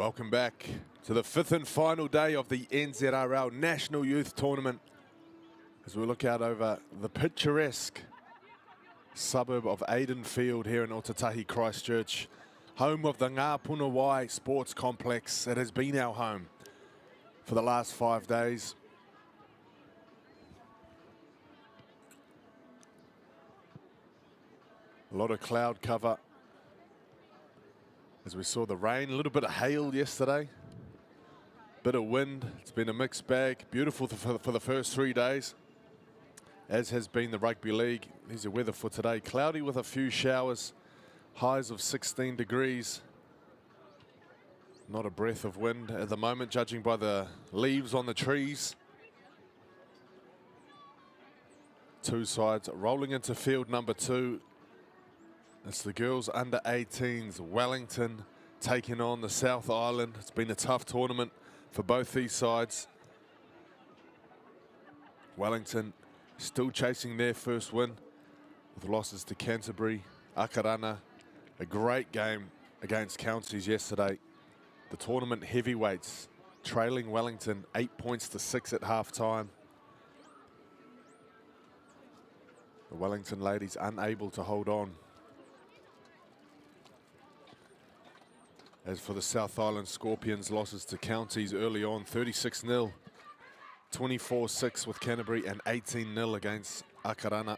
Welcome back to the fifth and final day of the NZRL National Youth Tournament as we look out over the picturesque suburb of Aidenfield here in Aotearoa, Christchurch, home of the Puna Sports Complex. It has been our home for the last 5 days. A lot of cloud cover as we saw the rain, a little bit of hail yesterday, bit of wind. It's been a mixed bag. Beautiful for the first 3 days, as has been the Rugby League. Here's the weather for today. Cloudy with a few showers, highs of 16 degrees. Not a breath of wind at the moment, judging by the leaves on the trees. Two sides rolling into field number 2. It's the girls under 18s, Wellington taking on the South Island. It's been a tough tournament for both these sides. Wellington still chasing their first win with losses to Canterbury, Akarana. A great game against Counties yesterday. The tournament heavyweights trailing Wellington 8 points to 6 at half-time. The Wellington ladies unable to hold on. As for the South Island Scorpions, losses to Counties early on, 36-0, 24-6 with Canterbury and 18-0 against Akarana.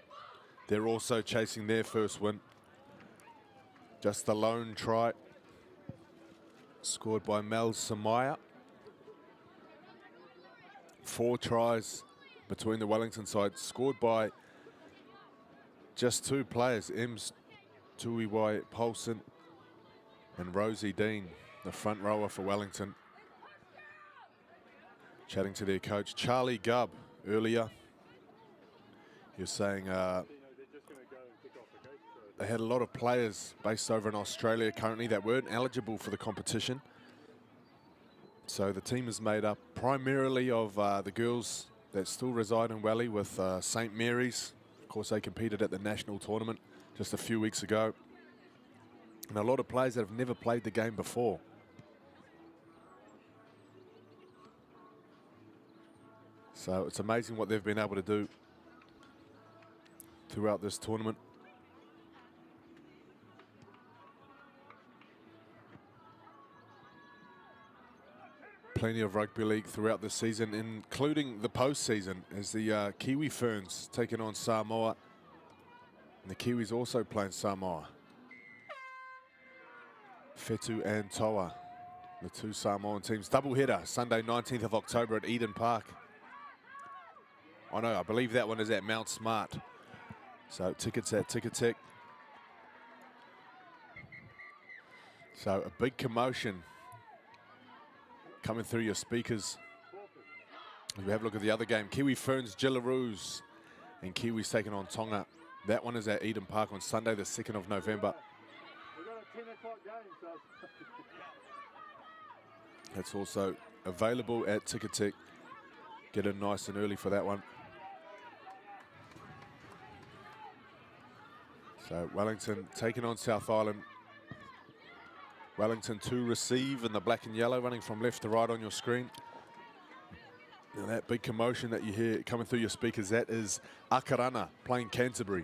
They're also chasing their first win. Just the lone try scored by Mel Samaya. 4 tries between the Wellington side, scored by just 2 players, Ems Tuiwai Paulson and Rosie Dean, the front rower for Wellington. Chatting to their coach, Charlie Gubb, earlier. He was saying they had a lot of players based over in Australia currently that weren't eligible for the competition. So the team is made up primarily of the girls that still reside in Welly with St. Mary's. Of course, they competed at the national tournament just a few weeks ago. And a lot of players that have never played the game before. So it's amazing what they've been able to do throughout this tournament. Plenty of rugby league throughout the season, including the postseason, as the Kiwi Ferns taking on Samoa. And the Kiwis also playing Samoa. Fetu and Toa, the 2 Samoan teams. Doubleheader, Sunday 19th of October at Eden Park. Oh no, I believe that one is at Mount Smart. So tickets at Ticketek. So a big commotion coming through your speakers. As we have a look at the other game, Kiwi Ferns, Jillaroos, and Kiwis taking on Tonga. That one is at Eden Park on Sunday the 2nd of November. It's also available at Ticketek. Get in nice and early for that one. So Wellington taking on South Island. Wellington to receive in the black and yellow, running from left to right on your screen. Now that big commotion that you hear coming through your speakers, that is Akarana playing Canterbury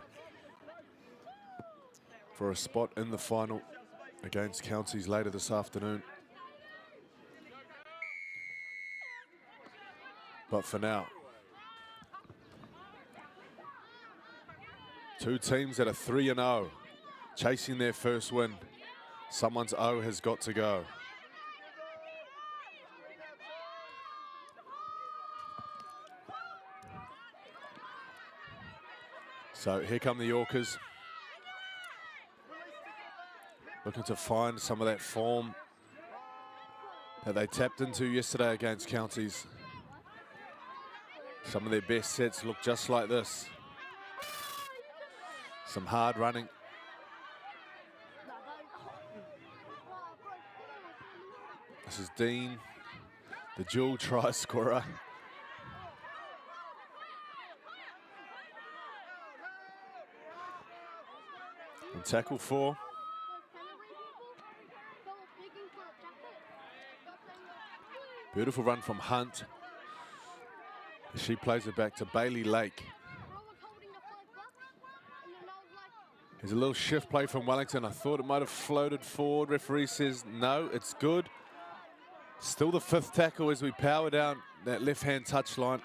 for a spot in the final against Counties later this afternoon. But for now, 2 teams that are 3-0, chasing their first win. Someone's O has got to go. So here come the Yorkers, looking to find some of that form that they tapped into yesterday against Counties. Some of their best sets look just like this. Some hard running. This is Dean, the dual try scorer. And tackle 4. Beautiful run from Hunt. She plays it back to Bailey Lake. There's a little shift play from Wellington. I thought it might have floated forward. Referee says no, it's good. Still the 5th tackle as we power down that left-hand touchline.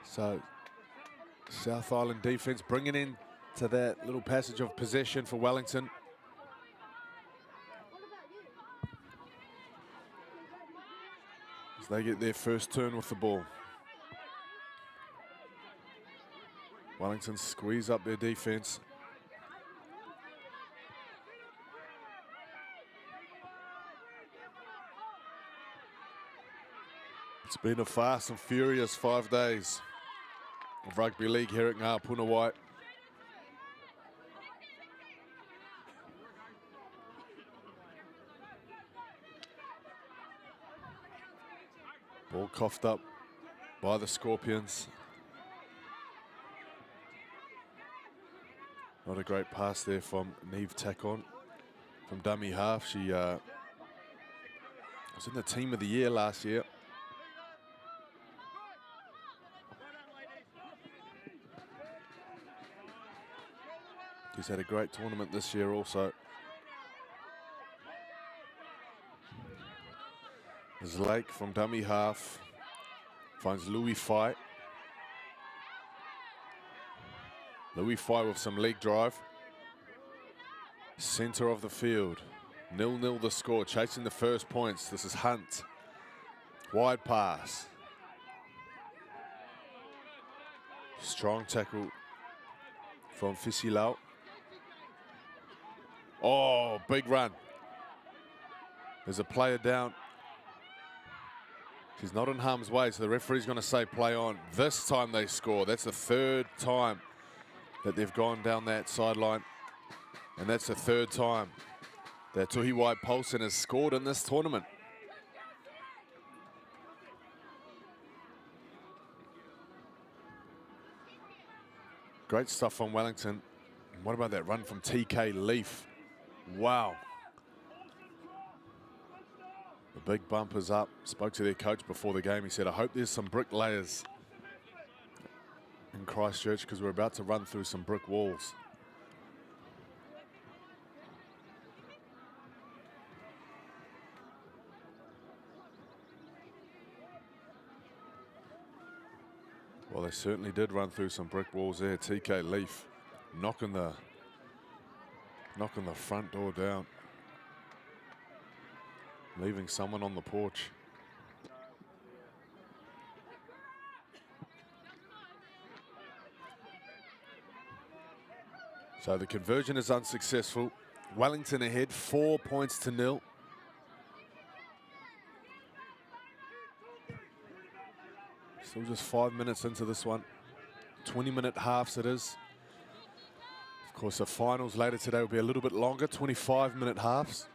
So South Island defense bringing in to that little passage of possession for Wellington. As they get their first turn with the ball. Wellington squeeze up their defense. It's been a fast and furious 5 days of rugby league here at Puna White. Ball coughed up by the Scorpions. Not a great pass there from Neve Takon from dummy half. She was in the team of the year last year. She's had a great tournament this year also. There's Lake from dummy half. Finds Louis Fight. Louis Fight with some leg drive. Center of the field. 0-0 the score, chasing the first points. This is Hunt. Wide pass. Strong tackle from Fisilau. Oh, big run. There's a player down. She's not in harm's way, so the referee's going to say play on. This time they score. That's the 3rd time that they've gone down that sideline. And that's the 3rd time that Tuhiwai Paulsen has scored in this tournament. Great stuff from Wellington. And what about that run from TK Leaf? Wow. The big bumpers up. Spoke to their coach before the game. He said, I hope there's some bricklayers in Christchurch because we're about to run through some brick walls. Well, they certainly did run through some brick walls there. TK Leaf knocking the front door down, leaving someone on the porch. So the conversion is unsuccessful. Wellington ahead, 4 points to 0. Still just 5 minutes into this one. 20-minute halves it is. Of course, the finals later today will be a little bit longer, 25-minute halves.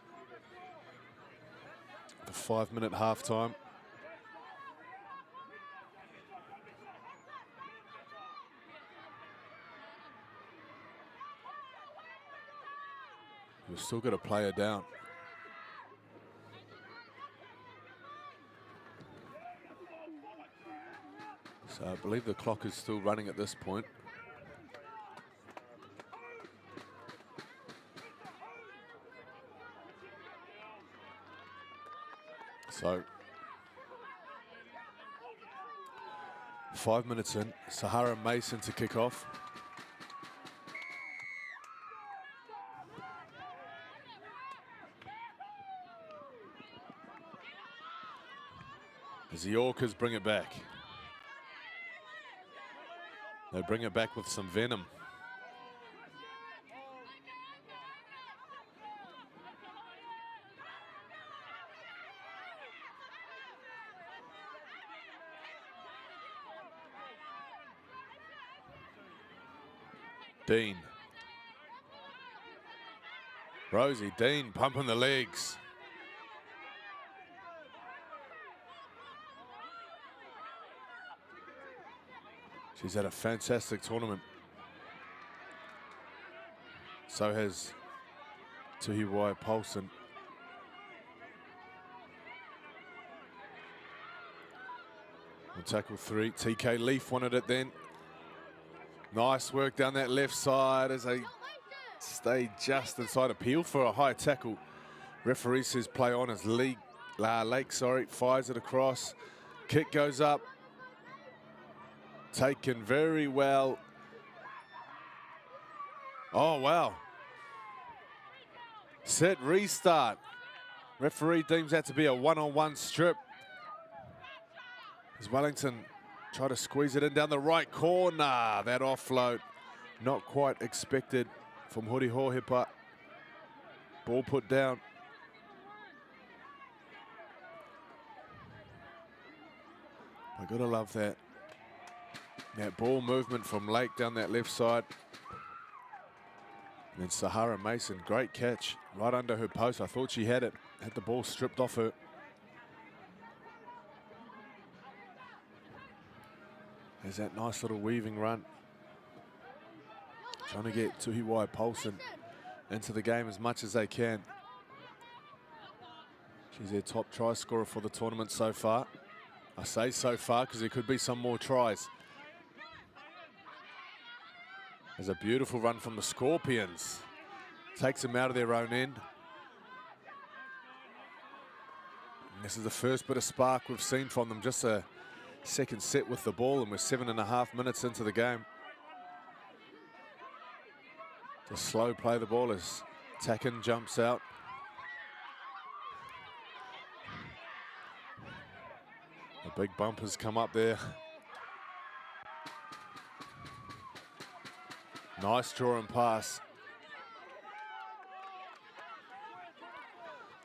The 5-minute halftime. We've still got a player down. So I believe the clock is still running at this point. So 5 minutes in, Sahara Mason to kick off. As the Orcas bring it back. They bring it back with some venom. Dean. Rosie Dean pumping the legs. She's had a fantastic tournament. So has Tuhiwai Paulsen. On tackle 3, TK Leaf wanted it then. Nice work down that left side as they stay just inside. Appeal for a high tackle. Referee says play on as Lake, fires it across. Kick goes up. Taken very well. Oh, wow. Set, restart. Referee deems that to be a one-on-one strip. As Wellington try to squeeze it in down the right corner. That offload, not quite expected from Huri Hohepa. Ball put down. I gotta love that. That ball movement from Lake down that left side. And then Sahara Mason, great catch right under her post. I thought she had it, had the ball stripped off her. There's that nice little weaving run. Trying to get Tuhiwai Paulson into the game as much as they can. She's their top try scorer for the tournament so far. I say so far because there could be some more tries. There's a beautiful run from the Scorpions. Takes them out of their own end. And this is the first bit of spark we've seen from them. Just a second set with the ball, and we're 7.5 minutes into the game. Just slow play the ball as Tacken jumps out. The big bumpers come up there. Nice draw and pass.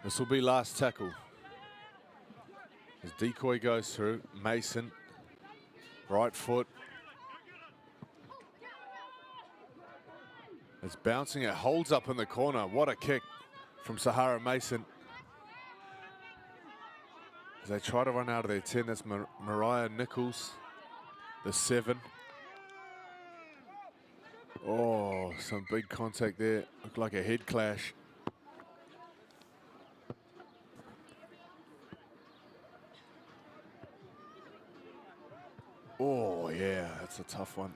This will be last tackle. As decoy goes through, Mason, right foot. It's bouncing, it holds up in the corner. What a kick from Sahara Mason. As they try to run out of their 10, that's Mariah Nichols, the 7. Oh, some big contact there. Looked like a head clash. Oh, yeah, that's a tough one.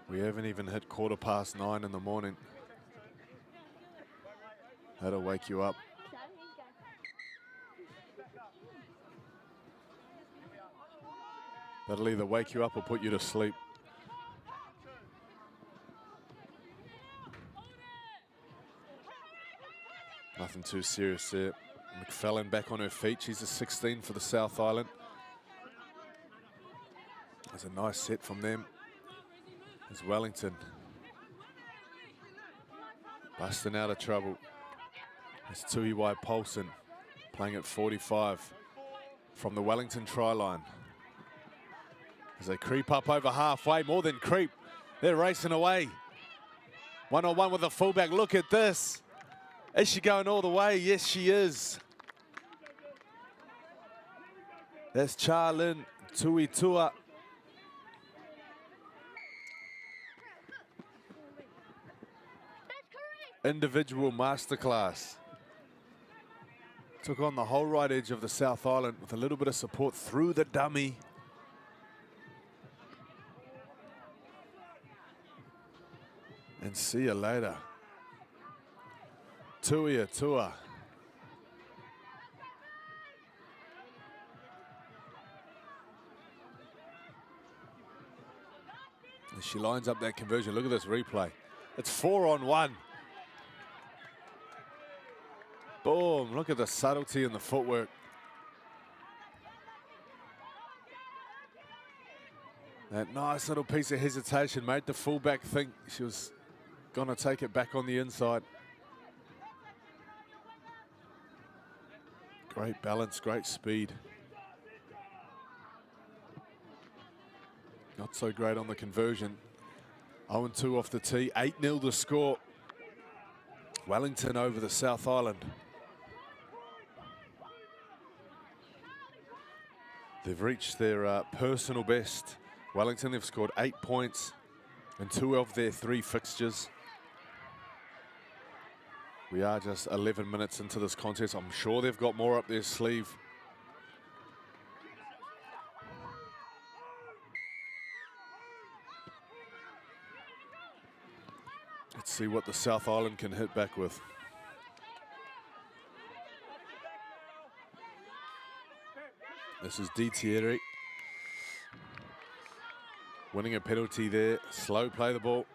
We haven't even hit 9:15 in the morning. That'll wake you up. That'll either wake you up or put you to sleep. Nothing too serious there. McFellen back on her feet. She's a 16 for the South Island. There's a nice set from them. There's Wellington. Busting out of trouble. It's Tuhiwai Paulson playing at 45 from the Wellington try line. As they creep up over halfway, more than creep. They're racing away. One-on-one with the fullback. Look at this. Is she going all the way? Yes, she is. That's Charlyn Tuitua. Individual masterclass. Took on the whole right edge of the South Island with a little bit of support through the dummy. And see you later. Tuitua. And she lines up that conversion. Look at this replay. It's 4-on-1. Boom, look at the subtlety in the footwork. That nice little piece of hesitation made the fullback think she was gonna take it back on the inside. Great balance, great speed. Not so great on the conversion. 0-2 off the tee, 8-0 to score. Wellington over the South Island. They've reached their personal best. Wellington, they've scored 8 points in 2 of their 3 fixtures. We are just 11 minutes into this contest. I'm sure they've got more up their sleeve. Let's see what the South Island can hit back with. This is Thierry. Winning a penalty there. Slow play the ball.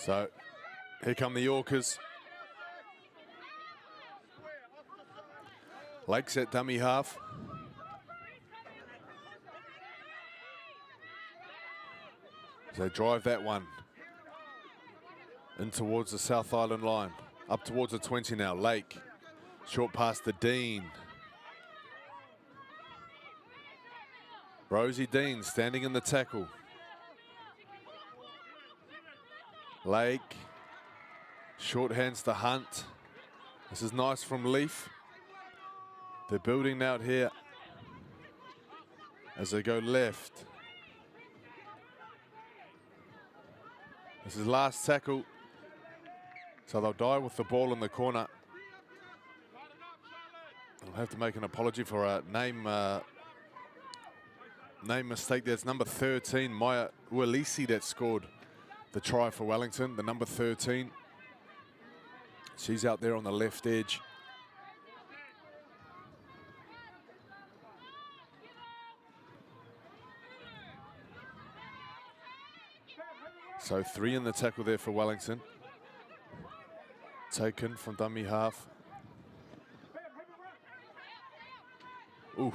So, here come the Yorkers. Lake's at dummy half. They drive that one in towards the South Island line. Up towards the 20 now. Lake. Short pass to Dean. Rosie Dean standing in the tackle. Lake. Short hands to Hunt. This is nice from Leaf. They're building out here as they go left. This is last tackle. So they'll die with the ball in the corner. I'll have to make an apology for a name mistake. That's number 13, Maya Uelisi, that scored the try for Wellington, the number 13. She's out there on the left edge. So 3 in the tackle there for Wellington. Taken from dummy half. Ooh,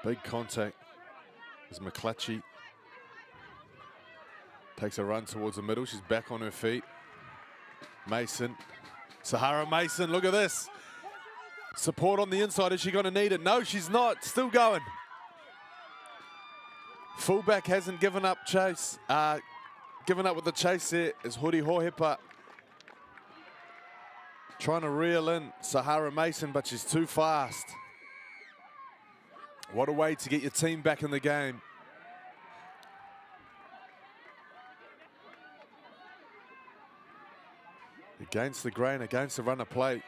big contact as McClatchy takes a run towards the middle. She's back on her feet. Mason, Sahara Mason, look at this. Support on the inside, is she going to need it? No, she's not, still going. Fullback hasn't given up chase. Given up with the chase there is Huri Hohepa. Trying to reel in Sahara Mason, but she's too fast. What a way to get your team back in the game. Against the grain, against the run of play.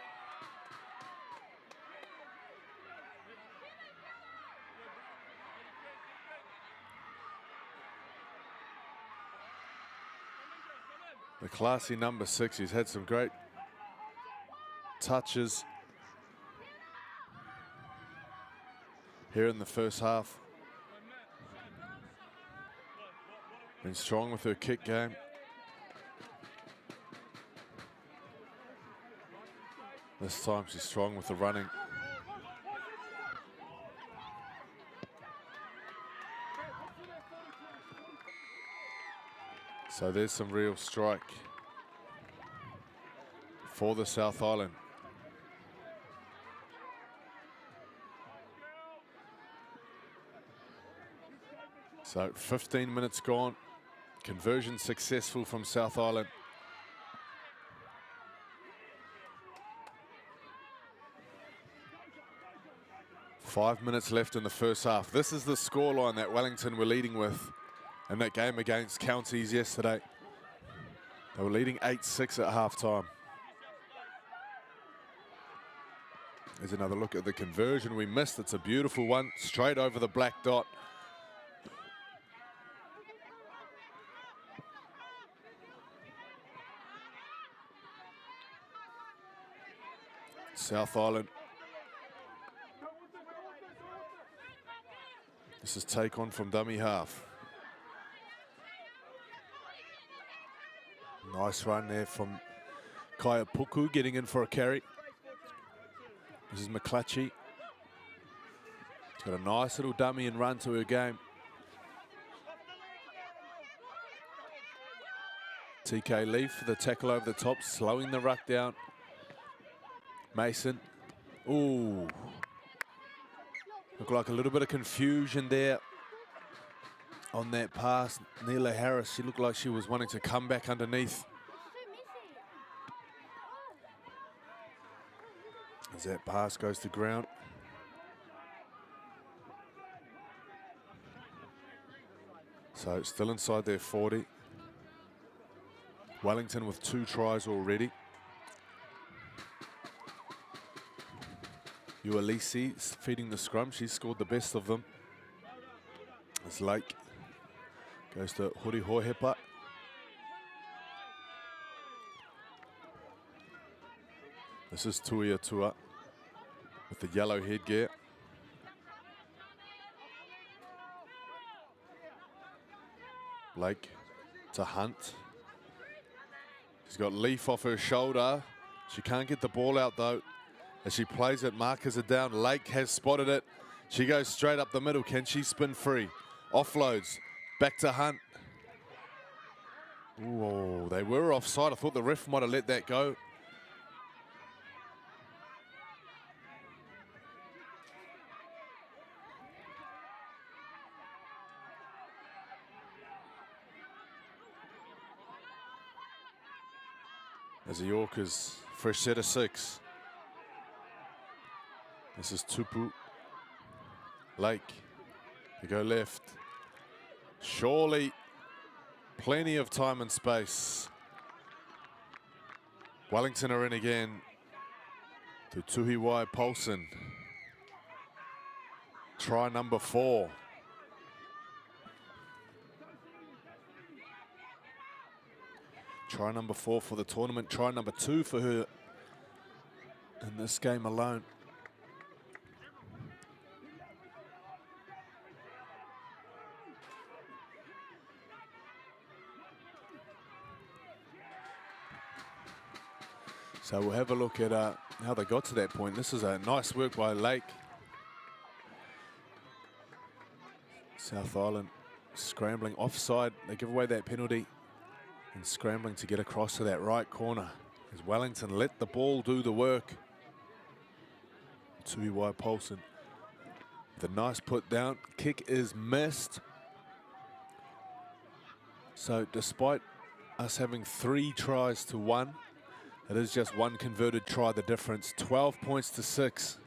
The classy number 6, he's had some great touches here in the first half. Been strong with her kick game. This time she's strong with the running. So there's some real strike for the South Island. So 15 minutes gone. Conversion successful from South Island. Five minutes left in the first half. This is the scoreline that Wellington were leading with in that game against Counties yesterday. They were leading 8-6 at halftime. There's another look at the conversion we missed. It's a beautiful one, straight over the black dot. South Island. This is take on from dummy half. Nice run there from Kaya Puku, getting in for a carry. This is McClatchy. Got a nice little dummy and run to her game. TK Leaf for the tackle over the top, slowing the ruck down. Mason. Ooh. Looked like a little bit of confusion there on that pass. Neela Harris, she looked like she was wanting to come back underneath. As that pass goes to ground. So it's still inside their 40. Wellington with 2 tries already. Uelisi feeding the scrum. She's scored the best of them. As Lake goes to Huri Hohepa. This is Tuiatua with the yellow headgear. Blake to Hunt. She's got Leaf off her shoulder. She can't get the ball out though. As she plays it, markers are down. Lake has spotted it. She goes straight up the middle. Can she spin free? Offloads. Back to Hunt. Ooh, they were offside. I thought the ref might have let that go. As the Yorkers, fresh set of 6. This is Tupu. Lake. They go left. Surely. Plenty of time and space. Wellington are in again. To Tuhiwai Paulson. Try number 4. Try number 4 for the tournament. Try number 2 for her in this game alone. So we'll have a look at how they got to that point. This is a nice work by Lake. South Island scrambling offside. They give away that penalty and scrambling to get across to that right corner as Wellington let the ball do the work. Tuiwai Paulson. The nice put down. Kick is missed. So despite us having 3 tries to 1, it is just 1 converted try the difference. 12 points to 6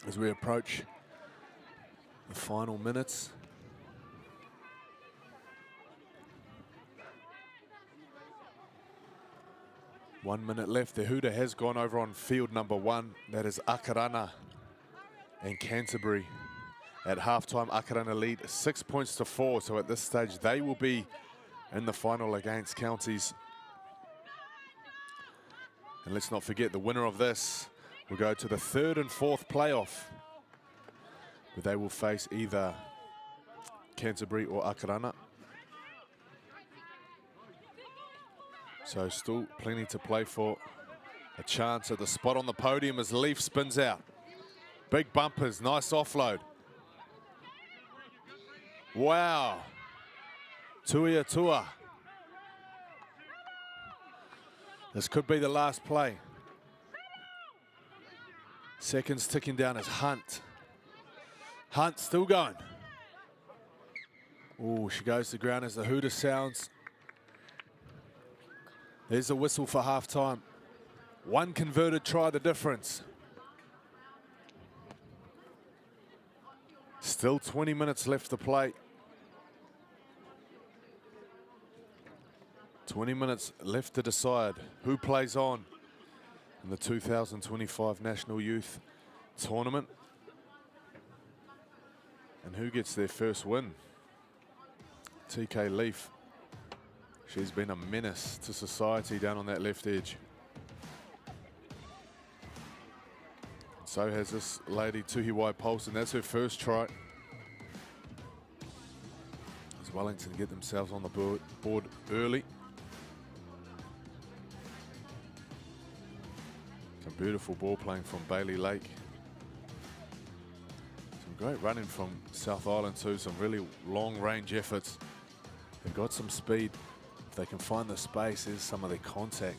as we approach the final minutes. One minute left. The Huda has gone over on field number 1. That is Akarana and Canterbury. At halftime, Akarana lead 6 points to 4. So at this stage, they will be in the final against Counties. And let's not forget, the winner of this will go to the 3rd and 4th playoff, where they will face either Canterbury or Akarana. So still plenty to play for. A chance at the spot on the podium as Leaf spins out. Big bumpers, nice offload. Wow. Tuiatua. This could be the last play. Seconds ticking down as Hunt. Hunt still going. Oh, she goes to ground as the hooter sounds. There's a whistle for halftime. 1 converted try the difference. Still 20 minutes left to play. 20 minutes left to decide who plays on in the 2025 National Youth Tournament and who gets their first win. TK Leaf. She's been a menace to society down on that left edge. So has this lady, Tuhiwai Paulson. That's her first try. As Wellington get themselves on the board early. Some beautiful ball playing from Bailey Lake. Great running from South Island too, some really long range efforts. They've got some speed. If they can find the space, there's some of their contact.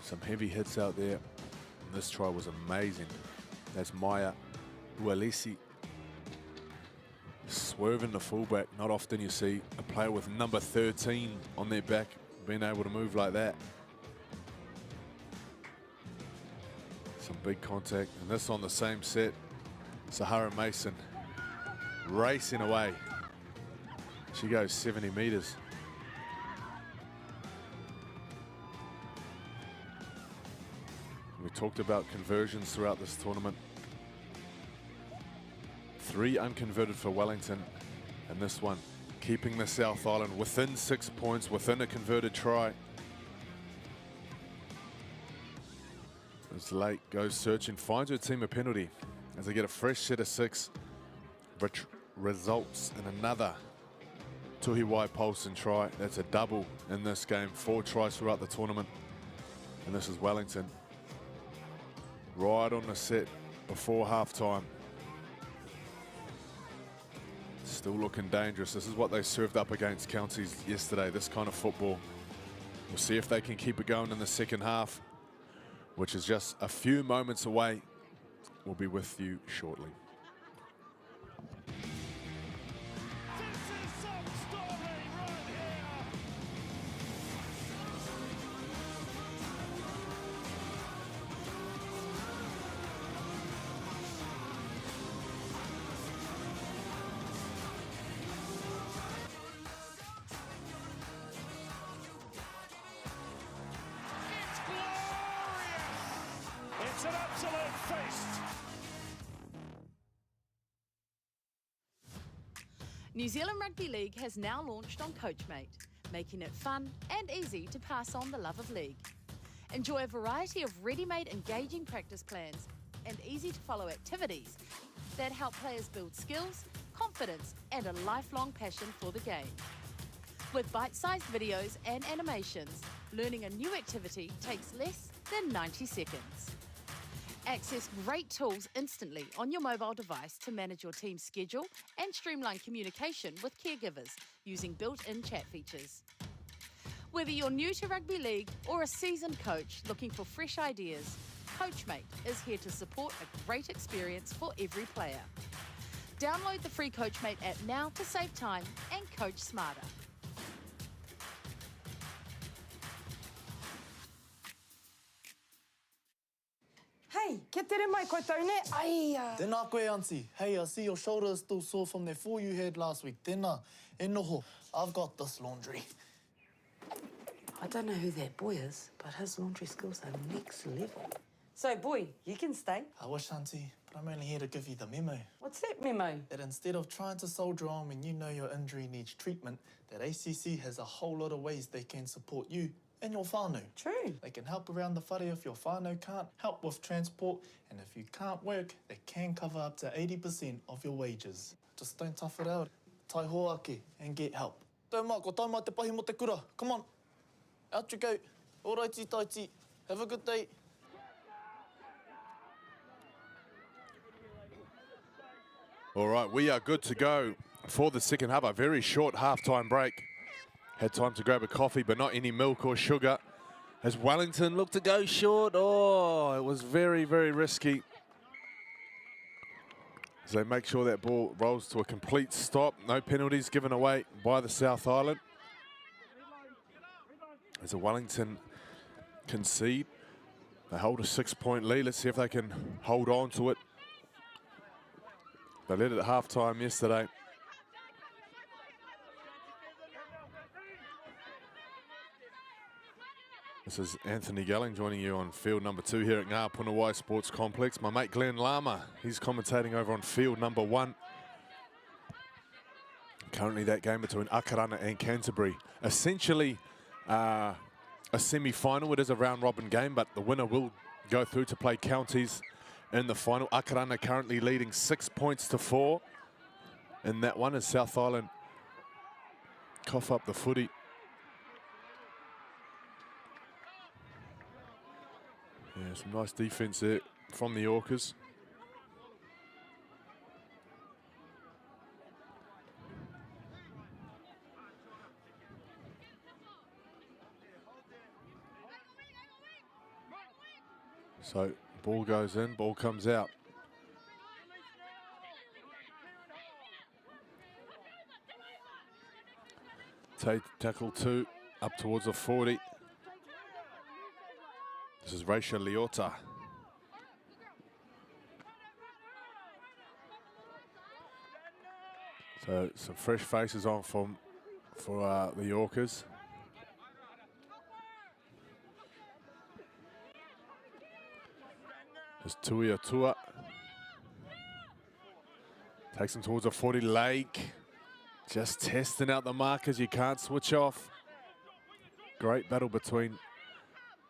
Some heavy hits out there. And this try was amazing. That's Maya Ualisi swerving the fullback. Not often you see a player with number 13 on their back being able to move like that. Some big contact, and this on the same set. Sahara Mason racing away. She goes 70 meters. We talked about conversions throughout this tournament. 3 unconverted for Wellington, and this one keeping the South Island within 6 points, within a converted try. As Lake goes searching, finds her team a penalty as they get a fresh set of 6, which results in another Tuhiwai Paulson try. That's a double in this game, 4 tries throughout the tournament. And this is Wellington right on the set before halftime. Still looking dangerous. This is what they served up against Counties yesterday, this kind of football. We'll see if they can keep it going in the second half, which is just a few moments away. We'll be with you shortly. It's an absolute feast. New Zealand Rugby League has now launched on Coachmate, making it fun and easy to pass on the love of league. Enjoy a variety of ready-made engaging practice plans and easy-to-follow activities that help players build skills, confidence and a lifelong passion for the game. With bite-sized videos and animations, learning a new activity takes less than 90 seconds. Access great tools instantly on your mobile device to manage your team's schedule and streamline communication with caregivers using built-in chat features. Whether you're new to rugby league or a seasoned coach looking for fresh ideas, Coachmate is here to support a great experience for every player. Download the free Coachmate app now to save time and coach smarter. Hey, kia tere mai koutou ne? Ai, Tēnā koe, Auntie. Hey, I see your shoulder is still sore from that fall you had last week. Tēnā, e noho. I've got this laundry. I don't know who that boy is, but his laundry skills are next level. So, boy, you can stay. I wish, Auntie, but I'm only here to give you the memo. What's that memo? That instead of trying to soldier on when you know your injury needs treatment, that ACC has a whole lot of ways they can support you and your whānau. True. They can help around the whare if your whānau can't, help with transport, and if you can't work, they can cover up to 80% of your wages. Just don't tough it out. Tai hoake and get help. Tau mā, ko tau mā te pahi mo te kura. Come on. Out you go. Alrighty, taiti. Have a good day. All right, we are good to go for the second half. A very short halftime break. Had time to grab a coffee, but not any milk or sugar. As Wellington looked to go short. Oh, it was very, very risky. As they make sure that ball rolls to a complete stop. No penalties given away by the South Island. As a Wellington concede, they hold a 6-point lead. Let's see if they can hold on to it. They led it at halftime yesterday. This is Anthony Gelling joining you on field number 2 here at Ngā Puna Sports Complex. My mate Glenn Lama, he's commentating over on field number 1. Currently that game between Akarana and Canterbury. Essentially a semi-final. It is a round-robin game, but the winner will go through to play Counties in the final. Akarana currently leading 6 points to 4 in that one as South Island cough up the footy. Yeah, some nice defense there from the Orcas. So ball goes in, ball comes out. Tackle 2 up towards the 40. This is Raisha Leota. So some fresh faces on for the Yorkers. There's Tuia Tua. Takes him towards a 40 Lake. Just testing out the markers, you can't switch off. Great battle between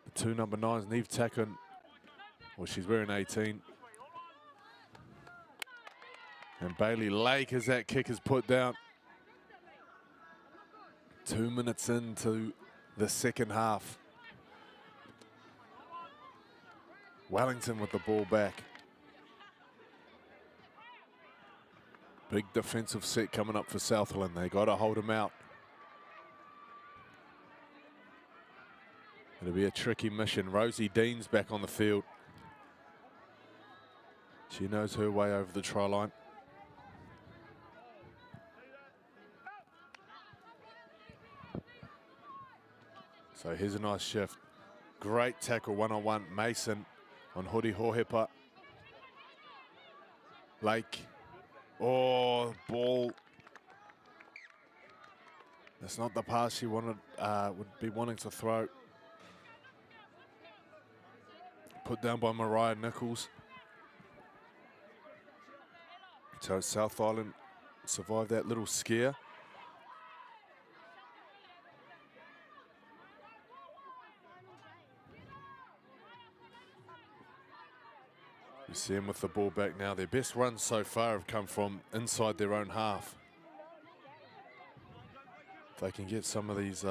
the two number 9s, Neve Takun. Well, she's wearing 18. And Bailey Lake as that kick is put down. 2 minutes into the second half. Wellington with the ball back. Big defensive set coming up for Southland. They got to hold him out. It'll be a tricky mission. Rosie Dean's back on the field. She knows her way over the try line. So here's a nice shift. Great tackle one-on-one. Mason on Hori Hohepa. Lake. Oh, ball. That's not the pass she wanted, would be wanting to throw. Put down by Mariah Nichols. So South Island survived that little scare. You see them with the ball back now. Their best runs so far have come from inside their own half. If they can get some of these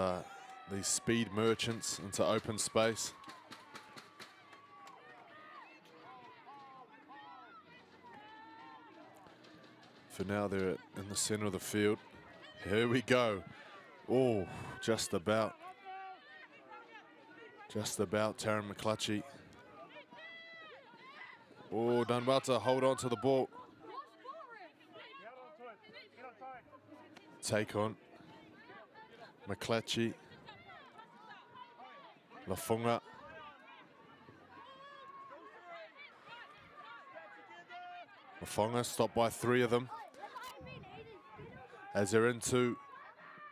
speed merchants into open space. For now, they're in the center of the field. Here we go. Oh, just about. Just about, Taryn McClutchy. Oh, done well to hold on to the ball. Take on. McClatchy. Lafunga. Lafunga stopped by 3 of them. As they're into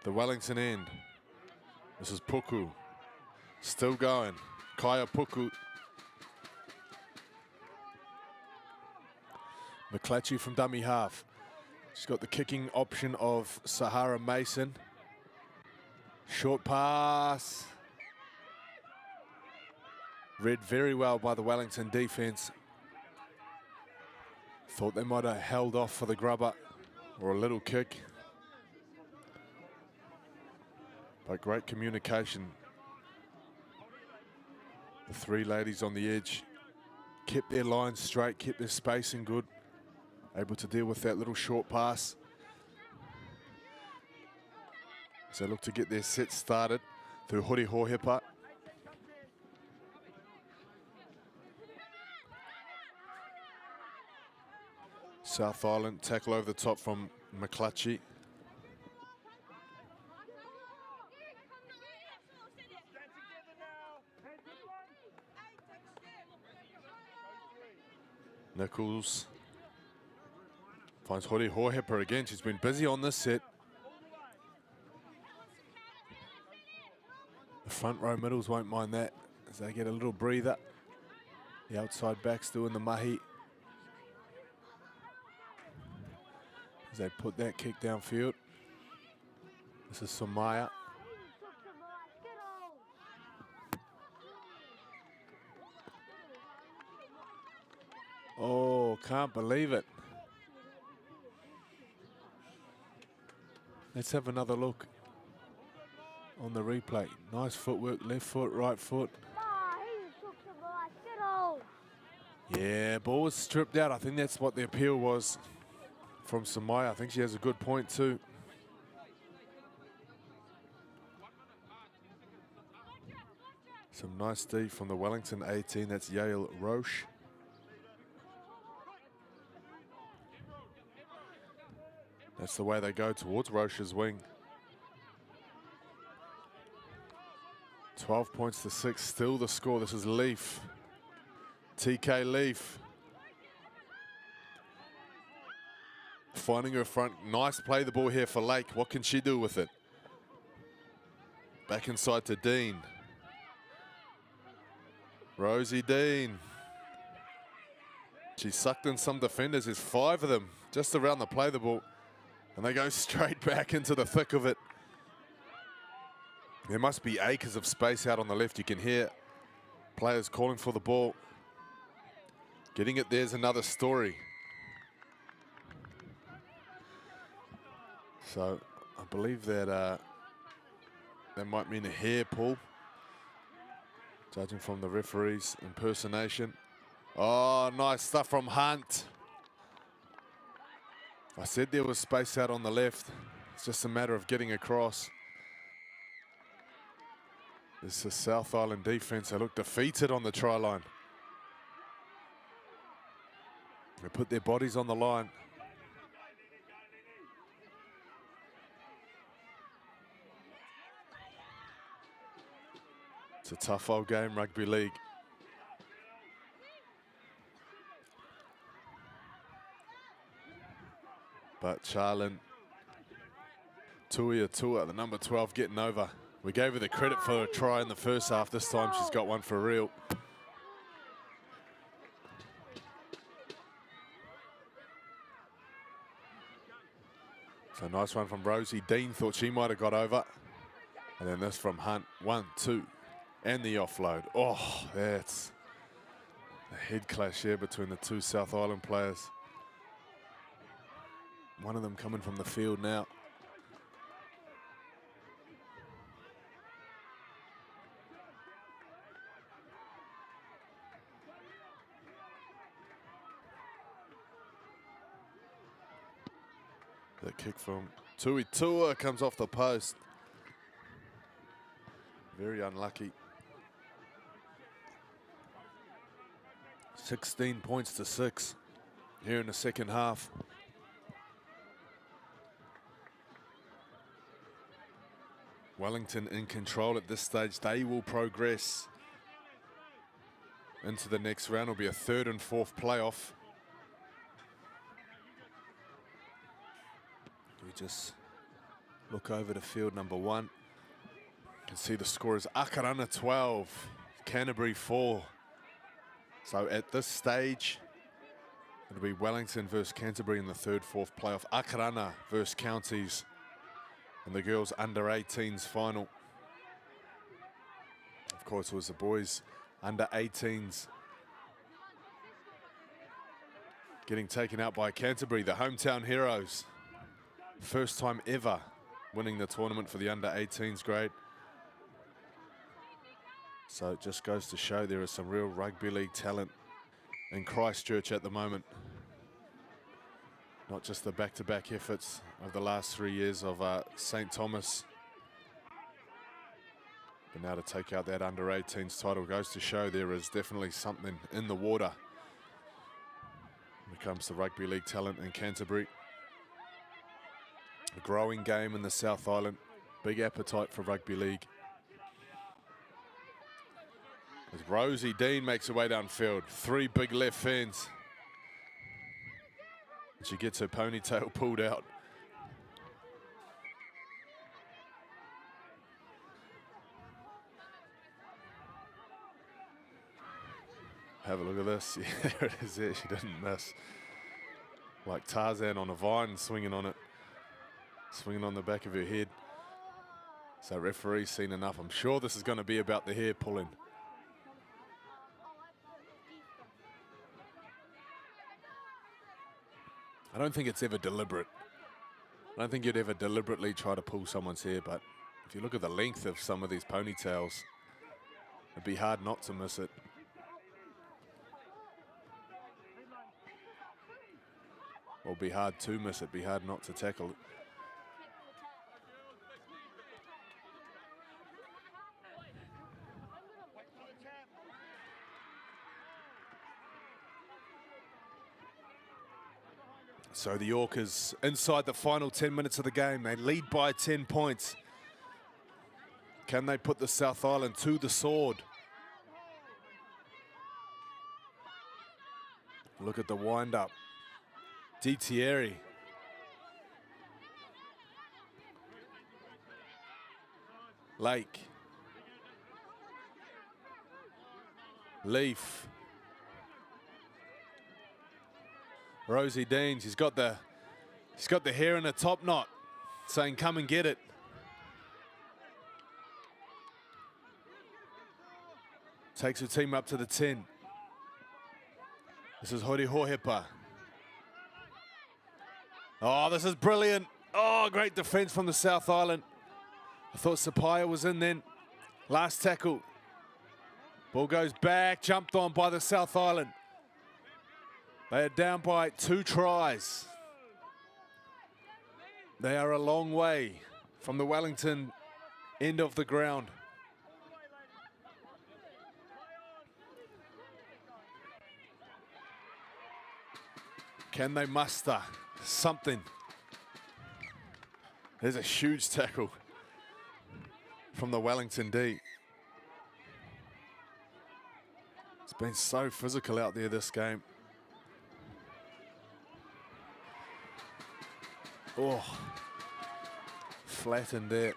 the Wellington end. This is Puku. Still going. Kaya Puku. McClatchy from dummy half. She's got the kicking option of Sahara Mason. Short pass. Read very well by the Wellington defense. Thought they might have held off for the grubber or a little kick. But great communication. The 3 ladies on the edge kept their lines straight, kept their spacing good. Able to deal with that little short pass. So look to get their set started through Hori Hohepa. South Island tackle over the top from McClutchy. Nichols finds Hori Hohepa again. She's been busy on this set. The front row middles won't mind that as they get a little breather. The outside backs doing the mahi. As they put that kick downfield. This is Somaya. Oh, can't believe it. Let's have another look on the replay. Nice footwork, left foot, right foot. Yeah, ball was stripped out. I think that's what the appeal was from Samaya. I think she has a good point too. Some nice D from the Wellington 18. That's Yale Roche. That's the way they go towards Roche's wing. 12 points to 6, still the score. This is Leaf. TK Leaf. Finding her front. Nice play the ball here for Lake. What can she do with it? Back inside to Dean. Rosie Dean. She sucked in some defenders. There's 5 of them just around the play the ball. And they go straight back into the thick of it. There must be acres of space out on the left. You can hear players calling for the ball. Getting it there's another story. So I believe that that might mean a hair pull, judging from the referee's impersonation. Oh, nice stuff from Hunt. I said there was space out on the left. It's just a matter of getting across. This is South Island defense. They look defeated on the try line. They put their bodies on the line. It's a tough old game, rugby league. But Charlin, Tuiatua, the number 12, getting over. We gave her the credit for a try in the first half. This time she's got one for real. So nice one from Rosie Dean. Thought she might have got over. And then this from Hunt. 1, 2. And the offload. Oh, that's a head clash here between the two South Island players. One of them coming from the field now. The kick from Tuiatua comes off the post. Very unlucky. 16 points to 6 here in the second half. Wellington in control at this stage. They will progress into the next round. It'll be a 3rd and 4th playoff. We just look over to field number 1. You can see the score is Akarana 12, Canterbury 4. So at this stage, it'll be Wellington versus Canterbury in the 3rd, 4th playoff. Akarana versus Counties in the girls under 18s final. Of course, it was the boys under 18s getting taken out by Canterbury, the hometown heroes. First time ever winning the tournament for the under 18s grade. So it just goes to show there is some real rugby league talent in Christchurch at the moment. Not just the back-to-back efforts of the last 3 years of St. Thomas. But now to take out that under 18s title goes to show there is definitely something in the water when it comes to rugby league talent in Canterbury. A growing game in the South Island. Big appetite for rugby league. As Rosie Dean makes her way downfield. 3 big left fans. She gets her ponytail pulled out. Have a look at this. Yeah, there it is there. She didn't miss. Like Tarzan on a vine, swinging on it. Swinging on the back of her head. So referee's seen enough. I'm sure this is going to be about the hair pulling. I don't think it's ever deliberate. I don't think you'd ever deliberately try to pull someone's hair, but if you look at the length of some of these ponytails, it'd be hard not to miss it. Or it'd be hard to miss it, be hard not to tackle it. So the Orcas inside the final 10 minutes of the game. They lead by 10 points. Can they put the South Island to the sword? Look at the wind-up. Di Thierry. Lake. Leaf. Rosie Deans, he's got the hair in a top knot, saying come and get it. Takes her team up to the 10. This is Hori Hohepa. Oh, this is brilliant. Oh, great defense from the South Island. I thought Sapaya was in then. Last tackle. Ball goes back, jumped on by the South Island. They are down by 2 tries. They are a long way from the Wellington end of the ground. Can they muster something? There's a huge tackle from the Wellington D. It's been so physical out there this game. Oh, flattened there.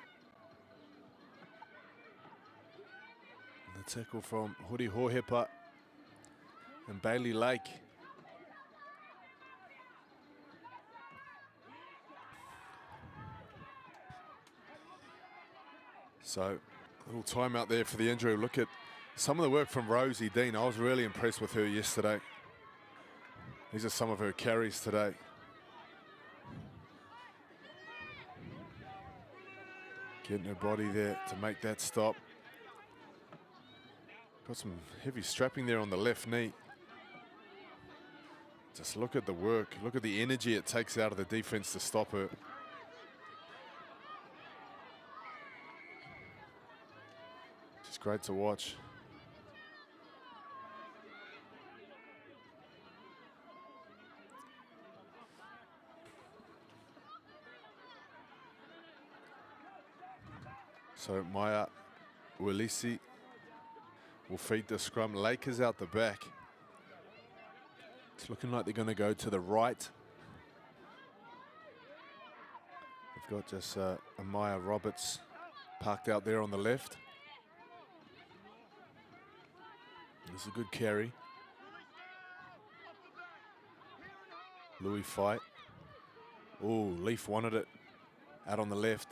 The tackle from Hori Hohepa and Bailey Lake. So, a little time out there for the injury. Look at some of the work from Rosie Dean. I was really impressed with her yesterday. These are some of her carries today. Getting her body there to make that stop. Got some heavy strapping there on the left knee. Just look at the work. Look at the energy it takes out of the defense to stop her. It's great to watch. So Maya Walisi will feed the scrum. Lakers out the back. It's looking like they're going to go to the right. They've got just Amaya Roberts parked out there on the left. This is a good carry. Louis fight. Oh, Leaf wanted it out on the left.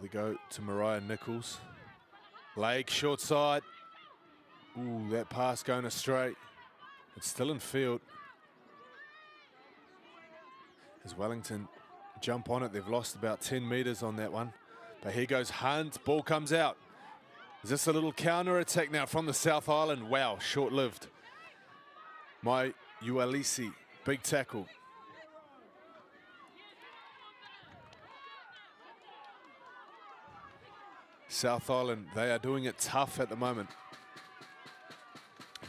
They go to Mariah Nichols. Lake, short side. Ooh, that pass going astray. It's still in field. As Wellington jump on it, they've lost about 10 metres on that one. But here goes Hunt, ball comes out. Is this a little counter attack now from the South Island? Wow, short-lived. My Ualisi, big tackle. South Island, they are doing it tough at the moment.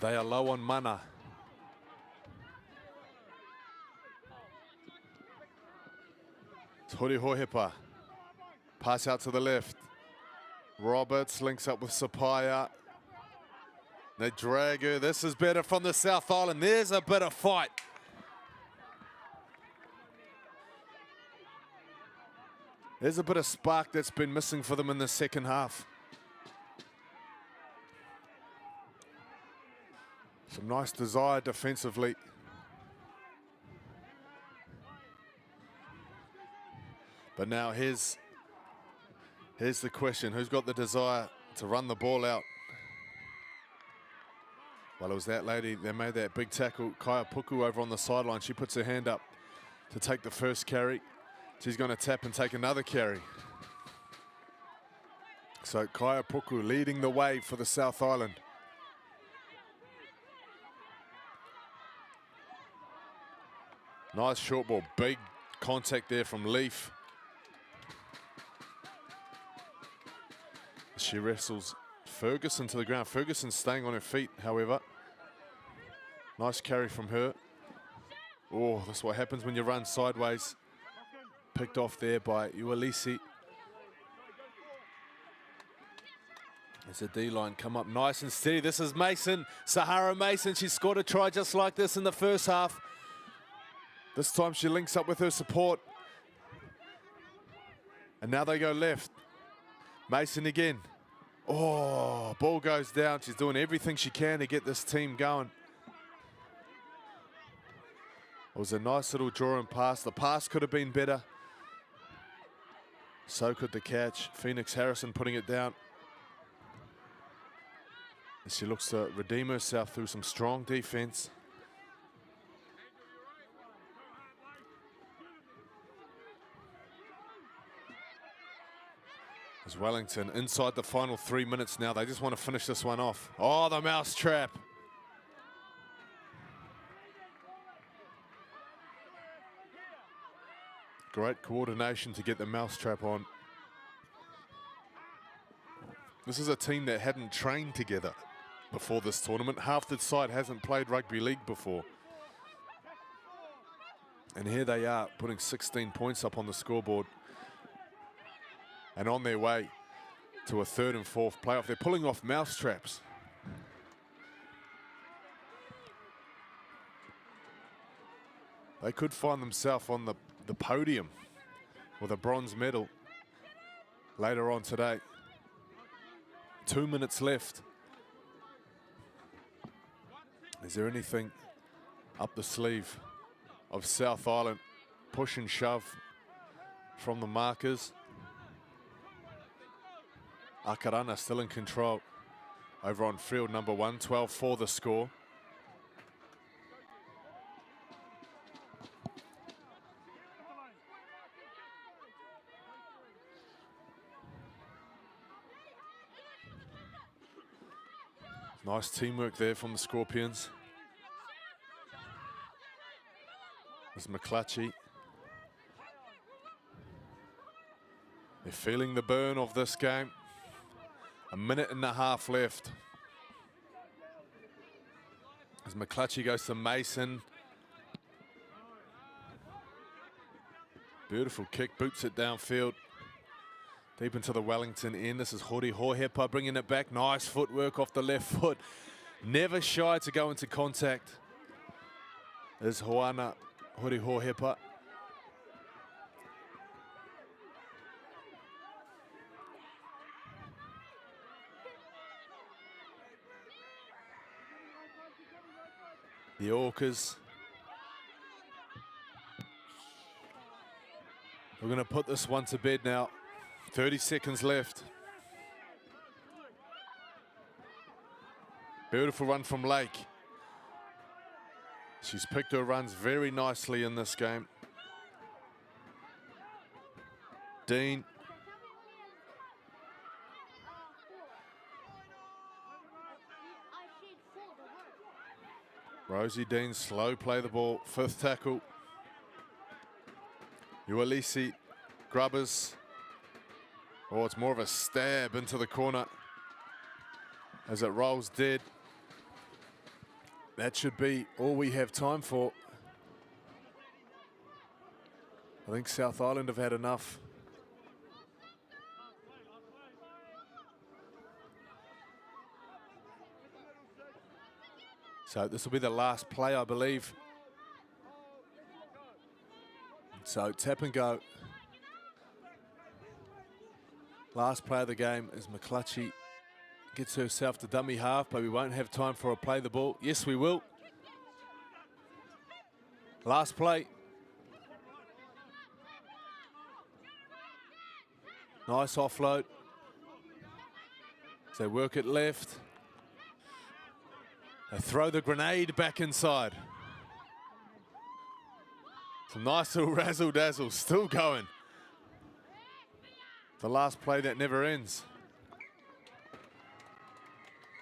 They are low on mana. It's Hori Hohepa. Pass out to the left. Roberts links up with Sapaya. They drag her. This is better from the South Island. There's a bit of fight. There's a bit of spark that's been missing for them in the second half. Some nice desire defensively. But now here's the question. Who's got the desire to run the ball out? Well, it was that lady that made that big tackle, Kaya Puku, over on the sideline. She puts her hand up to take the first carry. She's going to tap and take another carry. So Kaya Puku leading the way for the South Island. Nice short ball, big contact there from Leaf. She wrestles Ferguson to the ground. Ferguson staying on her feet, however. Nice carry from her. Oh, that's what happens when you run sideways. Picked off there by Uelisi. As the D-line come up nice and steady. This is Mason, Sahara Mason. She scored a try just like this in the first half. This time she links up with her support. And now they go left. Mason again. Oh, ball goes down. She's doing everything she can to get this team going. It was a nice little draw and pass. The pass could have been better. So could the catch. Phoenix Harrison putting it down. As she looks to redeem herself through some strong defense. As Wellington inside the final 3 minutes now. They just want to finish this one off. Oh, the mouse trap. Great coordination to get the mousetrap on. This is a team that hadn't trained together before this tournament. Half the side hasn't played rugby league before. And here they are, putting 16 points up on the scoreboard. And on their way to a 3rd and 4th playoff. They're pulling off mousetraps. They could find themselves on the podium with a bronze medal later on today. 2 minutes left. Is there anything up the sleeve of South Island? Push and shove from the markers. Akarana still in control over on field number 1, 12-4 the score. Nice teamwork there from the Scorpions. There's McClatchy. They're feeling the burn of this game. A minute and a half left. As McClatchy goes to Mason. Beautiful kick, boots it downfield. Deep into the Wellington end. This is Hori Hohepa bringing it back. Nice footwork off the left foot. Never shy to go into contact. There's Hoana Hori Hohepa. The Orcas. We're going to put this one to bed now. 30 seconds left. Beautiful run from Lake. She's picked her runs very nicely in this game. Dean. Rosie Dean, slow play the ball. 5th tackle. Uelisi, Grubbers. Oh, it's more of a stab into the corner as it rolls dead. That should be all we have time for. I think South Island have had enough. So this will be the last play, I believe. So tap and go. Last play of the game as McClatchy gets herself to dummy half, but we won't have time for a play the ball. Yes, we will. Last play. Nice offload. So they work it left. They throw the grenade back inside. Some nice little razzle-dazzle still going. The last play that never ends.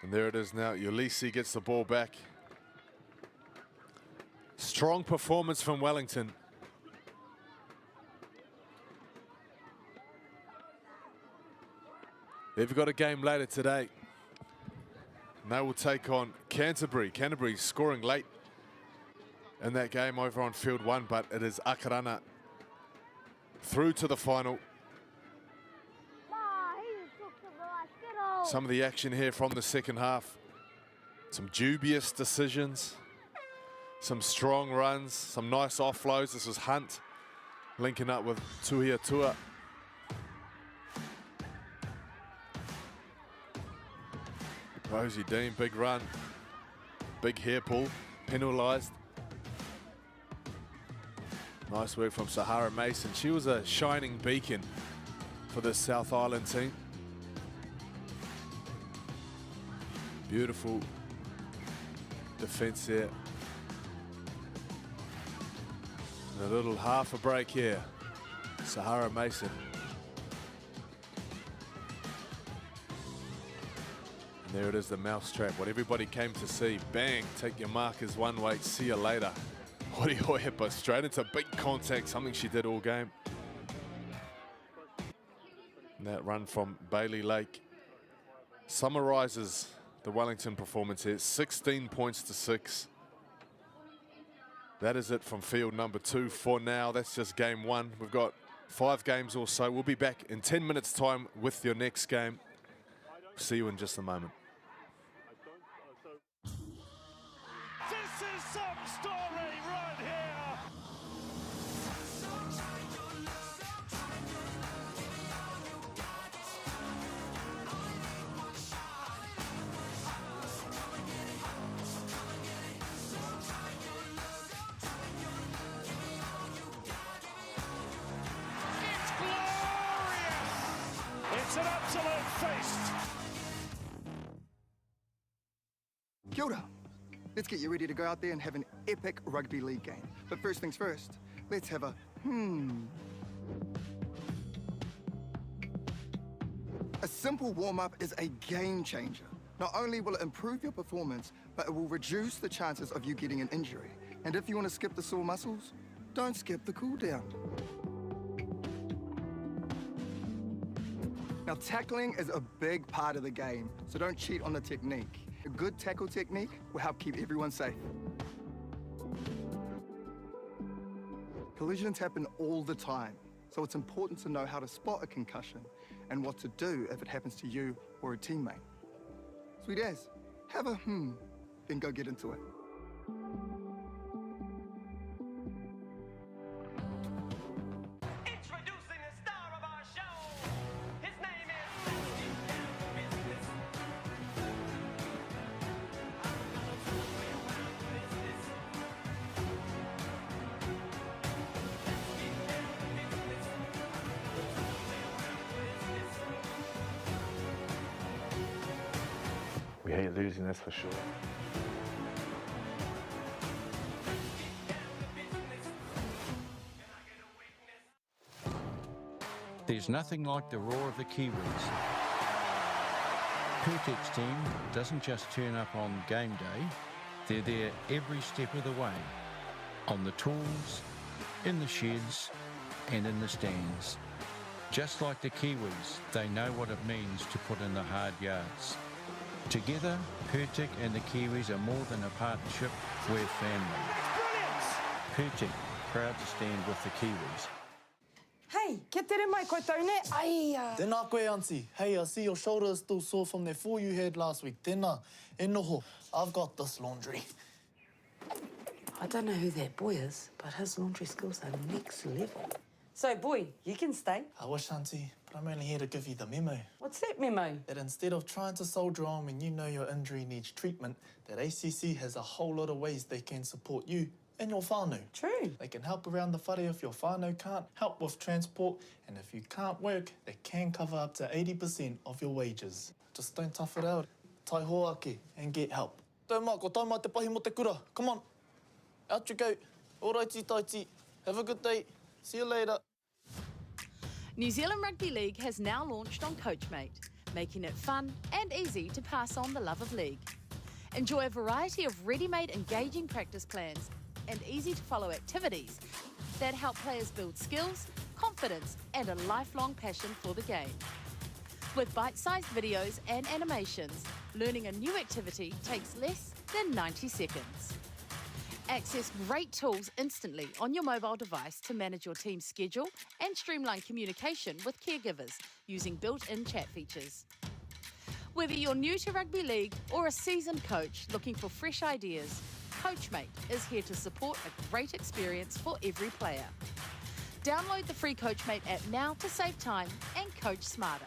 And there it is now. Ulysses gets the ball back. Strong performance from Wellington. They've got a game later today. And they will take on Canterbury. Canterbury scoring late in that game over on field 1, but it is Akarana through to the final. Some of the action here from the second half. Some dubious decisions, some strong runs, some nice offloads. This was Hunt linking up with Tuhiatua. Rosie Dean, big run, big hair pull, penalised. Nice work from Sahara Mason. She was a shining beacon for the South Island team. Beautiful defence there. And a little half a break here. Sahara Mason. And there it is, the mousetrap. What everybody came to see. Bang, take your markers one way, see you later. Hori Hoepa straight into big contact, something she did all game. And that run from Bailey Lake summarises the Wellington performance here. 16 points to 6. That is it from field number 2 for now. That's just game 1. We've got 5 games or so. We'll be back in 10 minutes time with your next game. See you in just a moment. This is some story right here. It's glorious. It's an absolute feast. Kia ora. Let's get you ready to go out there and have an epic rugby league game. But first things first, let's have a A simple warm-up is a game changer. Not only will it improve your performance, but it will reduce the chances of you getting an injury. And if you want to skip the sore muscles, don't skip the cool down. Now, tackling is a big part of the game, so don't cheat on the technique. A good tackle technique will help keep everyone safe. Collisions happen all the time, so it's important to know how to spot a concussion and what to do if it happens to you or a teammate. Sweet as, have a then go get into it. Introducing the star of our show. His name is We hate losing, that's for sure. There's nothing like the roar of the Kiwis. Purtek's team doesn't just turn up on game day, they're there every step of the way. On the tools, in the sheds, and in the stands. Just like the Kiwis, they know what it means to put in the hard yards. Together, Purtek and the Kiwis are more than a partnership, we're family. Purtek, proud to stand with the Kiwis. Hey, kia tere mai koutou ne. Ai, Tēnā koe, Auntie. Hey, I see your shoulder is still sore from that fall you had last week. Tēnā, e noho. I've got this laundry. I don't know who that boy is, but his laundry skills are next level. So, boy, you can stay. I wish, Auntie, but I'm only here to give you the memo. What's that memo? That instead of trying to soldier on when you know your injury needs treatment, that ACC has a whole lot of ways they can support you and your whānau. True. They can help around the whare if your whānau can't, help with transport, and if you can't work, they can cover up to 80% of your wages. Just don't tough it out. Tai hoake and get help. Tau mā, ko tau mā te pahi mo te kura. Come on. Out you go. Alrighty, taiti. Have a good day. See you later. New Zealand Rugby League has now launched on Coachmate, making it fun and easy to pass on the love of league. Enjoy a variety of ready-made engaging practice plans and easy-to-follow activities that help players build skills, confidence and a lifelong passion for the game. With bite-sized videos and animations, learning a new activity takes less than 90 seconds. Access great tools instantly on your mobile device to manage your team's schedule and streamline communication with caregivers using built-in chat features. Whether you're new to rugby league or a seasoned coach looking for fresh ideas, Coachmate is here to support a great experience for every player. Download the free Coachmate app now to save time and coach smarter.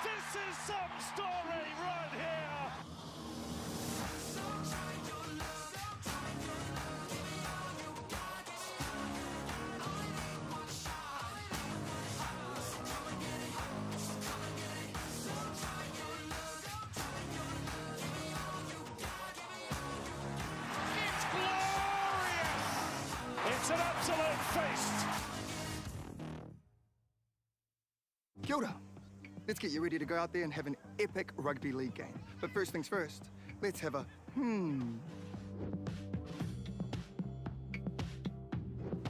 This is some story right here. It's glorious. It's an absolute feast. Kia ora. Let's get you ready to go out there and have an epic rugby league game. But first things first, let's have a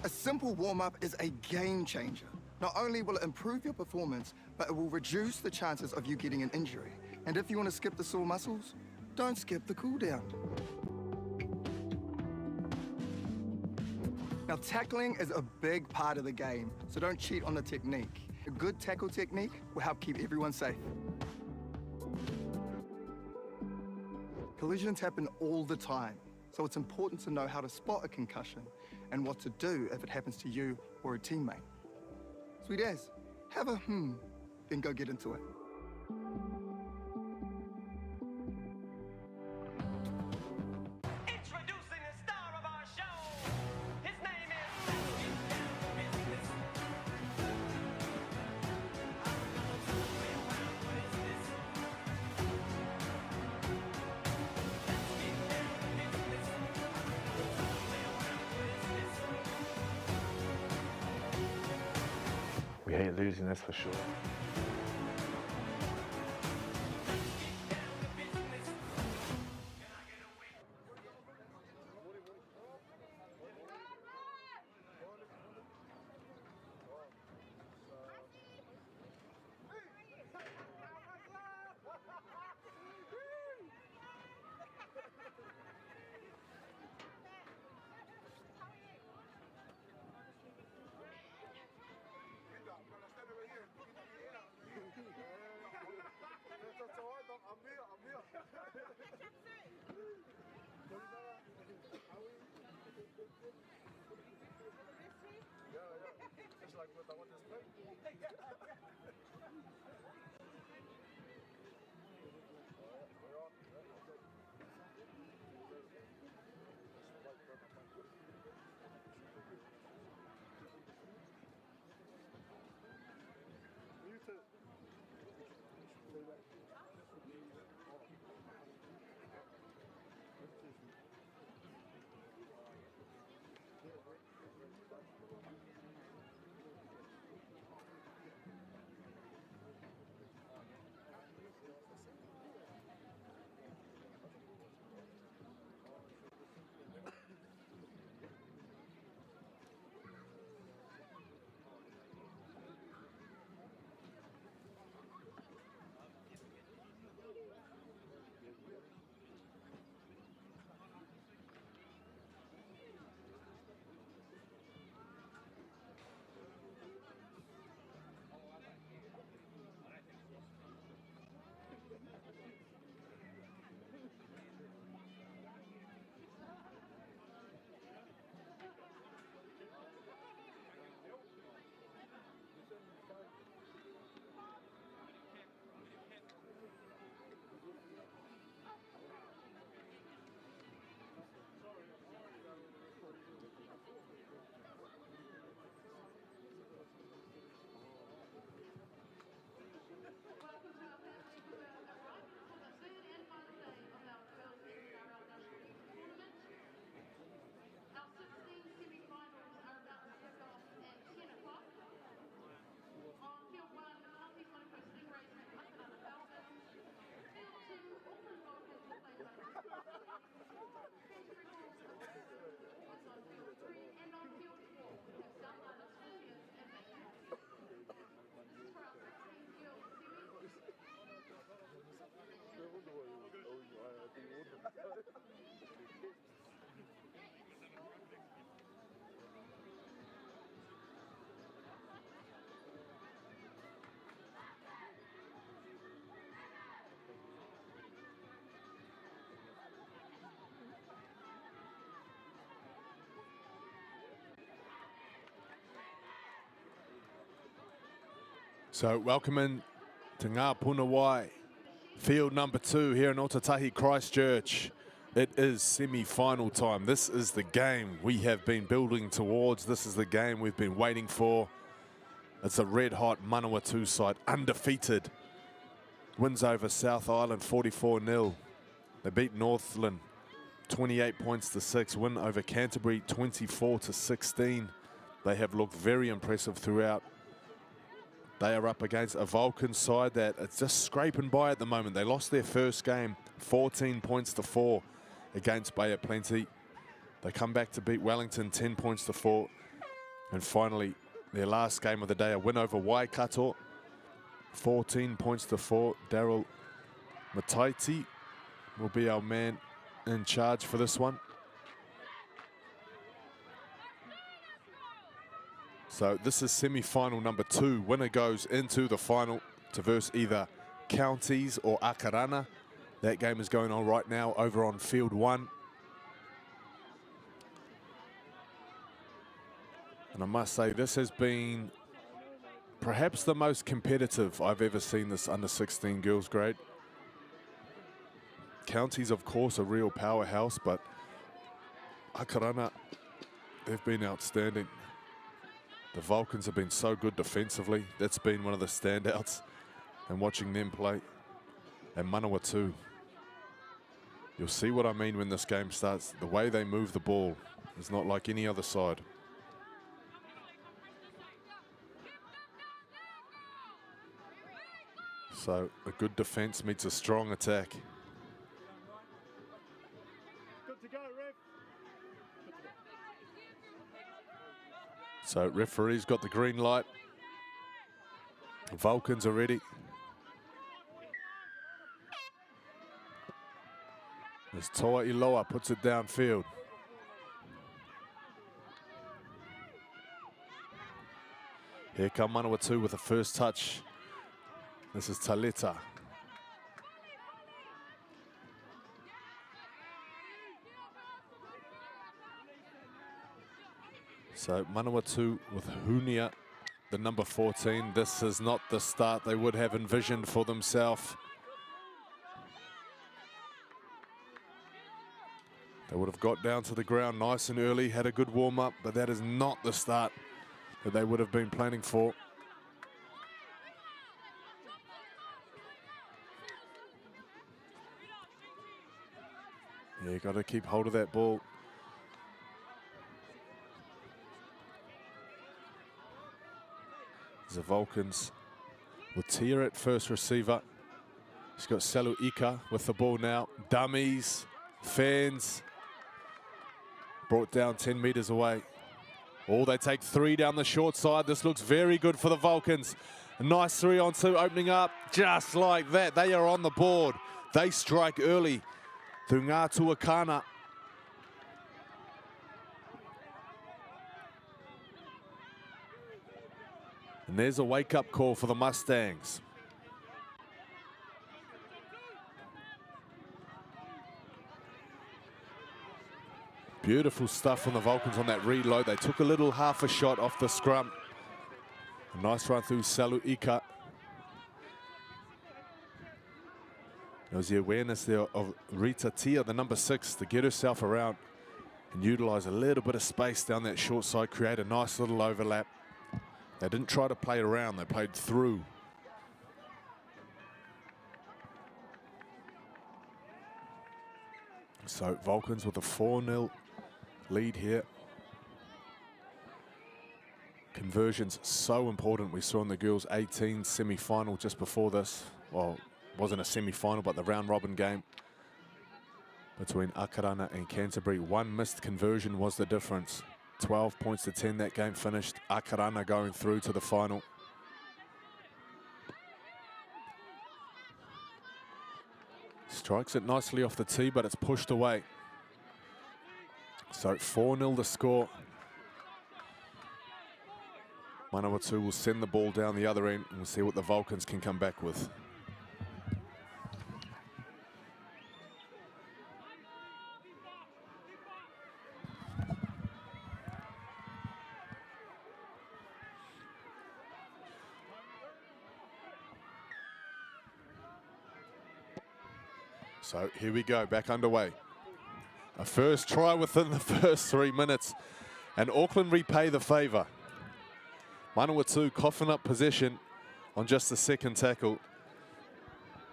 A simple warm-up is a game changer. Not only will it improve your performance, but it will reduce the chances of you getting an injury. And if you want to skip the sore muscles, don't skip the cool down. Now, tackling is a big part of the game, so don't cheat on the technique. A good tackle technique will help keep everyone safe. Collisions happen all the time, so it's important to know how to spot a concussion and what to do if it happens to you or a teammate. Sweet as, have a then go get into it. Introducing the star of our show. His name is. We hate losing, that's for sure. So welcome in to Ngā Puna field number 2 here in Aotearoa, Christchurch. It is semi-final time. This is the game we have been building towards. This is the game we've been waiting for. It's a red-hot Manawatu side, undefeated. Wins over South Island 44-0. They beat Northland 28 points to 6. Win over Canterbury 24 to 16. They have looked very impressive throughout. They are up against a Vulcan side that it's just scraping by at the moment. They lost their first game 14 points to 4 against Bay at Plenty. They come back to beat Wellington 10 points to 4. And finally, their last game of the day, a win over Waikato 14 points to 4. Daryl Mataiti will be our man in charge for this one. So this is semi-final number 2. Winner goes into the final to verse either Counties or Akarana. That game is going on right now over on field 1. And I must say, this has been perhaps the most competitive I've ever seen this under-16 girls grade. Counties, of course, a real powerhouse, but Akarana, they've been outstanding. The Vulcans have been so good defensively. That's been one of the standouts. And watching them play. And Manawatu. You'll see what I mean when this game starts. The way they move the ball is not like any other side. So a good defense meets a strong attack. Good to go, ref. So referee's got the green light. The Vulcans are ready. As Toa Iloa puts it downfield. Here come Manawatu with the first touch. This is Taleta. So Manawatu with Hunia, the number 14. This is not the start they would have envisioned for themselves. They would have got down to the ground nice and early, had a good warm-up, but that is not the start that they would have been planning for. Yeah, you got to keep hold of that ball. The Vulcans will tear at first receiver. He's got Salu Ika with the ball now. Dummies, fans. Brought down 10 meters away. Oh, they take 3 down the short side. This looks very good for the Vulcans. A nice 3-on-2 opening up. Just like that, they are on the board. They strike early through Ngā Tuakana. And there's a wake-up call for the Mustangs. Beautiful stuff from the Vulcans on that reload. They took a little half a shot off the scrum. A nice run through Salu Ika. There was the awareness there of Rita Tia, the number 6, to get herself around and utilize a little bit of space down that short side, create a nice little overlap. They didn't try to play around, they played through. So Vulcans with a 4-0 lead here. Conversions so important. We saw in the girls 18 semi-final just before this. Well, wasn't a semi-final, but the round robin game between Akarana and Canterbury. One missed conversion was the difference. 12 points to 10 that game finished. Akarana going through to the final. Strikes it nicely off the tee, but it's pushed away. So 4-0 the score. Manawatu will send the ball down the other end and we'll see what the Vulcans can come back with. So here we go, back underway. A first try within the first 3 minutes, and Auckland repay the favour. Manawatu coughing up possession on just the second tackle.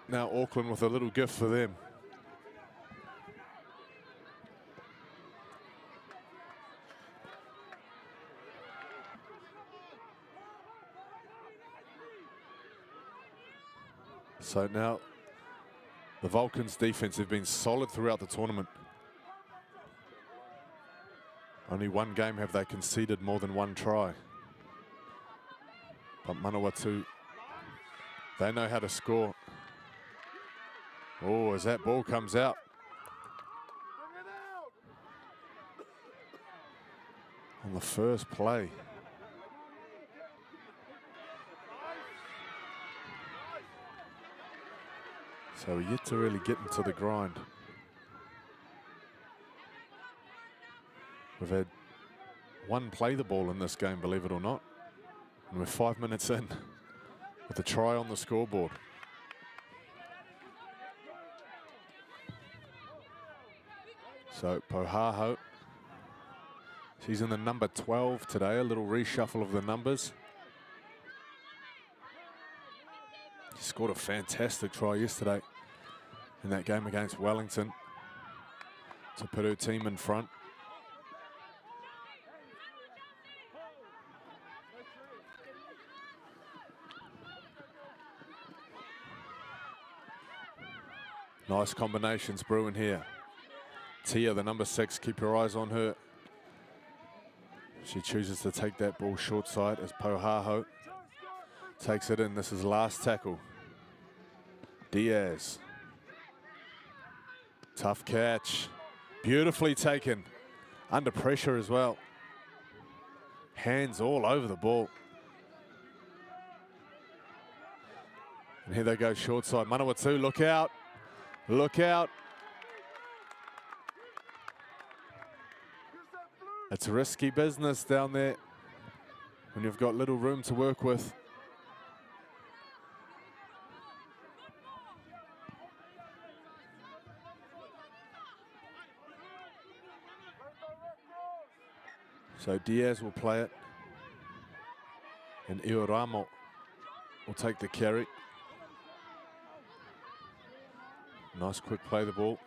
Now Auckland with a little gift for them. So now the Vulcans' defense have been solid throughout the tournament. Only one game have they conceded more than one try. But Manawatu, they know how to score. Oh, as that ball comes out. On the first play. So we're yet to really get into the grind. We've had one play the ball in this game, believe it or not. And we're 5 minutes in with a try on the scoreboard. So Pohaho, she's in the number 12 today, a little reshuffle of the numbers. She scored a fantastic try yesterday in that game against Wellington to put her team in front. Nice combinations brewing here. Tia, the number 6, keep your eyes on her. She chooses to take that ball short side as Pohaho takes it in. This is last tackle. Diaz. Tough catch. Beautifully taken. Under pressure as well. Hands all over the ball. And here they go short side. Manawatu, look out. Look out. It's risky business down there when you've got little room to work with. So Diaz will play it, and Ioramo will take the carry. Nice quick play the ball.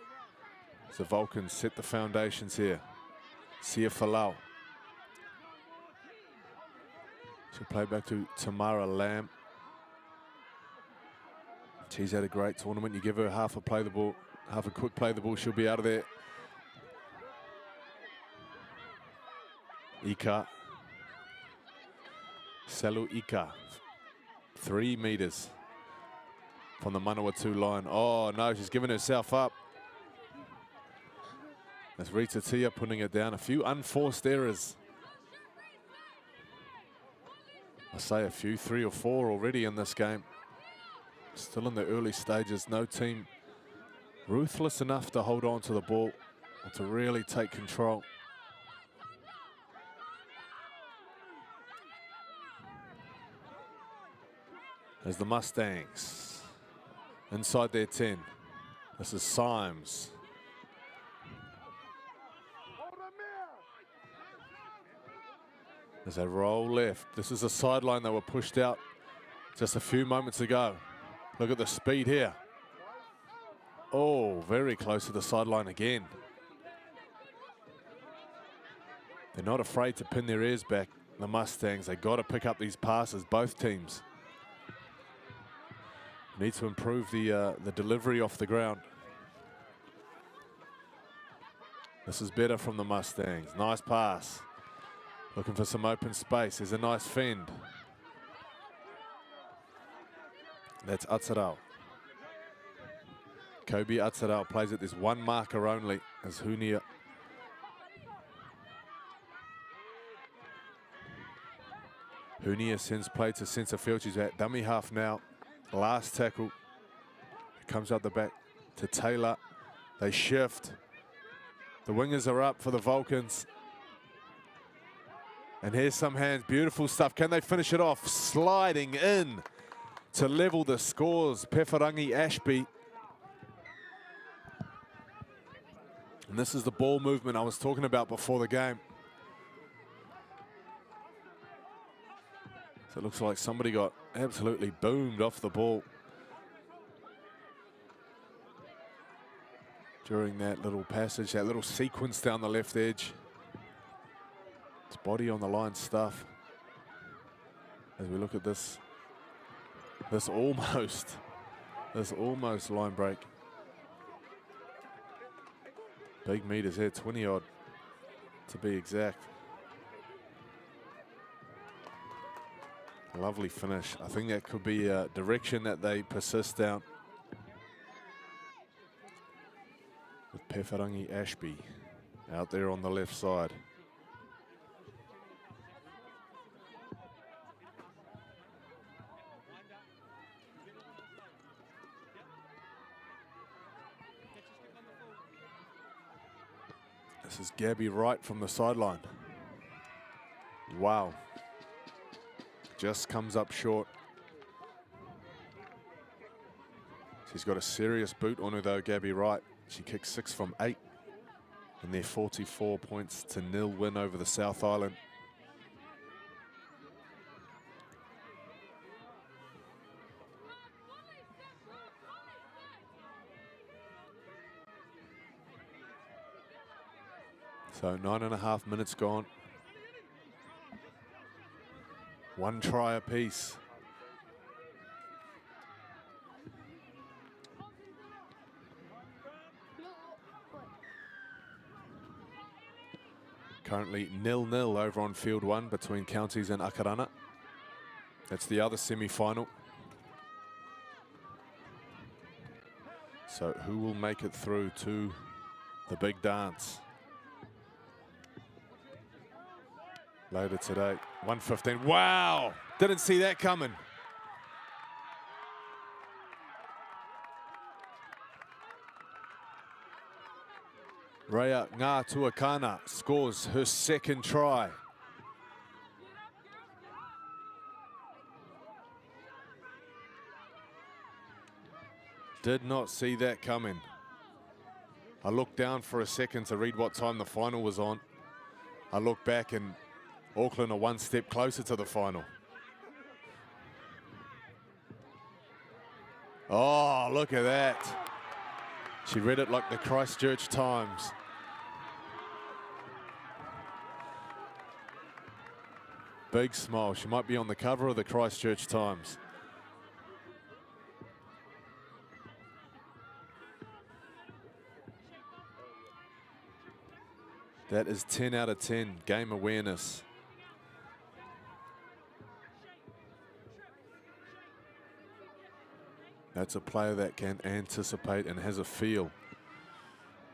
So the Vulcans set the foundations here. Sia Falau. She'll play back to Tamara Lamb. She's had a great tournament. You give her half a play the ball, half a quick play the ball, she'll be out of there. Ika. Salu Ika. 3 meters from the Manawatu line. Oh no, she's giving herself up. That's Rita Tia putting it down. A few unforced errors. I say a few, 3 or 4 already in this game. Still in the early stages. No team ruthless enough to hold on to the ball or to really take control. As the Mustangs inside their 10. This is Symes. As they roll left. This is a sideline that were pushed out just a few moments ago. Look at the speed here. Oh, very close to the sideline again. They're not afraid to pin their ears back, the Mustangs. They got to pick up these passes, both teams. Need to improve the delivery off the ground. This is better from the Mustangs. Nice pass. Looking for some open space. There's a nice fend. That's Aotearoa. Kobe Aotearoa plays it. There's one marker only as Hunia. Hunia sends play to centre field. She's at dummy half now. Last tackle. It comes out the back to Taylor. They shift. The wingers are up for the Vulcans. And here's some hands. Beautiful stuff. Can they finish it off? Sliding in to level the scores. Pefarangi Ashby. And this is the ball movement I was talking about before the game. So it looks like somebody got absolutely boomed off the ball during that little passage, that little sequence down the left edge. It's body on the line stuff. As we look at this almost line break. Big meters here, 20 odd to be exact. Lovely finish. I think that could be a direction that they persist down. With Pewharangi Ashby out there on the left side. This is Gabby Wright from the sideline. Wow. Just comes up short. She's got a serious boot on her though, Gabby Wright. She kicked 6 from 8 in their 44-0 win over the South Island. So 9.5 minutes gone. 1 try apiece. Currently 0-0 over on field 1 between Counties and Akarana. That's the other semi-final. So who will make it through to the big dance? Later today, 1:15. Wow, didn't see that coming. Rhea Ngātuakana scores her 2nd try. Did not see that coming. I looked down for a second to read what time the final was on. I looked back and Auckland are 1 step closer to the final. Oh, look at that. She read it like the Christchurch Times. Big smile. She might be on the cover of the Christchurch Times. That is 10 out of 10 game awareness. That's a player that can anticipate and has a feel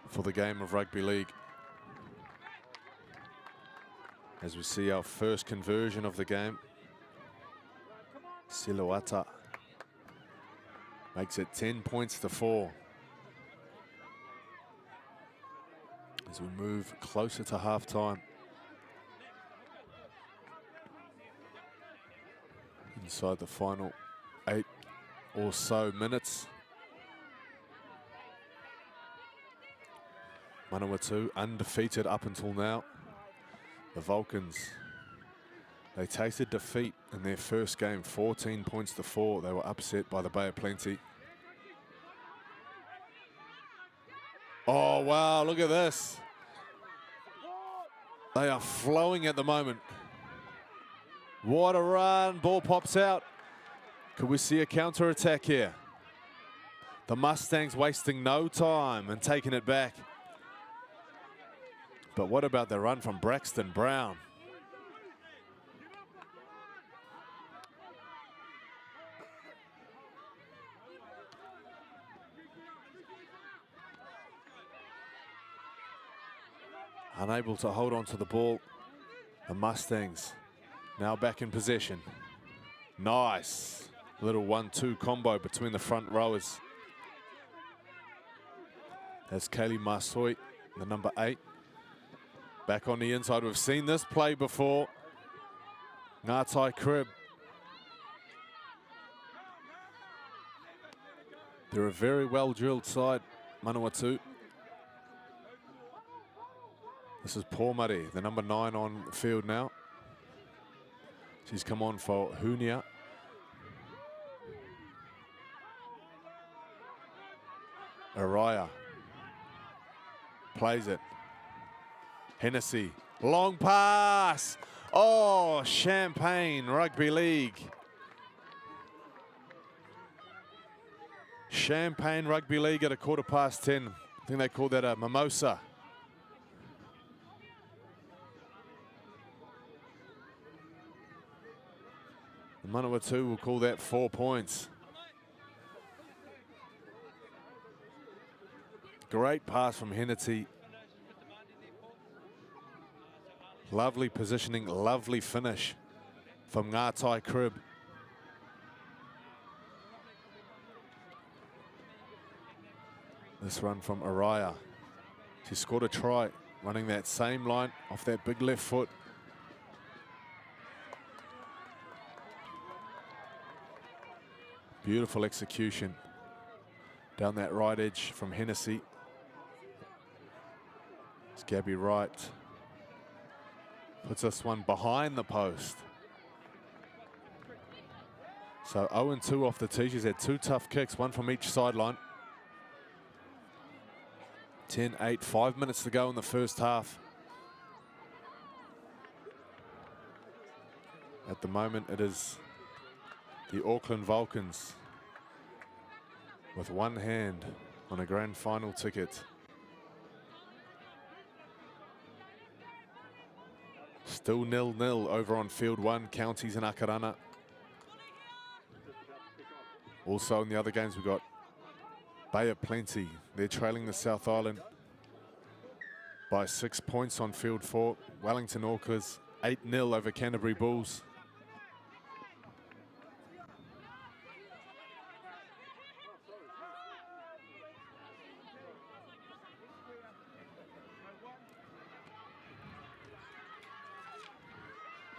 for the game of rugby league. As we see our first conversion of the game. Siluata makes it 10 points to 4. As we move closer to half-time. Inside the final 8 or so minutes. Manawatu undefeated up until now. The Vulcans, they tasted defeat in their first game, 14 points to 4. They were upset by the Bay of Plenty. Oh, wow, look at this. They are flowing at the moment. What a run, ball pops out. Could we see a counter-attack here? The Mustangs wasting no time and taking it back. But what about the run from Braxton Brown? Unable to hold on to the ball. The Mustangs now back in possession. Nice. Little 1-2 combo between the front rowers. That's Kaylee Masoi, the number 8. Back on the inside. We've seen this play before. Ngātai Crib. They're a very well-drilled side, Manawatu. This is Pōmare, the number 9 on the field now. She's come on for Hunia. Araya plays it. Hennessy, long pass. Oh, Champagne Rugby League. Champagne Rugby League at 10:15. I think they call that a mimosa. The Manawatu will call that 4 points. Great pass from Hennessy. Lovely positioning, lovely finish from Ngātai Crib. This run from Araya. She scored a try, running that same line off that big left foot. Beautiful execution down that right edge from Hennessy. It's Gabby Wright. Puts this one behind the post. So 0-2 off the tee. She's had 2 tough kicks, one from each sideline. 10-8, 5 minutes to go in the first half. At the moment, it is the Auckland Vulcans with one hand on a grand final ticket. Still 0-0 over on field 1, Counties and Akarana. Also in the other games, we've got Bay of Plenty. They're trailing the South Island by 6 points on field 4. Wellington Orcas 8-0 over Canterbury Bulls.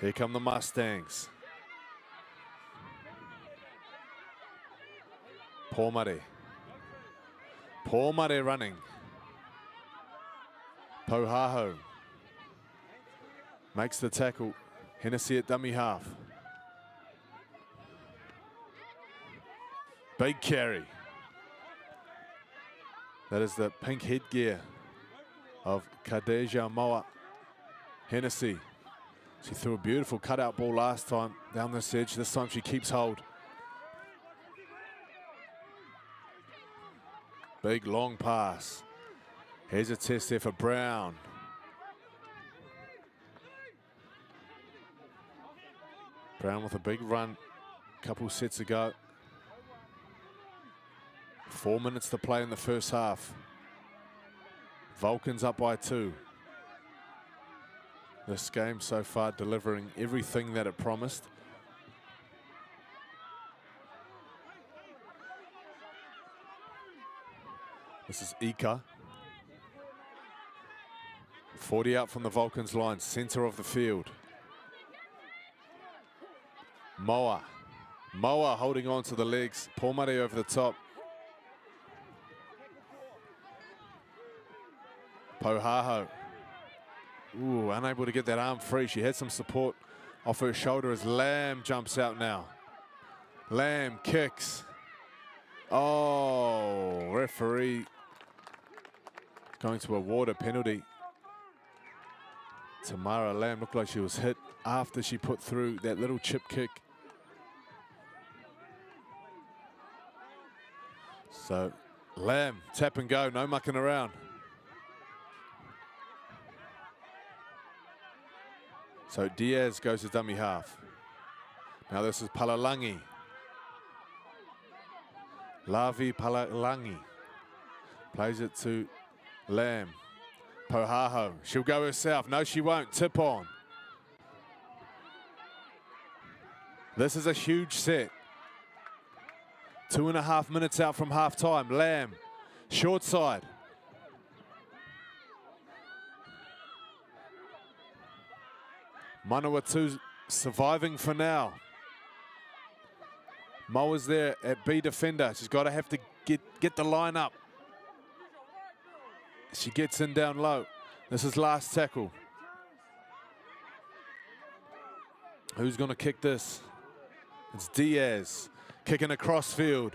Here come the Mustangs. Pōmare. Pōmare running. Pouhaho makes the tackle. Hennessy at dummy half. Big carry. That is the pink headgear of Kadeja Moa. Hennessy. She threw a beautiful cutout ball last time down this edge. This time she keeps hold. Big long pass. Here's a test there for Brown. Brown with a big run a couple sets ago. 4 minutes to play in the first half. Vulcans up by 2. This game so far delivering everything that it promised. This is Ika. 40 out from the Vulcans line, center of the field. Moa. Moa holding on to the legs. Pōmare over the top. Pouhaho. Ooh, unable to get that arm free. She had some support off her shoulder as Lamb jumps out now. Lamb kicks. Oh, referee going to award a penalty. Tamara Lamb looked like she was hit after she put through that little chip kick. So Lamb, tap and go, no mucking around. So Diaz goes to dummy half. Now this is Palalangi. Lavi Palalangi plays it to Lamb. Pouhaho, she'll go herself. No, she won't. Tip on. This is a huge set. 2.5 minutes out from half time. Lamb, short side. Manawatu surviving for now. Moa's there at B defender. She's got to have to get the line up. She gets in down low. This is last tackle. Who's going to kick this? It's Diaz kicking across field.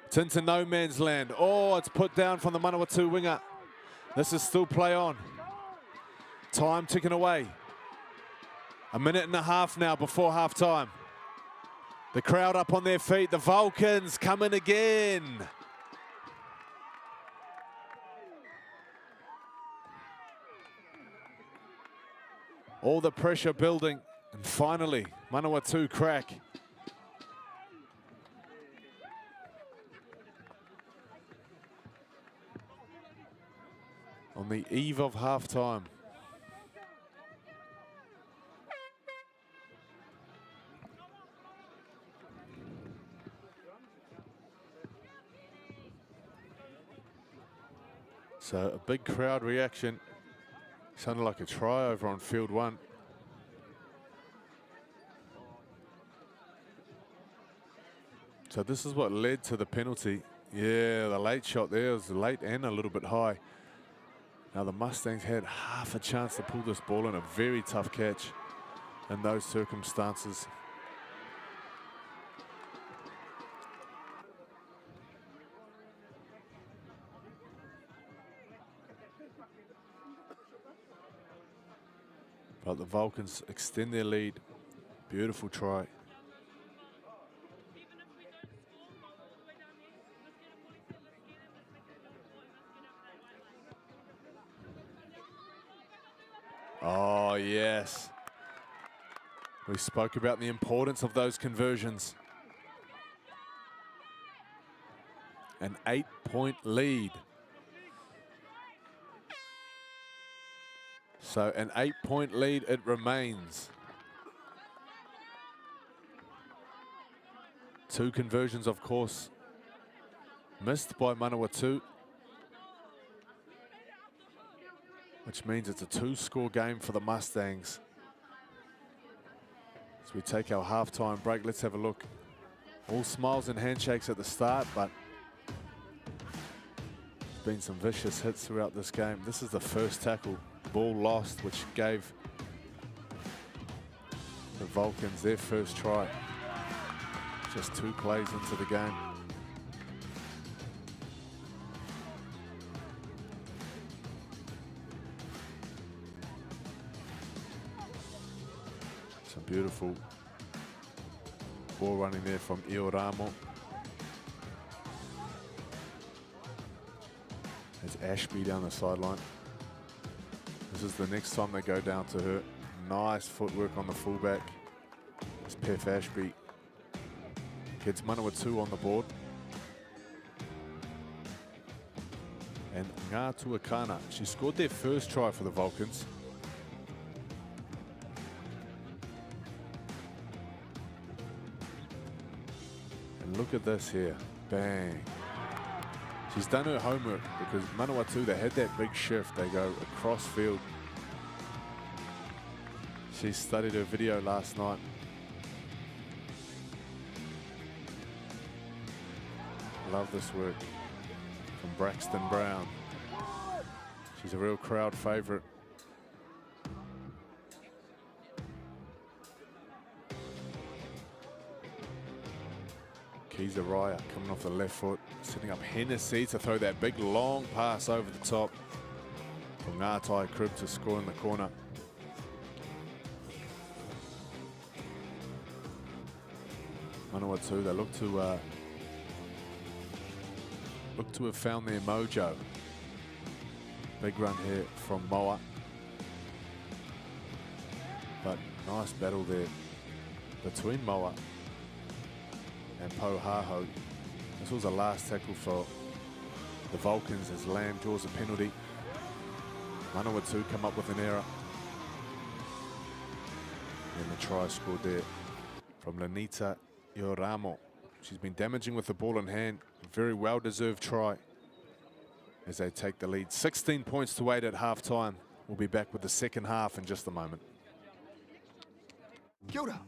It's into no man's land. Oh, it's put down from the Manawatu winger. This is still play on. Time ticking away. A minute and a half now before half time. The crowd up on their feet. The Vulcans coming again. All the pressure building. And finally, Manawatu crack. On the eve of half-time. So a big crowd reaction. Sounded like a try over on field 1. So this is what led to the penalty. Yeah, the late shot there was late and a little bit high. Now the Mustangs had half a chance to pull this ball in. A very tough catch in those circumstances. But the Vulcans extend their lead. Beautiful try. Oh, yes. We spoke about the importance of those conversions. An 8-point lead. So an 8-point lead it remains. 2 conversions, of course, missed by Manawatu, which means it's a 2-score game for the Mustangs. As we take our halftime break, let's have a look. All smiles and handshakes at the start, but there's been some vicious hits throughout this game. This is the first tackle, ball lost, which gave the Vulcans their first try. Just 2 plays into the game. Some beautiful ball running there from Aotearoa. There's Ashby down the sideline. This is the next time they go down to her. Nice footwork on the fullback. It's Pef Ashby. Gets Manawatu on the board. And Ngā Tuakana, she scored their first try for the Vulcans. And look at this here, bang. She's done her homework because Manawatu, they had that big shift. They go across field. She studied her video last night. Love this work from Braxton Brown. She's a real crowd favourite. Keeza Raya coming off the left foot, setting up Hennessy to throw that big long pass over the top from Ngātai Crib to score in the corner. Manawatu, they look to have found their mojo. Big run here from Moa. But nice battle there between Moa and Pohaho. This was the last tackle for the Vulcans as Lamb draws a penalty. Manawatu come up with an error. And the try scored there from Lanita Ioramo. She's been damaging with the ball in hand. Very well-deserved try as they take the lead. 16 points to 8 at half-time. We'll be back with the second half in just a moment. Kia ora.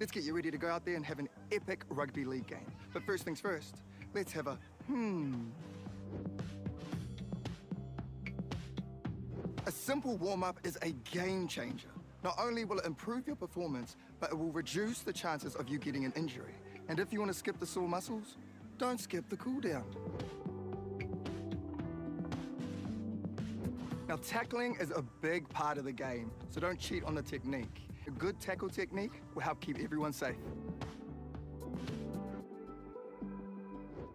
Let's get you ready to go out there and have an epic rugby league game. But first things first, let's have a A simple warm-up is a game changer. Not only will it improve your performance, but it will reduce the chances of you getting an injury. And if you want to skip the sore muscles, don't skip the cool down. Now, tackling is a big part of the game, so don't cheat on the technique. A good tackle technique will help keep everyone safe.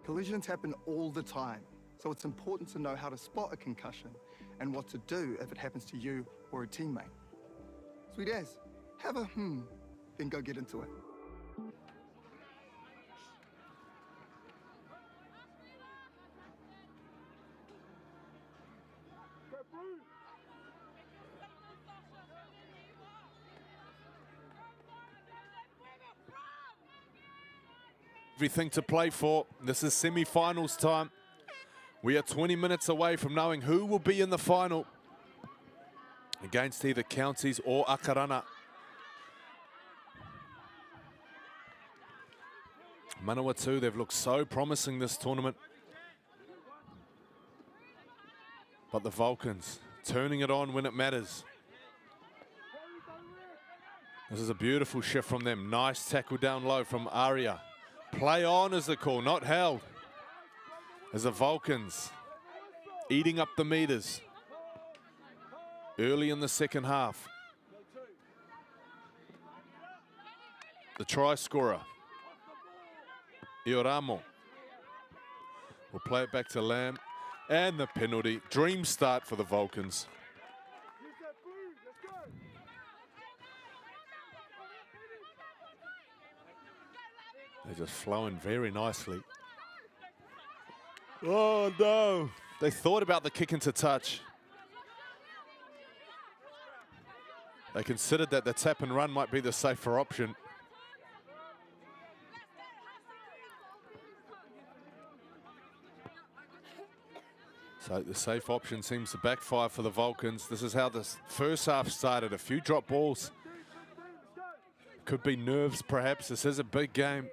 Collisions happen all the time, so it's important to know how to spot a concussion and what to do if it happens to you or a teammate. Sweet as, have a then go get into it. Everything to play for. This is semi-finals time. We are 20 minutes away from knowing who will be in the final against either Counties or Akarana. Manawatu, they've looked so promising this tournament. But the Vulcans turning it on when it matters. This is a beautiful shift from them. Nice tackle down low from Aria. Play on is the call, not held. As the Vulcans eating up the meters early in the second half. The try scorer, Ioramo, will play it back to Lamb. And the penalty. Dream start for the Vulcans. They're just flowing very nicely. Oh no! They thought about the kick into touch. They considered that the tap and run might be the safer option. So the safe option seems to backfire for the Vulcans. This is how this first half started. A few drop balls. Could be nerves perhaps. This is a big game.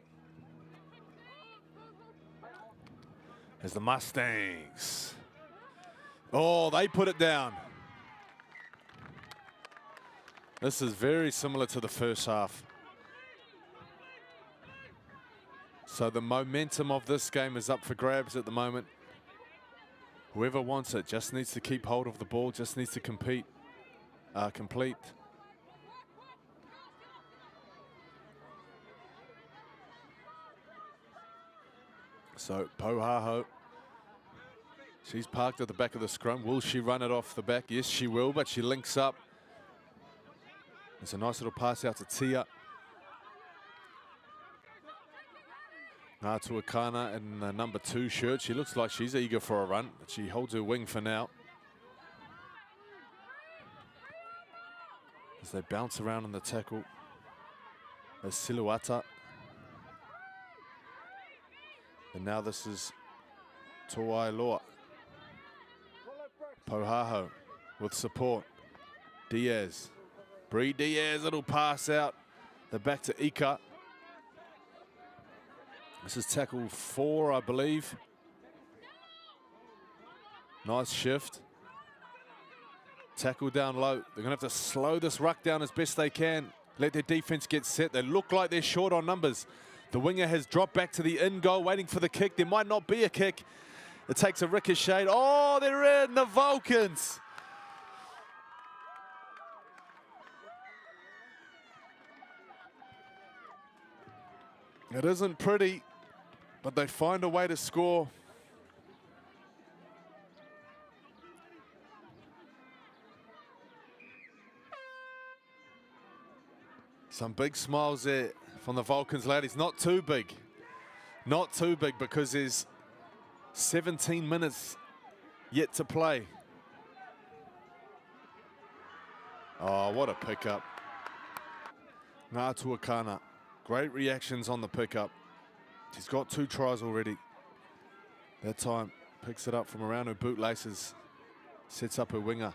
As the Mustangs. Oh, they put it down. This is very similar to the first half. So the momentum of this game is up for grabs at the moment. Whoever wants it just needs to keep hold of the ball, just needs to complete. So Pohaho, she's parked at the back of the scrum. Will she run it off the back? Yes, she will, but she links up. It's a nice little pass out to Tia. Ngātuakana in the number 2 shirt. She looks like she's eager for a run, but she holds her wing for now. As they bounce around in the tackle. As Siluata. And now this is Toailoa. Pohaho with support. Diaz. Bree Diaz, little pass out. They're back to Ika. This is tackle 4, I believe. Nice shift. Tackle down low. They're going to have to slow this ruck down as best they can. Let their defense get set. They look like they're short on numbers. The winger has dropped back to the in goal, waiting for the kick. There might not be a kick. It takes a ricochet. Oh, they're in, the Vulcans. It isn't pretty, but they find a way to score. Some big smiles there from the Vulcans ladies. Not too big. Not too big because there's 17 minutes yet to play. Oh, what a pickup. Ngātuakana. Great reactions on the pickup. She's got 2 tries already. That time picks it up from around her bootlaces. Sets up her winger.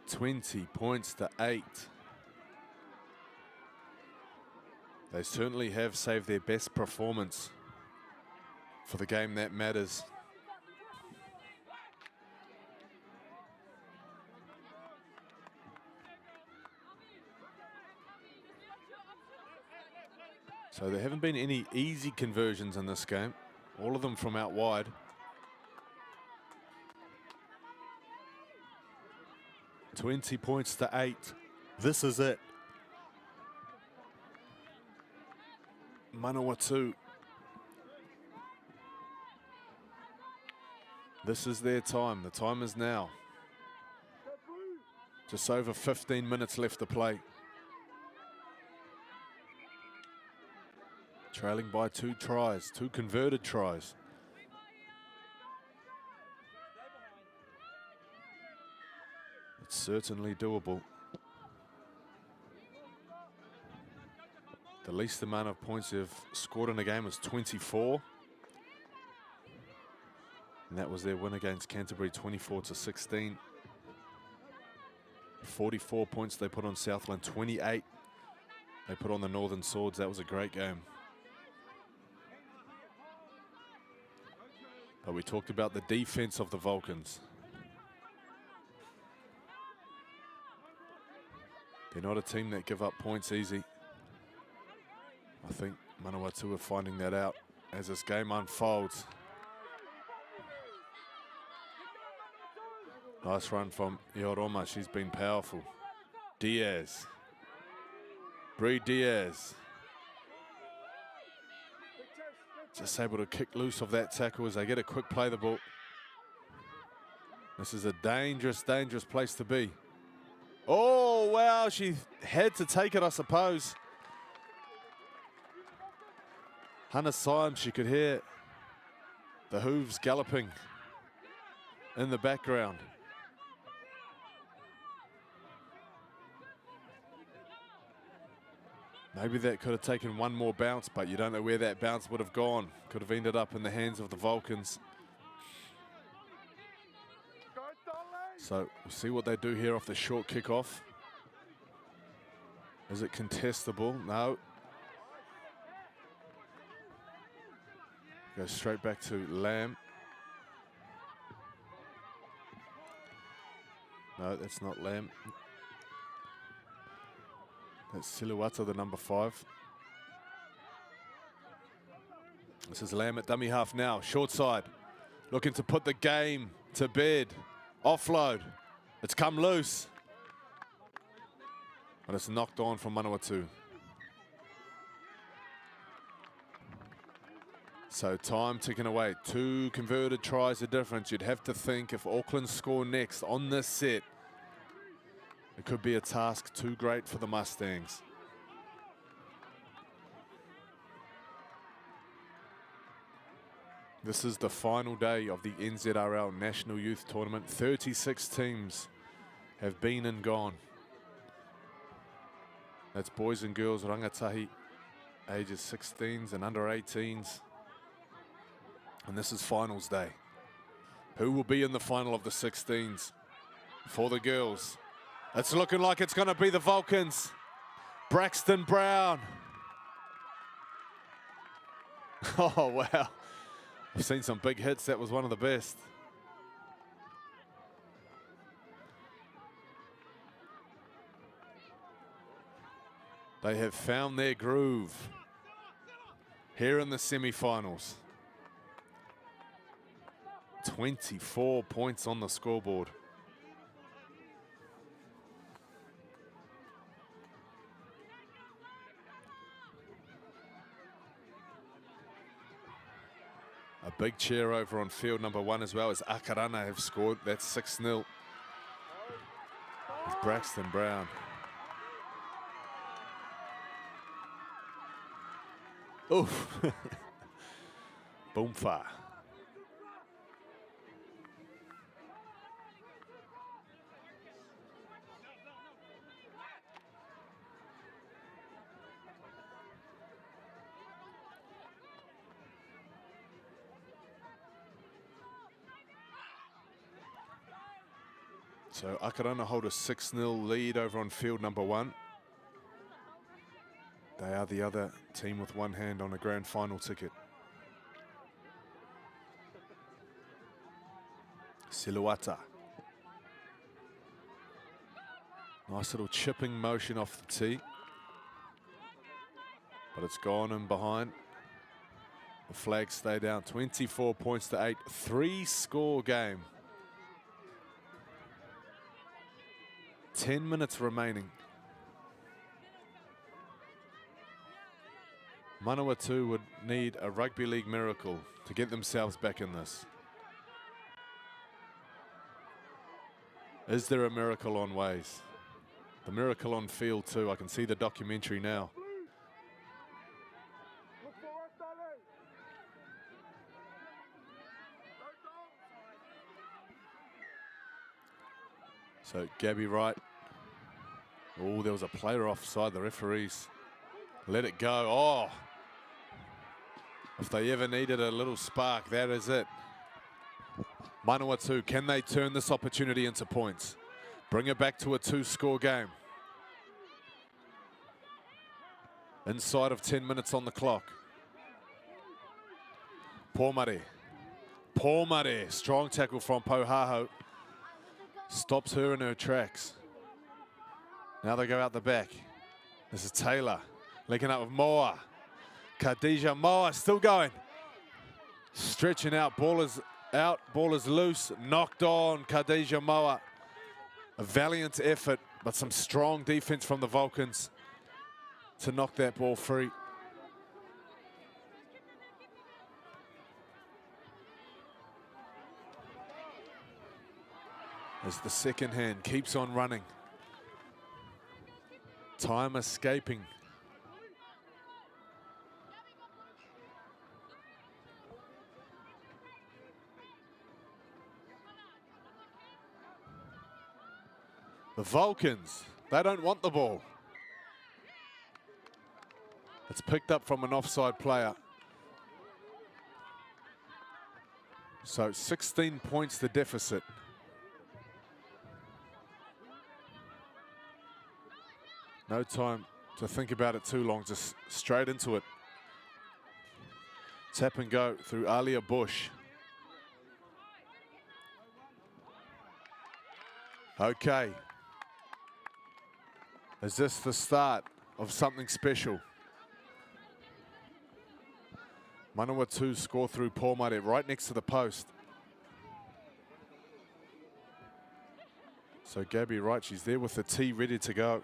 $20 points to 8. They certainly have saved their best performance for the game that matters. So there haven't been any easy conversions in this game, all of them from out wide. $20 points to 8. This is it. Manawatu. This is their time. The time is now. Just over 15 minutes left to play. Trailing by 2 tries, 2 converted tries. It's certainly doable. The least amount of points they've scored in a game is 24. And that was their win against Canterbury, 24-16. 44 points they put on Southland, 28 they put on the Northern Swords. That was a great game. But we talked about the defense of the Vulcans. They're not a team that give up points easy. I think Manawatu are finding that out as this game unfolds. Nice run from Aotearoa. She's been powerful. Diaz. Bree Diaz. Just able to kick loose of that tackle as they get a quick play the ball. This is a dangerous, dangerous place to be. Oh, wow, she had to take it, I suppose. Hannah Symes, she could hear the hooves galloping in the background. Maybe that could have taken one more bounce, but you don't know where that bounce would have gone. Could have ended up in the hands of the Vulcans. So we'll see what they do here off the short kickoff. Is it contestable? No. Goes straight back to Lamb. No, that's not Lamb. That's Siluata, the number 5. This is Lamb at dummy half now. Short side. Looking to put the game to bed. Offload. It's come loose. But it's knocked on from Manawatu. So time ticking away. 2 converted tries are difference. You'd have to think if Auckland score next on this set, it could be a task too great for the Mustangs. This is the final day of the NZRL National Youth Tournament. 36 teams have been and gone. That's boys and girls, rangatahi, ages 16s and under 18s. And this is finals day. Who will be in the final of the 16s for the girls? It's looking like it's going to be the Vulcans. Braxton Brown. Oh, wow. I've seen some big hits. That was one of the best. They have found their groove here in the semi-finals. 24 points on the scoreboard. A big cheer over on field number 1 as well as Akarana have scored. That's 6-0. It's Braxton Brown. Oof. Boom fire. So Akarana hold a 6-0 lead over on field number 1. They are the other team with one hand on a grand final ticket. Siluata. Nice little chipping motion off the tee. But it's gone in behind. The flags stay down. 24 points to 8. 3-score game. 10 minutes remaining. Manawatu would need a rugby league miracle to get themselves back in this. Is there a miracle on ways? The miracle on field too. I can see the documentary now. So Gabby Wright. Oh, there was a player offside. The referees let it go. Oh, if they ever needed a little spark, that is it. Manawatu, can they turn this opportunity into points? Bring it back to a 2-score game. Inside of 10 minutes on the clock. Pomare. Pomare, strong tackle from Pohaho. Stops her in her tracks. Now they go out the back. This is Taylor linking up with Moa. Khadija Moa still going. Stretching out, ball is out, ball is loose, knocked on Khadija Moa. A valiant effort, but some strong defense from the Vulcans to knock that ball free. As the second hand keeps on running. Time escaping. The Vulcans, they don't want the ball. It's picked up from an offside player. So 16 points the deficit. No time to think about it too long, just straight into it. Tap and go through Alia Bush. Okay. Is this the start of something special? Manawatu score through Pomare right next to the post. So Gabby Wright, she's there with the tee ready to go.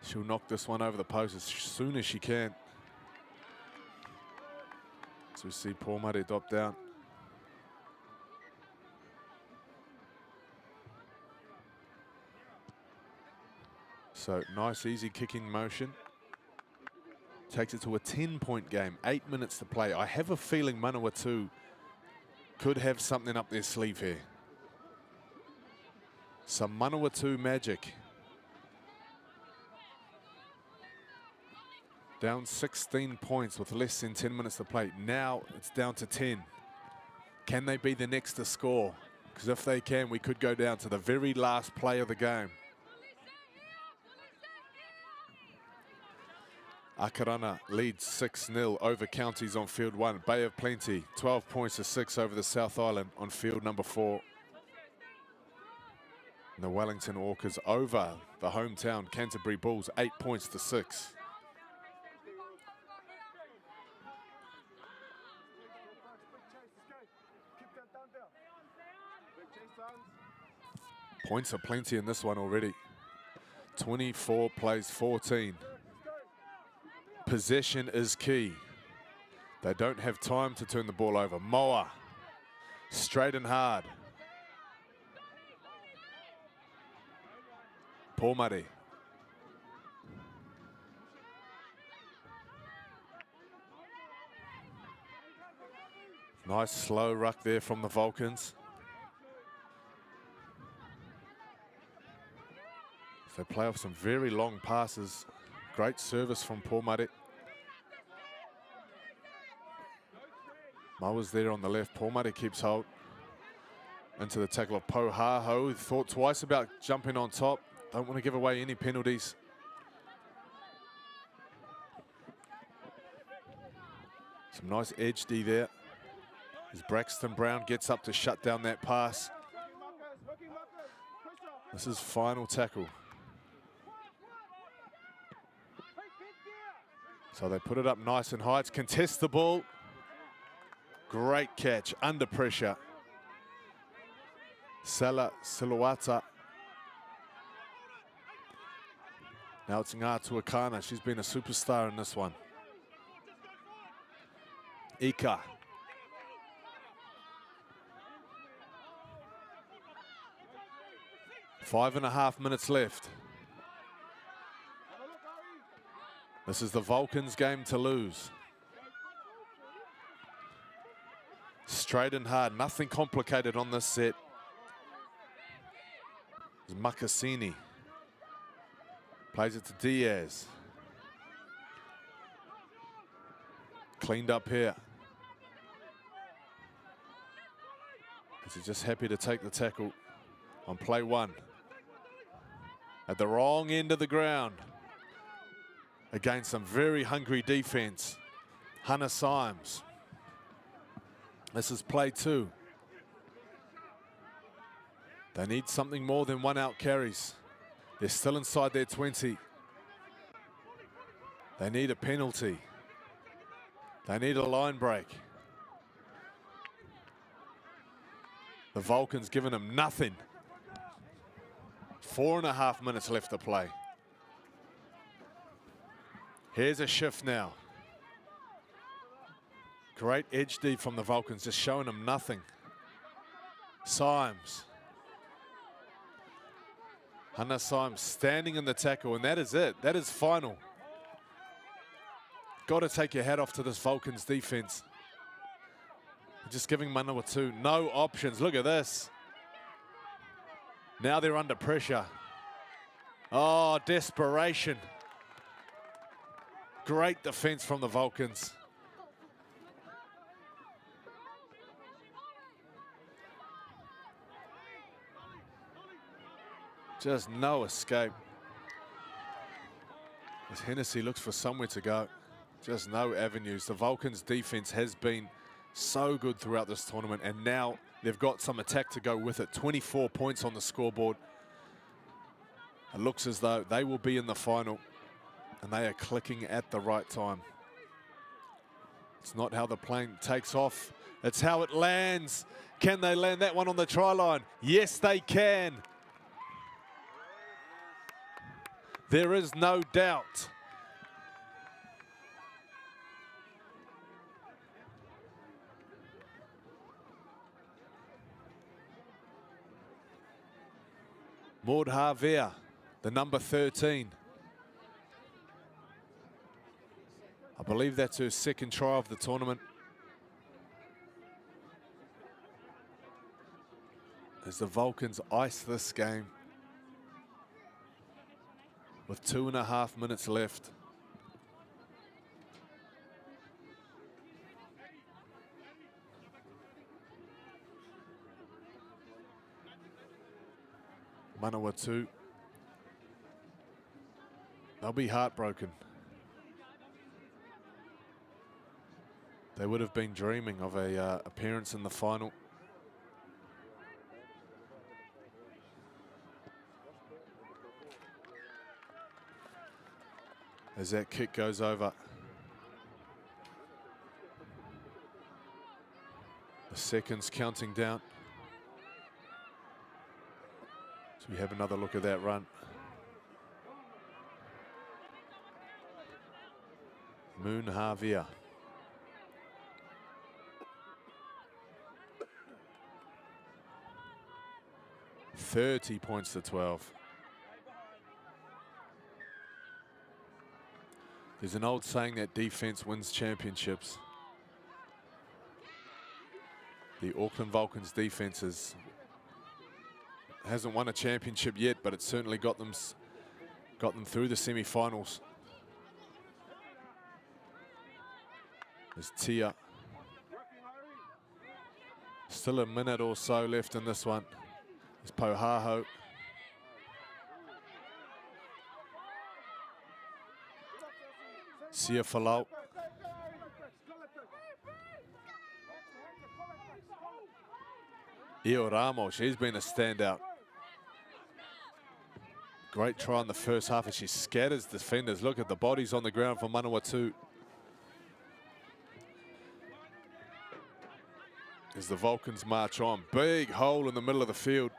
She'll knock this one over the post as soon as she can. So we see Pomare drop down. So nice, easy kicking motion. Takes it to a 10-point game, 8 minutes to play. I have a feeling Manawatu could have something up their sleeve here. Some Manawatu magic. Down 16 points with less than 10 minutes to play. Now it's down to 10. Can they be the next to score? Because if they can, we could go down to the very last play of the game. Akarana leads 6-0 over counties on field 1. Bay of Plenty, 12 points to 6 over the South Island on field number 4. And the Wellington Orcas over the hometown Canterbury Bulls, 8 points to 6. Points are plenty in this one already. 24 plays 14. Possession is key. They don't have time to turn the ball over. Moa, straight and hard. Pomare. Nice slow ruck there from the Vulcans. They play off some very long passes. Great service from Pomare. Moa's there on the left. Pomare keeps hold. Into the tackle of Pohaho. Thought twice about jumping on top. Don't want to give away any penalties. Some nice edge D there. As Braxton Brown gets up to shut down that pass. This is final tackle. So they put it up nice and high. It's contest the ball. Great catch under pressure. Sela Siluata. Now it's Ngā Tuakana. She's been a superstar in this one. Ika. Five and a half minutes left. This is the Vulcans' game to lose. Straight and hard, nothing complicated on this set. It's Makasini. Plays it to Diaz. Cleaned up here. He's just happy to take the tackle on play one. At the wrong end of the ground. Against some very hungry defense. Hannah Symes. This is play two. They need something more than one out carries. They're still inside their 20. They need a penalty. They need a line break. The Vulcans giving them nothing. 4.5 minutes left to play. Here's a shift now. Great edge D from the Vulcans, just showing them nothing. Symes. Hannah Symes standing in the tackle, and that is it. That is final. Got to take your hat off to this Vulcans defense. Just giving Manawatu no options. Look at this. Now they're under pressure. Oh, desperation. Great defense from the Vulcans. Just no escape. As Hennessy looks for somewhere to go. Just no avenues. The Vulcans defense has been so good throughout this tournament, and now they've got some attack to go with it. 24 points on the scoreboard. It looks as though they will be in the final, and they are clicking at the right time. It's not how the plane takes off, it's how it lands. Can they land that one on the try line? Yes, they can. There is no doubt. Maud Harvea, the number 13. I believe that's her second try of the tournament. As the Vulcans ice this game with 2.5 minutes left. Manawatu, they'll be heartbroken. They would have been dreaming of a appearance in the final. As that kick goes over. The seconds counting down. So we have another look at that run. Moon Harvea. $30 points to 12. There's an old saying that defense wins championships. The Auckland Vulcans defense hasn't won a championship yet, but it certainly got them through the semi-finals. There's Tia. Still a minute or so left in this one. There's Pohaho. Sia Falau. Ramos, she's been a standout. Great try in the first half as she scatters defenders. Look at the bodies on the ground for Manawatu. As the Vulcans march on. Big hole in the middle of the field.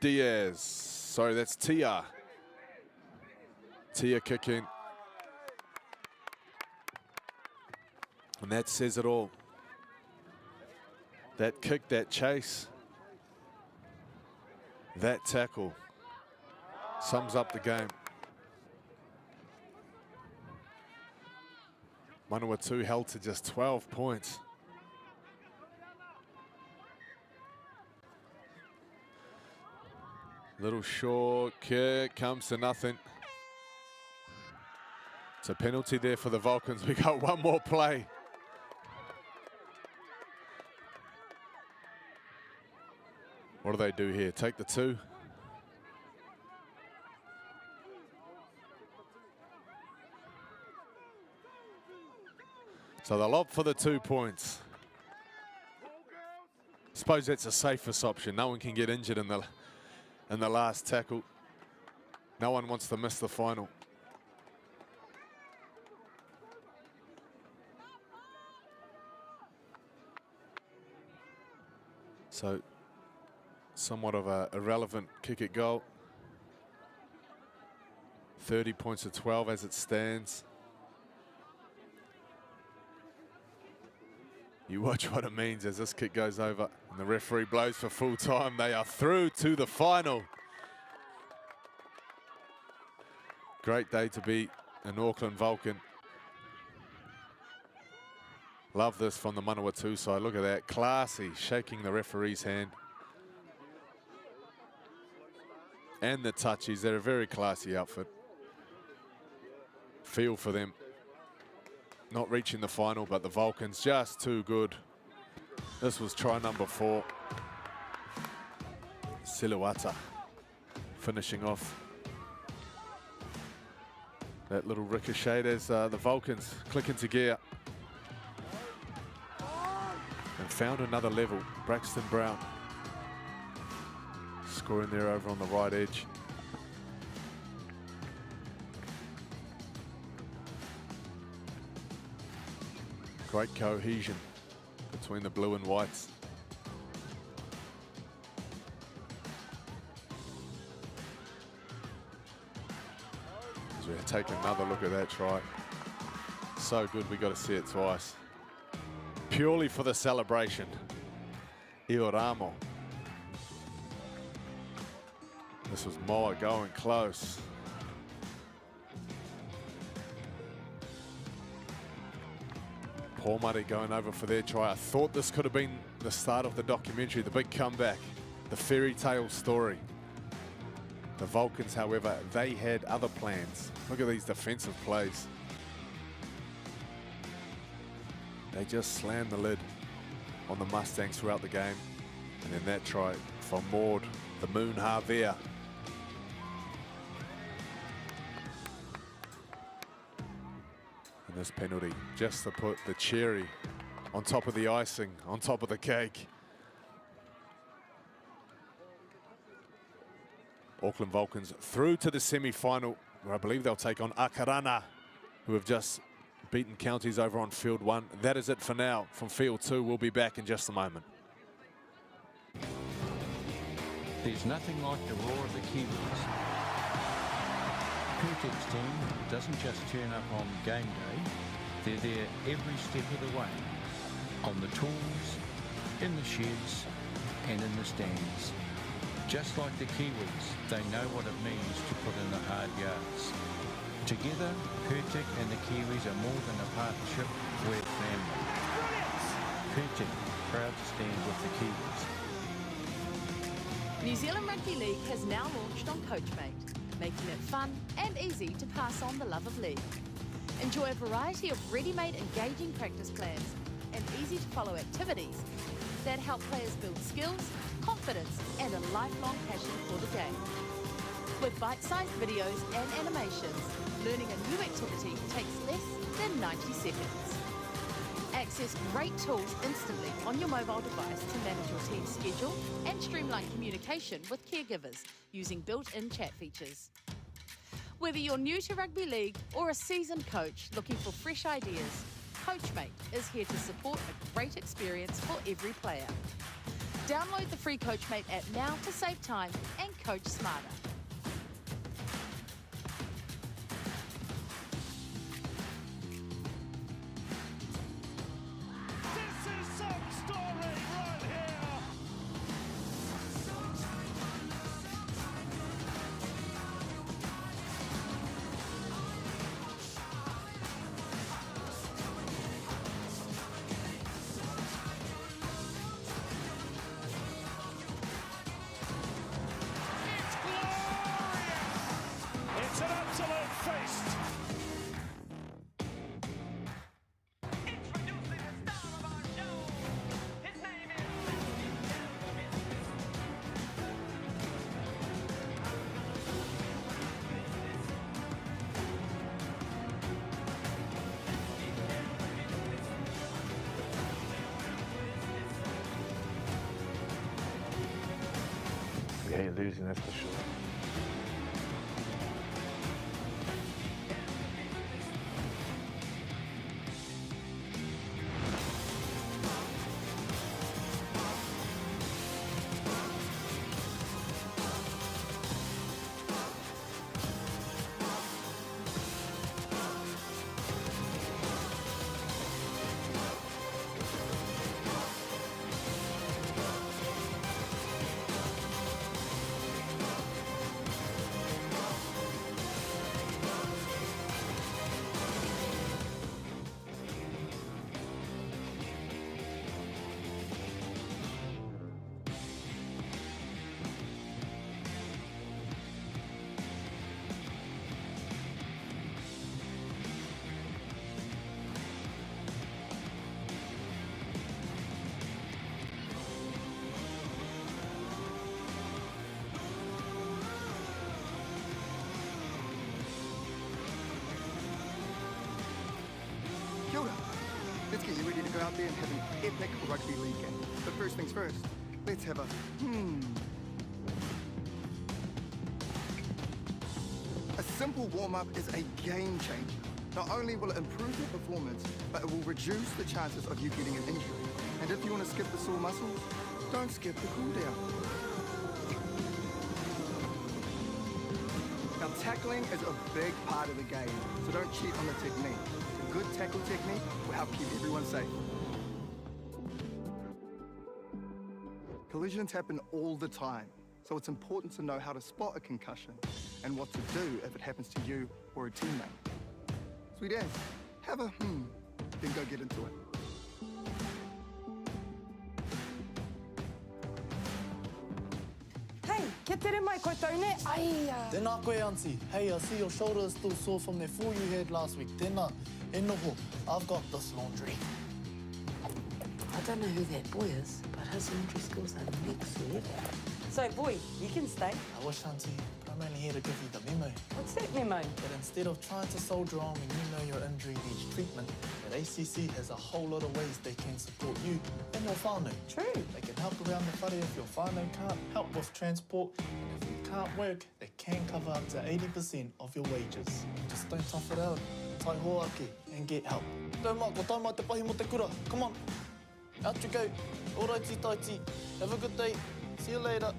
Diaz, sorry, that's Tia. Tia kicking. And that says it all. That kick, that chase, that tackle sums up the game. Manawatu held to just 12 points. Little short kick, comes to nothing. It's a penalty there for the Vulcans. We got one more play. What do they do here? Take the 2. So they'll opt for the 2 points. Suppose that's the safest option. No one can get injured in the last tackle. No one wants to miss the final. So somewhat of a irrelevant kick at goal. 30 points to 12 as it stands. You watch what it means as this kick goes over and the referee blows for full time. They are through to the final. Great day to be an Auckland Vulcan. Love this from the Manawatu side. Look at that, classy, shaking the referee's hand. And the touchies, they're a very classy outfit. Feel for them. Not reaching the final, but the Vulcans just too good. This was try number 4. Siluata finishing off that little ricochet as the Vulcans click into gear. And found another level. Braxton Brown scoring there over on the right edge. Great cohesion between the blue and whites. As we take another look at that try. So good, we got to see it twice. Purely for the celebration. Ioramo. This was Moa going close. Paul going over for their try. I thought this could have been the start of the documentary, the big comeback, the fairy tale story. The Vulcans, however, they had other plans. Look at these defensive plays. They just slammed the lid on the Mustangs throughout the game. And then that try for Maud, the Moon Javier. And this penalty just to put the cherry on top of the icing, on top of the cake. Auckland Vulcans through to the semi-final, where I believe they'll take on Akarana, who have just beaten counties over on field 1. That is it for now from field 2. We'll be back in just a moment. There's nothing like the roar of the Kiwis. Purtek's team doesn't just turn up on game day, they're there every step of the way, on the tools, in the sheds and in the stands. Just like the Kiwis, they know what it means to put in the hard yards. Together, Purtek and the Kiwis are more than a partnership, we're family. Purtek, proud to stand with the Kiwis. New Zealand Rugby League has now launched on Coachmate, making it fun and easy to pass on the love of league. Enjoy a variety of ready-made engaging practice plans and easy-to-follow activities that help players build skills, confidence and a lifelong passion for the game. With bite-sized videos and animations, learning a new activity takes less than 90 seconds. Access great tools instantly on your mobile device to manage your team's schedule and streamline communication with caregivers using built-in chat features. Whether you're new to rugby league or a seasoned coach looking for fresh ideas, Coachmate is here to support a great experience for every player. Download the free Coachmate app now to save time and coach smarter. This is some story right here. It's glorious. It's an absolute feast. Introducing the star of our show. His name is We hate losing, that's for sure. Kia ora. Let's get you ready to go out there and have an epic rugby league game. But first things first, let's have a A simple warm-up is a game changer. Not only will it improve your performance, but it will reduce the chances of you getting an injury. And if you want to skip the sore muscles, don't skip the cool down. Now, tackling is a big part of the game, so don't cheat on the technique. A good tackle technique will help keep everyone safe. Collisions happen all the time, so it's important to know how to spot a concussion and what to do if it happens to you or a teammate. Sweet as, have a then go get into it. Hey, kia tere mai koutou ne. Ai, Tēnā koe, Auntie. Hey, I see your shoulder is still sore from that fall you had last week. Tēnā, e noho. I've got this laundry. I don't know who that boy is, but his laundry skills are next level. So, boy, you can stay. I wish, Auntie, but I'm only here to give you the memo. What's that memo? That instead of trying to soldier on when you know your injury needs treatment, that ACC has a whole lot of ways they can support you and your whānau. True. They can help around the whare if your whānau can't, help with transport, and if you can't work, they can cover up to 80% of your wages. Just don't tough it out. Tai hoake and get help. Tau mā, ko tau mā te pahi mo te kura. Come on. Out you go. Alrighty, taiti. Have a good day. See you later.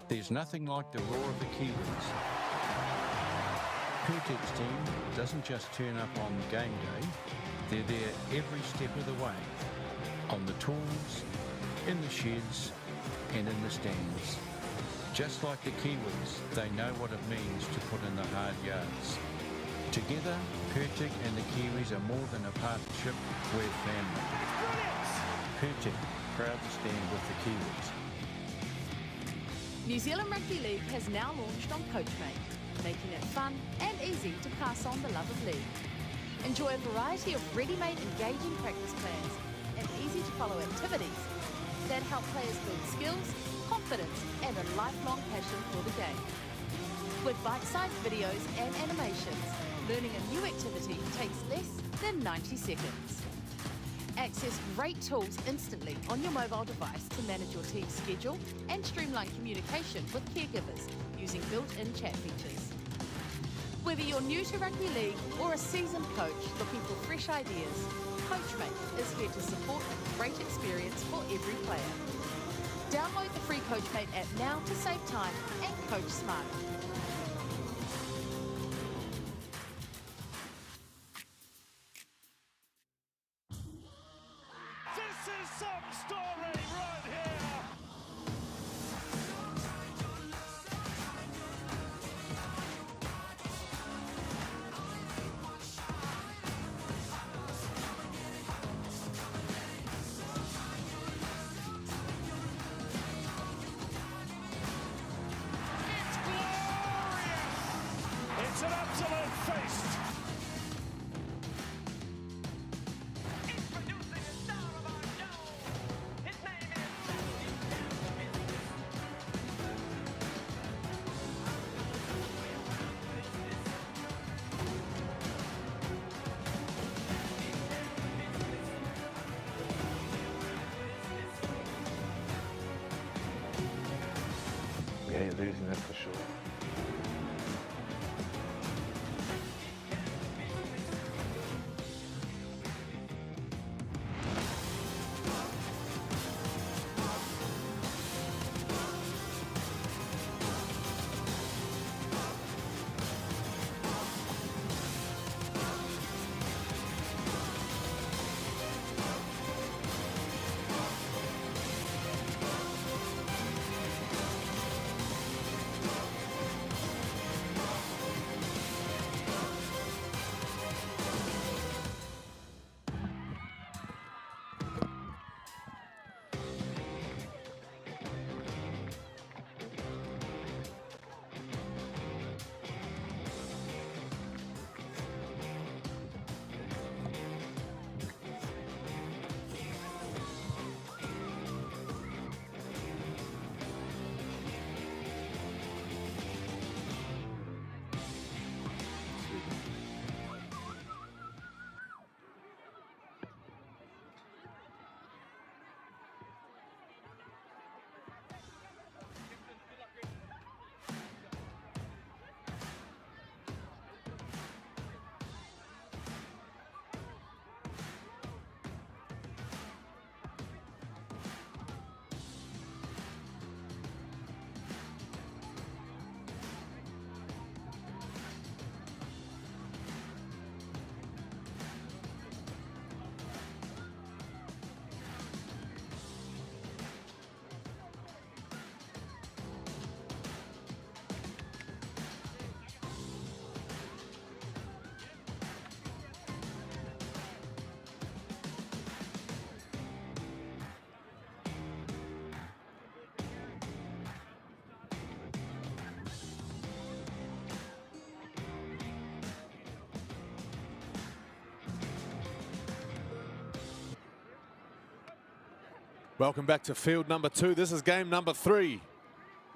There's nothing like the roar of the Kiwis. Purtek's team doesn't just turn up on game day, they're there every step of the way, on the tools, in the sheds and in the stands. Just like the Kiwis, they know what it means to put in the hard yards. Together, Pertig and the Kiwis are more than a partnership, we're family. Pertig, proud to stand with the Kiwis. New Zealand Rugby League has now launched on Coachmate, making it fun and easy to pass on the love of league. Enjoy a variety of ready-made engaging practice plans and easy-to-follow activities that help players build skills, confidence and a lifelong passion for the game. With bite-sized videos and animations, learning a new activity takes less than 90 seconds. Access great tools instantly on your mobile device to manage your team's schedule and streamline communication with caregivers using built-in chat features. Whether you're new to Rugby League or a seasoned coach looking for fresh ideas, Coachmate is here to support a great experience for every player. Download the free Coachmate app now to save time and coach smart. This is some story right here. It's glorious. It's an absolute feast. Introducing the star of our show. His name is We hate losing, that's for sure. Welcome back to field number 2. This is game number 3,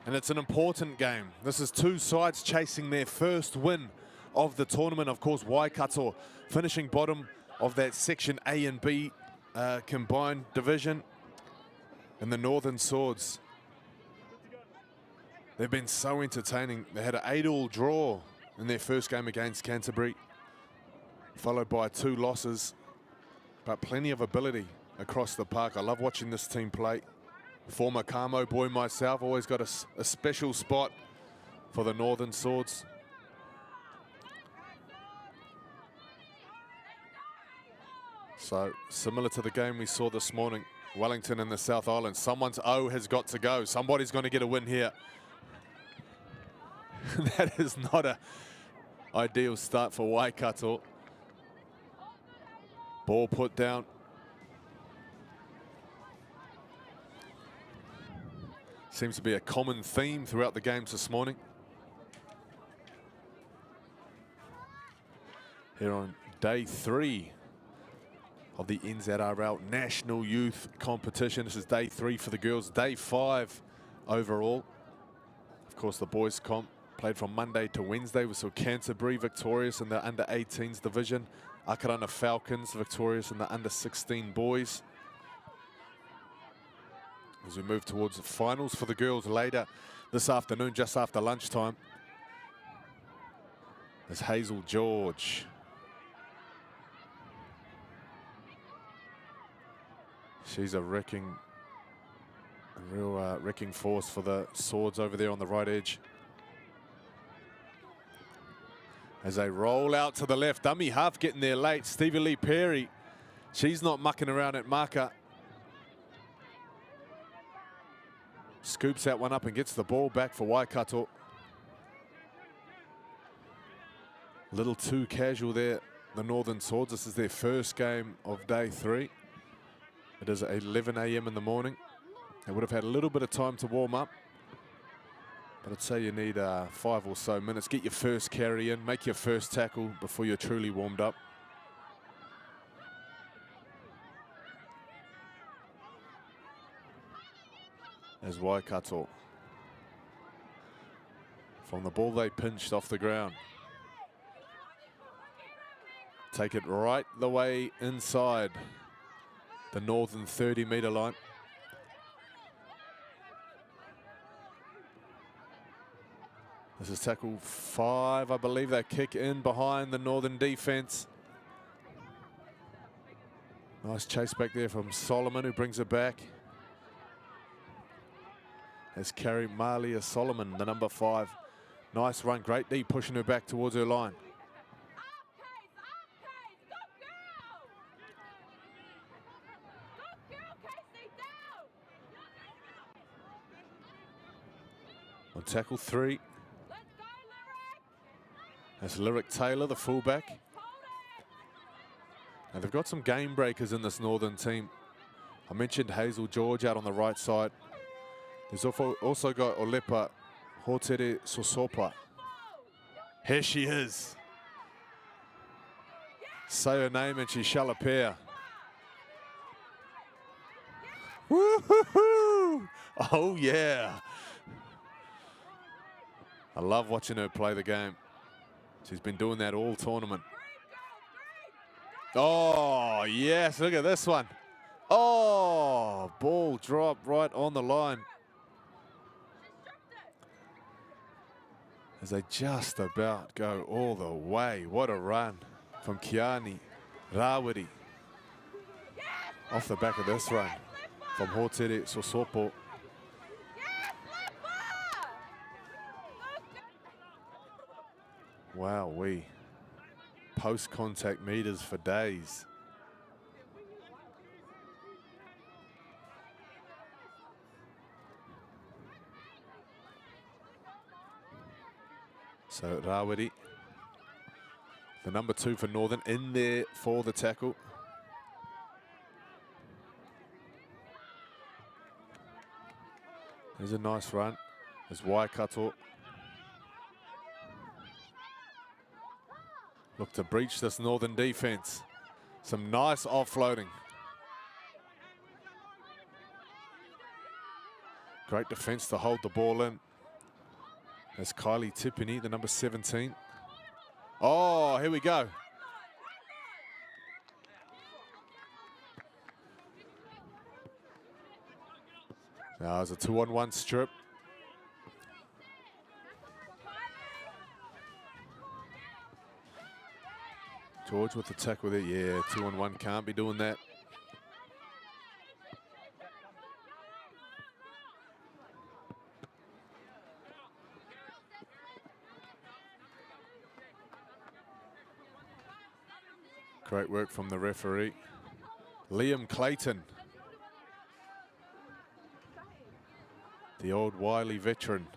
and it's an important game. This is two sides chasing their first win of the tournament. Of course, Waikato finishing bottom of that Section A and B combined division. And the Northern Swords, they've been so entertaining. They had an 8-all draw in their first game against Canterbury, followed by 2 losses, but plenty of ability across the park. I love watching this team play. Former Kamo boy myself, always got a special spot for the Northern Swords. So similar to the game we saw this morning, Wellington and the South Island, someone's O has got to go. Somebody's going to get a win here. That is not ideal start for Waikato. Ball put down. Seems to be a common theme throughout the games this morning. Here on day 3 of the NZRL National Youth Competition. This is day 3 for the girls, day 5 overall. Of course, the boys comp played from Monday to Wednesday. We saw Canterbury victorious in the under-18s division. Akarana Falcons victorious in the under-16 boys. As we move towards the finals for the girls later this afternoon, just after lunchtime. There's Hazel George. She's a real wrecking force for the Swords over there on the right edge. As they roll out to the left, dummy half getting there late. Stevie Lee Perry, she's not mucking around at marker. Scoops that one up and gets the ball back for Waikato. A little too casual there, the Northern Swords. This is their first game of day 3. It is 11 a.m. in the morning. They would have had a little bit of time to warm up, but I'd say you need 5 or so minutes. Get your first carry in, make your first tackle before you're truly warmed up. As Waikato, from the ball they pinched off the ground, take it right the way inside the northern 30-metre line. This is tackle 5, I believe. They kick in behind the northern defence. Nice chase back there from Solomon, who brings it back. As Carrie Malia Solomon, the number 5. Nice run, great D, pushing her back towards her line. On tackle 3. That's Lyric Taylor, the fullback. And they've got some game breakers in this northern team. I mentioned Hazel George out on the right side. There's also got Olepa Hotere Sosopa. Here she is. Say her name and she shall appear. Woo-hoo-hoo! Oh yeah. I love watching her play the game. She's been doing that all tournament. Oh, yes, look at this one. Oh, ball dropped right on the line. As they just about go all the way. What a run from Kiani Rawiri. Off the back of this run from Hotere Sosopo. Wow, post-contact meters for days. So Rawiri, the number 2 for Northern, in there for the tackle. There's a nice run. There's Waikato. Look to breach this Northern defence. Some nice offloading. Great defence to hold the ball in. That's Kylie Tippini, the number 17. Oh, here we go. Now it's a 2-on-1 strip. George with the tackle there. Yeah, 2-on-1, can't be doing that. Great work from the referee. Liam Clayton, the old wily veteran.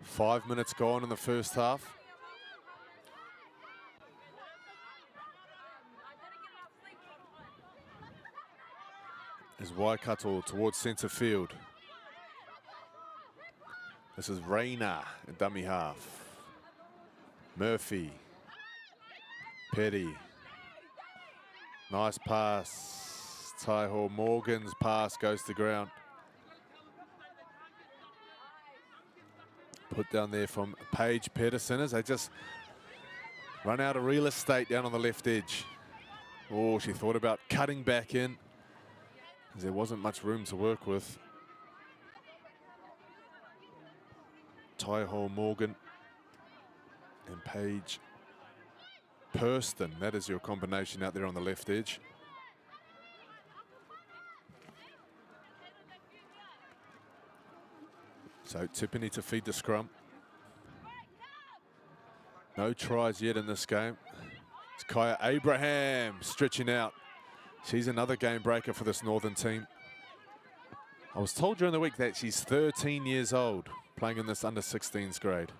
5 minutes gone in the first half. As Waikato towards centre field. This is Rayner in dummy half. Murphy. Petty. Nice pass. Taiho Morgan's pass goes to ground. Put down there from Paige Pedersen as they just run out of real estate down on the left edge. Oh, she thought about cutting back in, as there wasn't much room to work with. Taiho Morgan and Paige Purston. That is your combination out there on the left edge. So Tiffany to feed the scrum. No tries yet in this game. It's Kaya Abraham stretching out. She's another game breaker for this Northern team. I was told during the week that she's 13 years old, playing in this under-16s grade.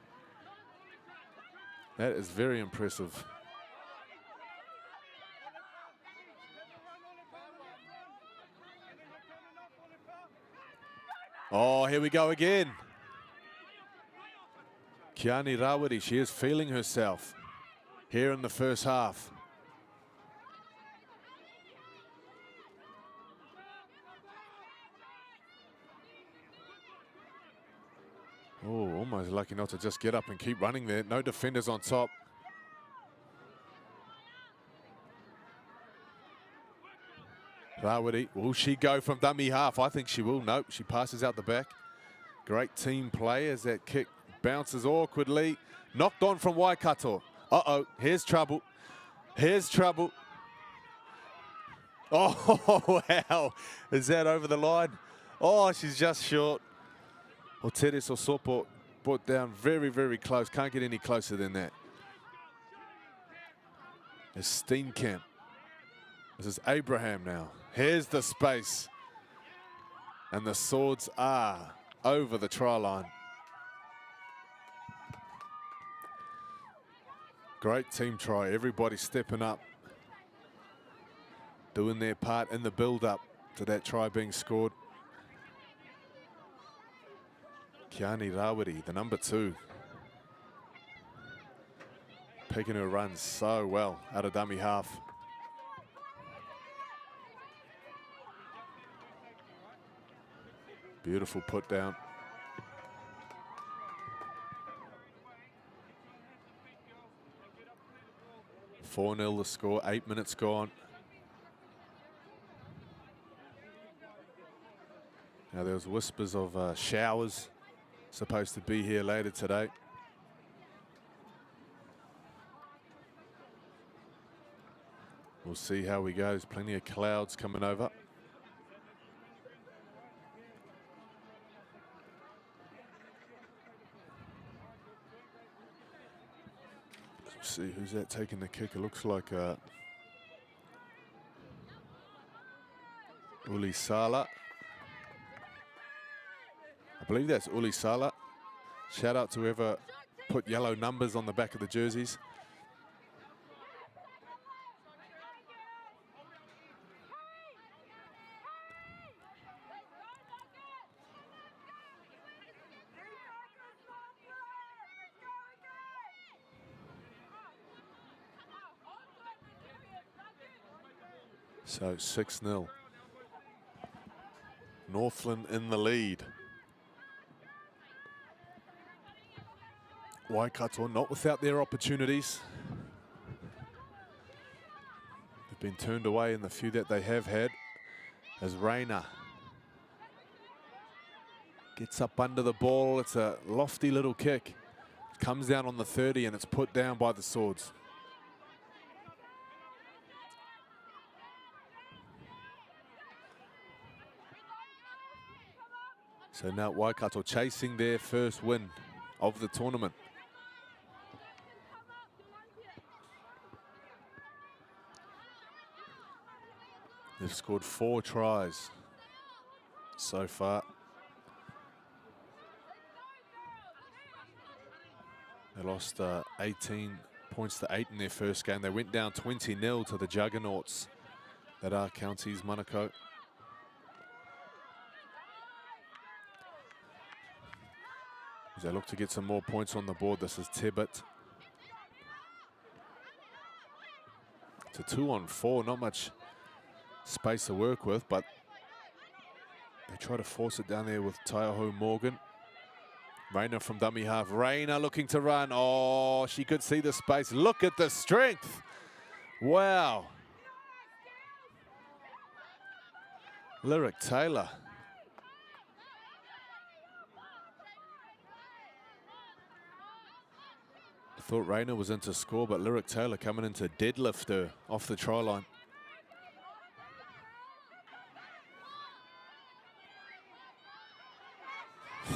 That is very impressive. Oh, here we go again. Kiani Rawiri, she is feeling herself here in the first half. Oh, almost lucky not to just get up and keep running there. No defenders on top. Rawiri, will she go from dummy half? I think she will. Nope, she passes out the back. Great team play as that kick bounces awkwardly. Knocked on from Waikato. Uh-oh, here's trouble. Here's trouble. Oh, wow. Is that over the line? Oh, she's just short. Oteres Osopo brought down very, very close. Can't get any closer than that. It's Steenkamp. This is Abraham now. Here's the space. And the Swords are over the try line. Great team try. Everybody stepping up. Doing their part in the build-up to that try being scored. Kiani Rawiri, the number 2. Picking her runs so well out of dummy half. Beautiful put down. 4-0 the score, 8 minutes gone. Now there was whispers of showers supposed to be here later today. We'll see how we go. There's plenty of clouds coming over. Let's see who's that taking the kick. It looks like Uli Sala. I believe that's Uli Sala. Shout out to whoever put yellow numbers on the back of the jerseys. So 6-0. Northland in the lead. Waikato not without their opportunities. They've been turned away in the few that they have had. As Rayner gets up under the ball. It's a lofty little kick. Comes down on the 30 and it's put down by the Swords. So now Waikato chasing their first win of the tournament. They've scored 4 tries so far. They lost 18 points to 8 in their first game. They went down 20-0 to the Juggernauts that are Counties Manukau. As they look to get some more points on the board, this is Tibbet. It's a 2-on-4, not much space to work with, but they try to force it down there with Taiaho Morgan. Rayner from dummy half. Rayner looking to run. Oh, she could see the space. Look at the strength. Wow. Lyric Taylor. I thought Rayner was into score, but Lyric Taylor coming into deadlift her off the try line.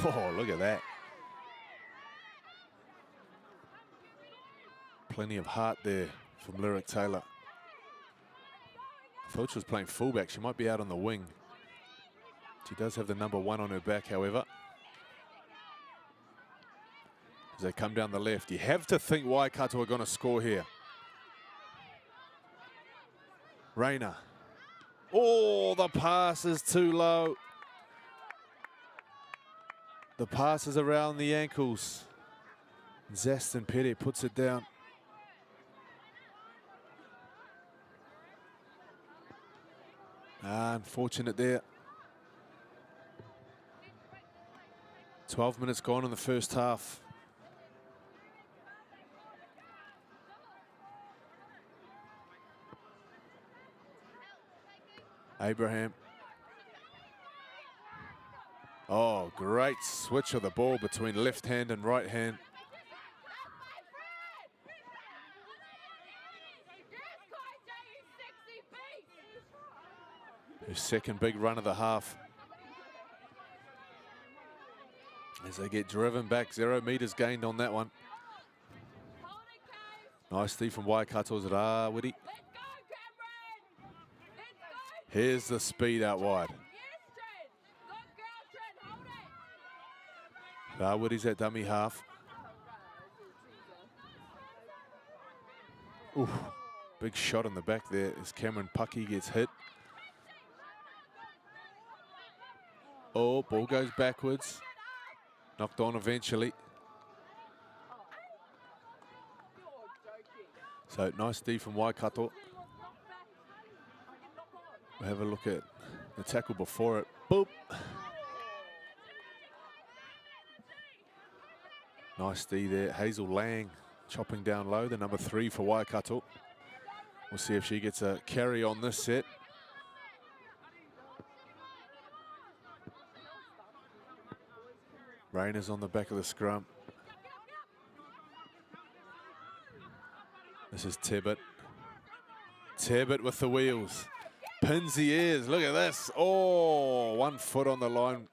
Oh, look at that. Plenty of heart there from Lyric Taylor. I thought she was playing fullback. She might be out on the wing. She does have the number 1 on her back, however. As they come down the left, you have to think Waikato are going to score here. Rayner. Oh, the pass is too low. The pass is around the ankles. Zaston Pere puts it down. Unfortunate there. 12 minutes gone in the first half. Abraham. Oh, great switch of the ball between left hand and right hand. Her second big run of the half. As they get driven back, 0 meters gained on that one. Nice D from Waikato's Rawiri. Here's the speed out wide. Rawiri's at dummy half. Ooh, big shot in the back there as Cameron Pucky gets hit. Oh, ball goes backwards. Knocked on eventually. So nice D from Waikato. We'll have a look at the tackle before it. Boop. Nice D there. Hazel Lang chopping down low, the number 3 for Waikato. We'll see if she gets a carry on this set. Rayner's on the back of the scrum. This is Tibbet. Tibbet with the wheels. Pins the ears. Look at this. Oh, 1 foot on the line.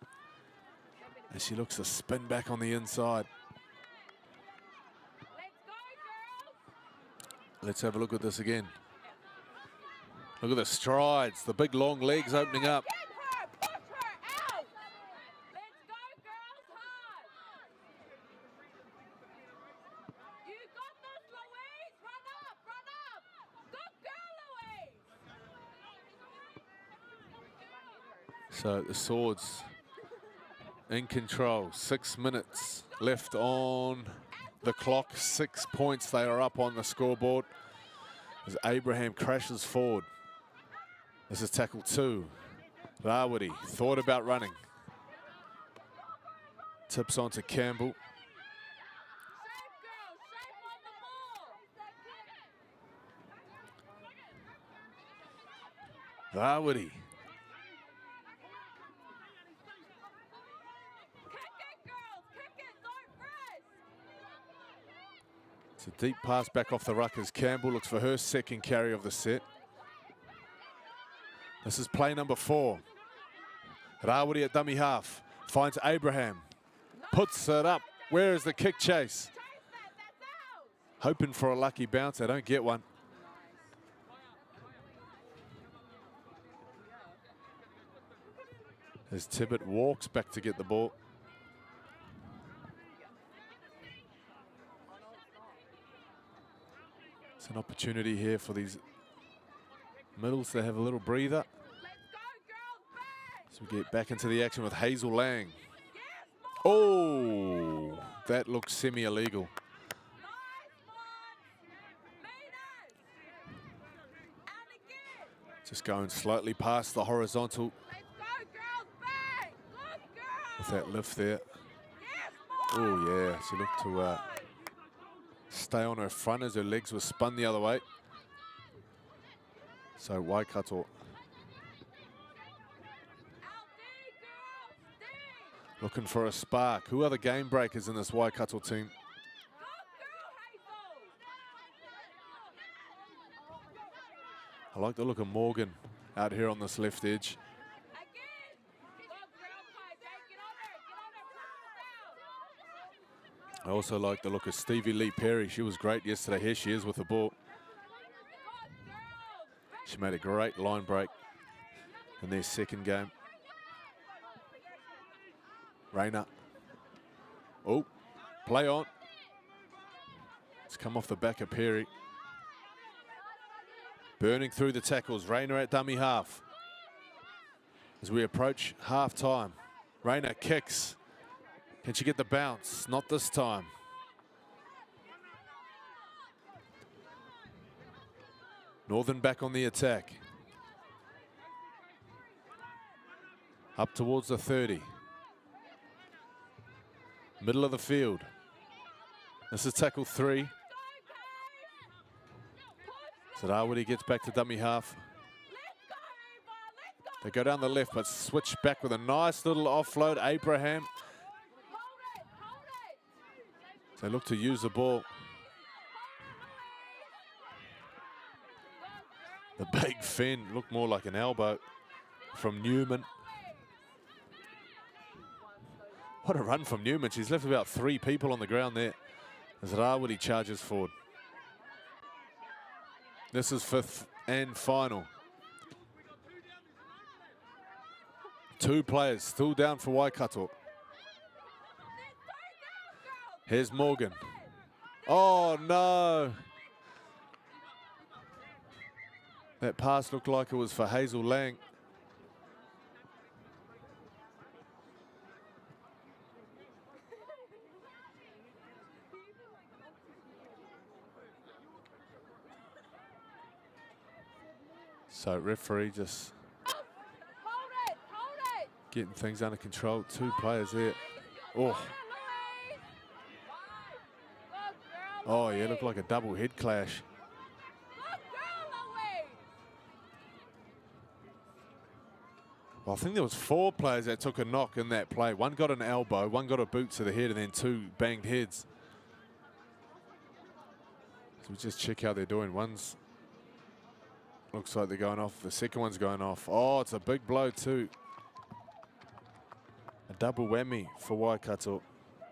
And she looks to spin back on the inside. Let's have a look at this again. Look at the strides, the big long legs opening up. So the Swords in control. 6 minutes left on the clock. 6 points they are up on the scoreboard as Abraham crashes forward. This is tackle 2. Rawiri thought about running. Tips on to Campbell. Rawiri. It's a deep pass back off the ruck as Campbell looks for her second carry of the set. This is play number 4. Rawiri at dummy half. Finds Abraham. Puts it up. Where is the kick chase? Hoping for a lucky bounce. They don't get one. As Tibbet walks back to get the ball. It's an opportunity here for these middles to have a little breather. So we get back into the action with Hazel Lang. Oh, that looks semi-illegal. Just going slightly past the horizontal with that lift there. Oh yeah, she looked to stay on her front as her legs were spun the other way. So Waikato looking for a spark. Who are the game breakers in this Waikato team? I like the look of Morgan out here on this left edge. I also like the look of Stevie Lee Perry. She was great yesterday. Here she is with the ball. She made a great line break in their second game. Rayner. Oh, play on. It's come off the back of Perry. Burning through the tackles. Rayner at dummy half. As we approach half time. Rayner kicks. Can she get the bounce? Not this time. Northern back on the attack. Up towards the 30. Middle of the field. This is tackle 3. Sarawati gets back to dummy half. They go down the left, but switch back with a nice little offload. Abraham. They look to use the ball. The big fin looked more like an elbow from Newman. What a run from Newman. She's left about 3 people on the ground there as Rawiri charges forward. This is 5th and final. 2 players still down for Waikato. Here's Morgan. Oh no. That pass looked like it was for Hazel Lang. So referee just getting things under control. 2 players there. Oh. Oh yeah, looked like a double head clash. Well, I think there was 4 players that took a knock in that play. 1 got an elbow, 1 got a boot to the head, and then 2 banged heads. So we just check how they're doing. One's looks like they're going off. The second one's going off. Oh, it's a big blow too. A double whammy for Waikato.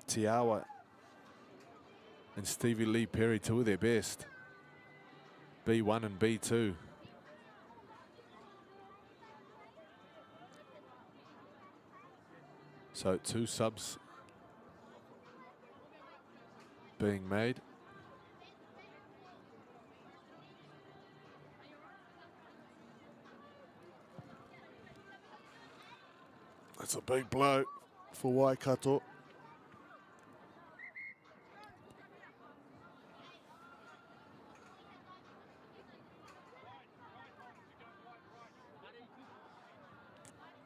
Tiawa and Stevie Lee Perry, 2 of their best. B1 and B2. So 2 subs being made. That's a big blow for Waikato.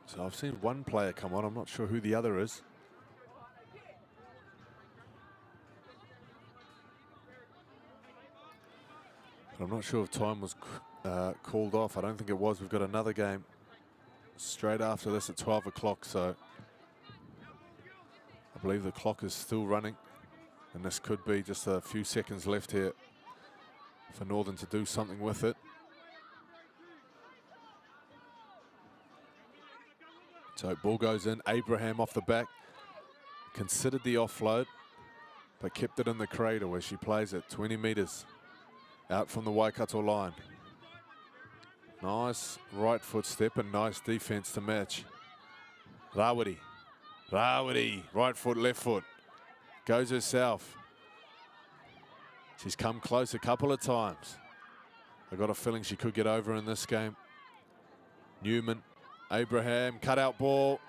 So I've seen 1 player come on. I'm not sure who the other is. But I'm not sure if time was called off. I don't think it was. We've got another game straight after this at 12 o'clock. So I believe the clock is still running. And this could be just a few seconds left here for Northern to do something with it. So ball goes in, Abraham off the back, considered the offload, but kept it in the cradle as she plays it 20 metres out from the Waikato line. Nice right foot step and nice defence to match. Rawiri, right foot, left foot, goes herself. She's come close a couple of times. I got a feeling she could get over in this game. Newman, Abraham, cutout ball.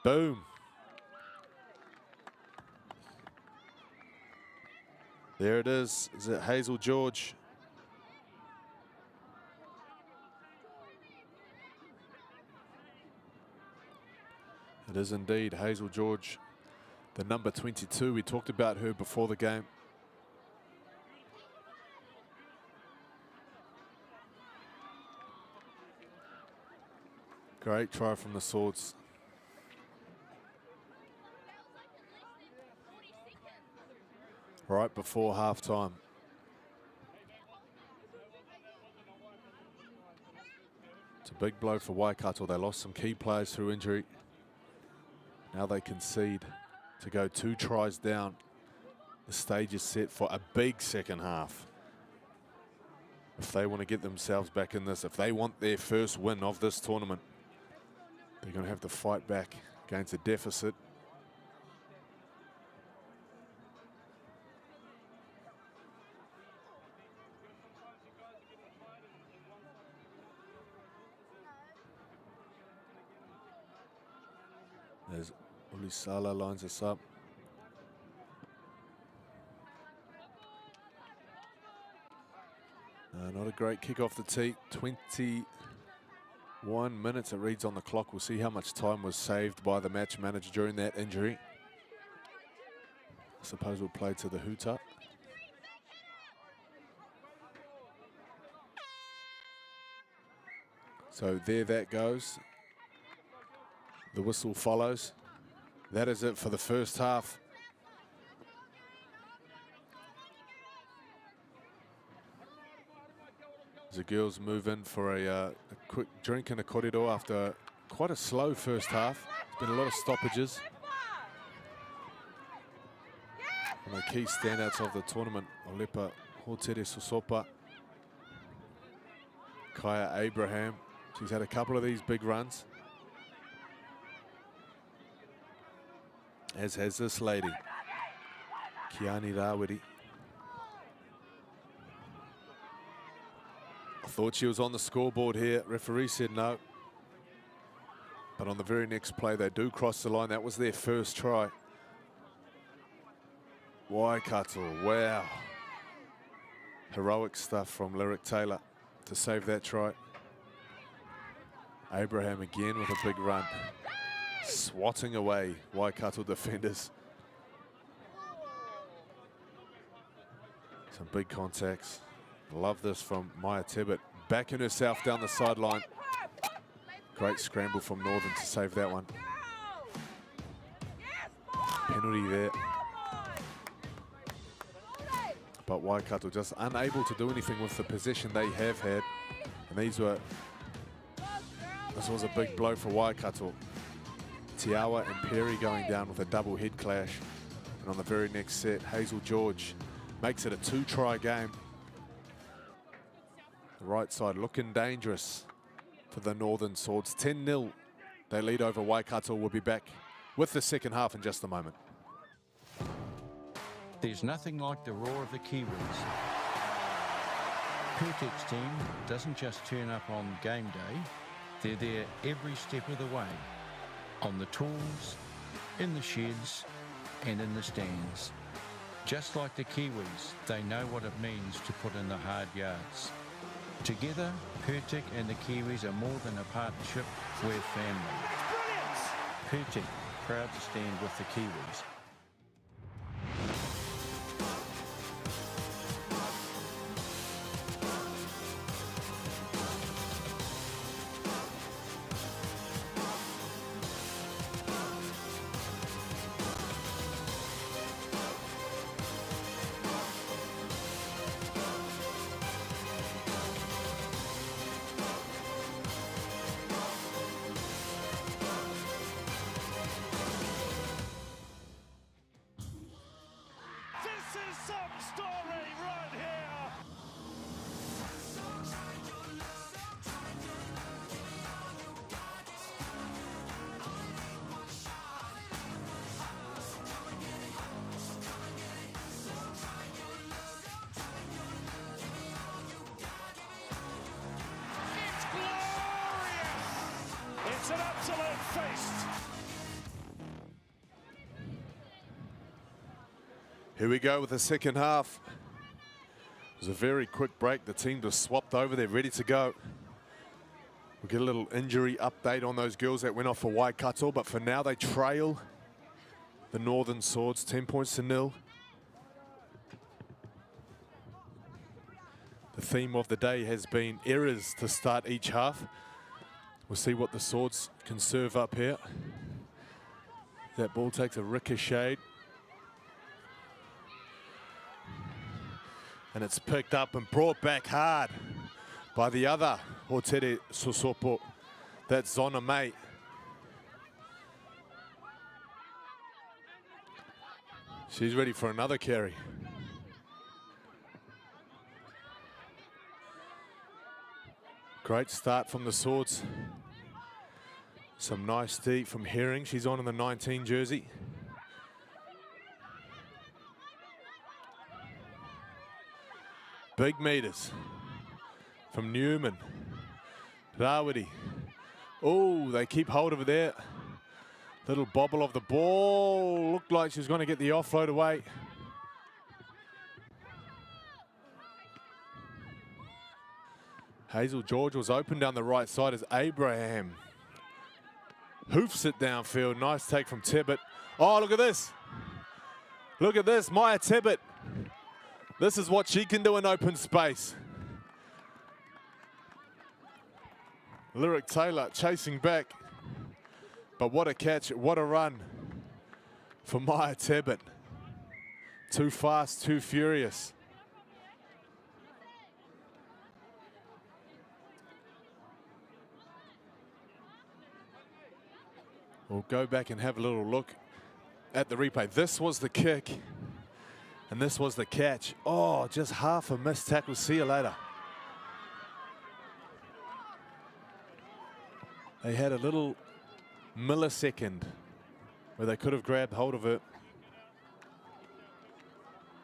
Boom. There it is. Is it Hazel George? It is indeed Hazel George, the number 22. We talked about her before the game. Great try from the Swords. Right before halftime. It's a big blow for Waikato. They lost some key players through injury. Now they concede to go 2 tries down. The stage is set for a big second half. If they want to get themselves back in this, if they want their first win of this tournament, they're going to have to fight back against a deficit. As Ulisala lines us up. Not a great kick off the tee. 21 minutes it reads on the clock. We'll see how much time was saved by the match manager during that injury. I suppose we'll play to the hooter. So there that goes. The whistle follows. That is it for the first half. As the girls move in for a quick drink and a corridor after quite a slow first half. There's been a lot of stoppages. One of the key standouts of the tournament, Olepa Hotere Sosopa, Kaya Abraham. She's had a couple of these big runs. As has this lady, Kiani Rawiri. I thought she was on the scoreboard here. Referee said no. But on the very next play, they do cross the line. That was their first try. Waikato, wow. Heroic stuff from Lyric Taylor to save that try. Abraham again with a big run. Swatting away Waikato defenders. Some big contacts. Love this from Maya Tibbett. Backing herself down the sideline. Great scramble from Northern to save that one. Penalty there. But Waikato just unable to do anything with the possession they have had. And this was a big blow for Waikato. Tiawa and Perry going down with a double head clash. And on the very next set, Hazel George makes it a 2-try game. The right side looking dangerous for the Northern Swords. 10-0. They lead over Waikato. We'll be back with the second half in just a moment. There's nothing like the roar of the Kiwis. Pertek's team doesn't just turn up on game day. They're there every step of the way. On the tools, in the sheds, and in the stands. Just like the Kiwis, they know what it means to put in the hard yards. Together, Pertek and the Kiwis are more than a partnership, we're family. Pertek, proud to stand with the Kiwis. It's an absolute feast. Here we go with the second half. It was a very quick break. The team just swapped over. They're ready to go. We'll get a little injury update on those girls that went off for Waikato, but for now they trail the Northern Swords 10 points to 0. The theme of the day has been errors to start each half. We'll see what the Swords can serve up here. That ball takes a ricochet. And it's picked up and brought back hard by the other Aotearoa Sosopo. That's Zona May. She's ready for another carry. Great start from the Swords. Some nice deep from Herring. She's on in the 19 jersey. Big meters from Newman. Rawiri. Oh, they keep hold of it there. Little bobble of the ball. Looked like she was going to get the offload away. Hazel George was open down the right side as Abraham hoofs it downfield. Nice take from Tibbet. Oh, look at this. Look at this, Maya Tibbet. This is what she can do in open space. Lyric Taylor chasing back. But what a catch, what a run for Maya Tibbet. Too fast, too furious. We'll go back and have a little look at the replay. This was the kick. And this was the catch. Oh, just half a missed tackle. See you later. They had a little millisecond where they could have grabbed hold of it.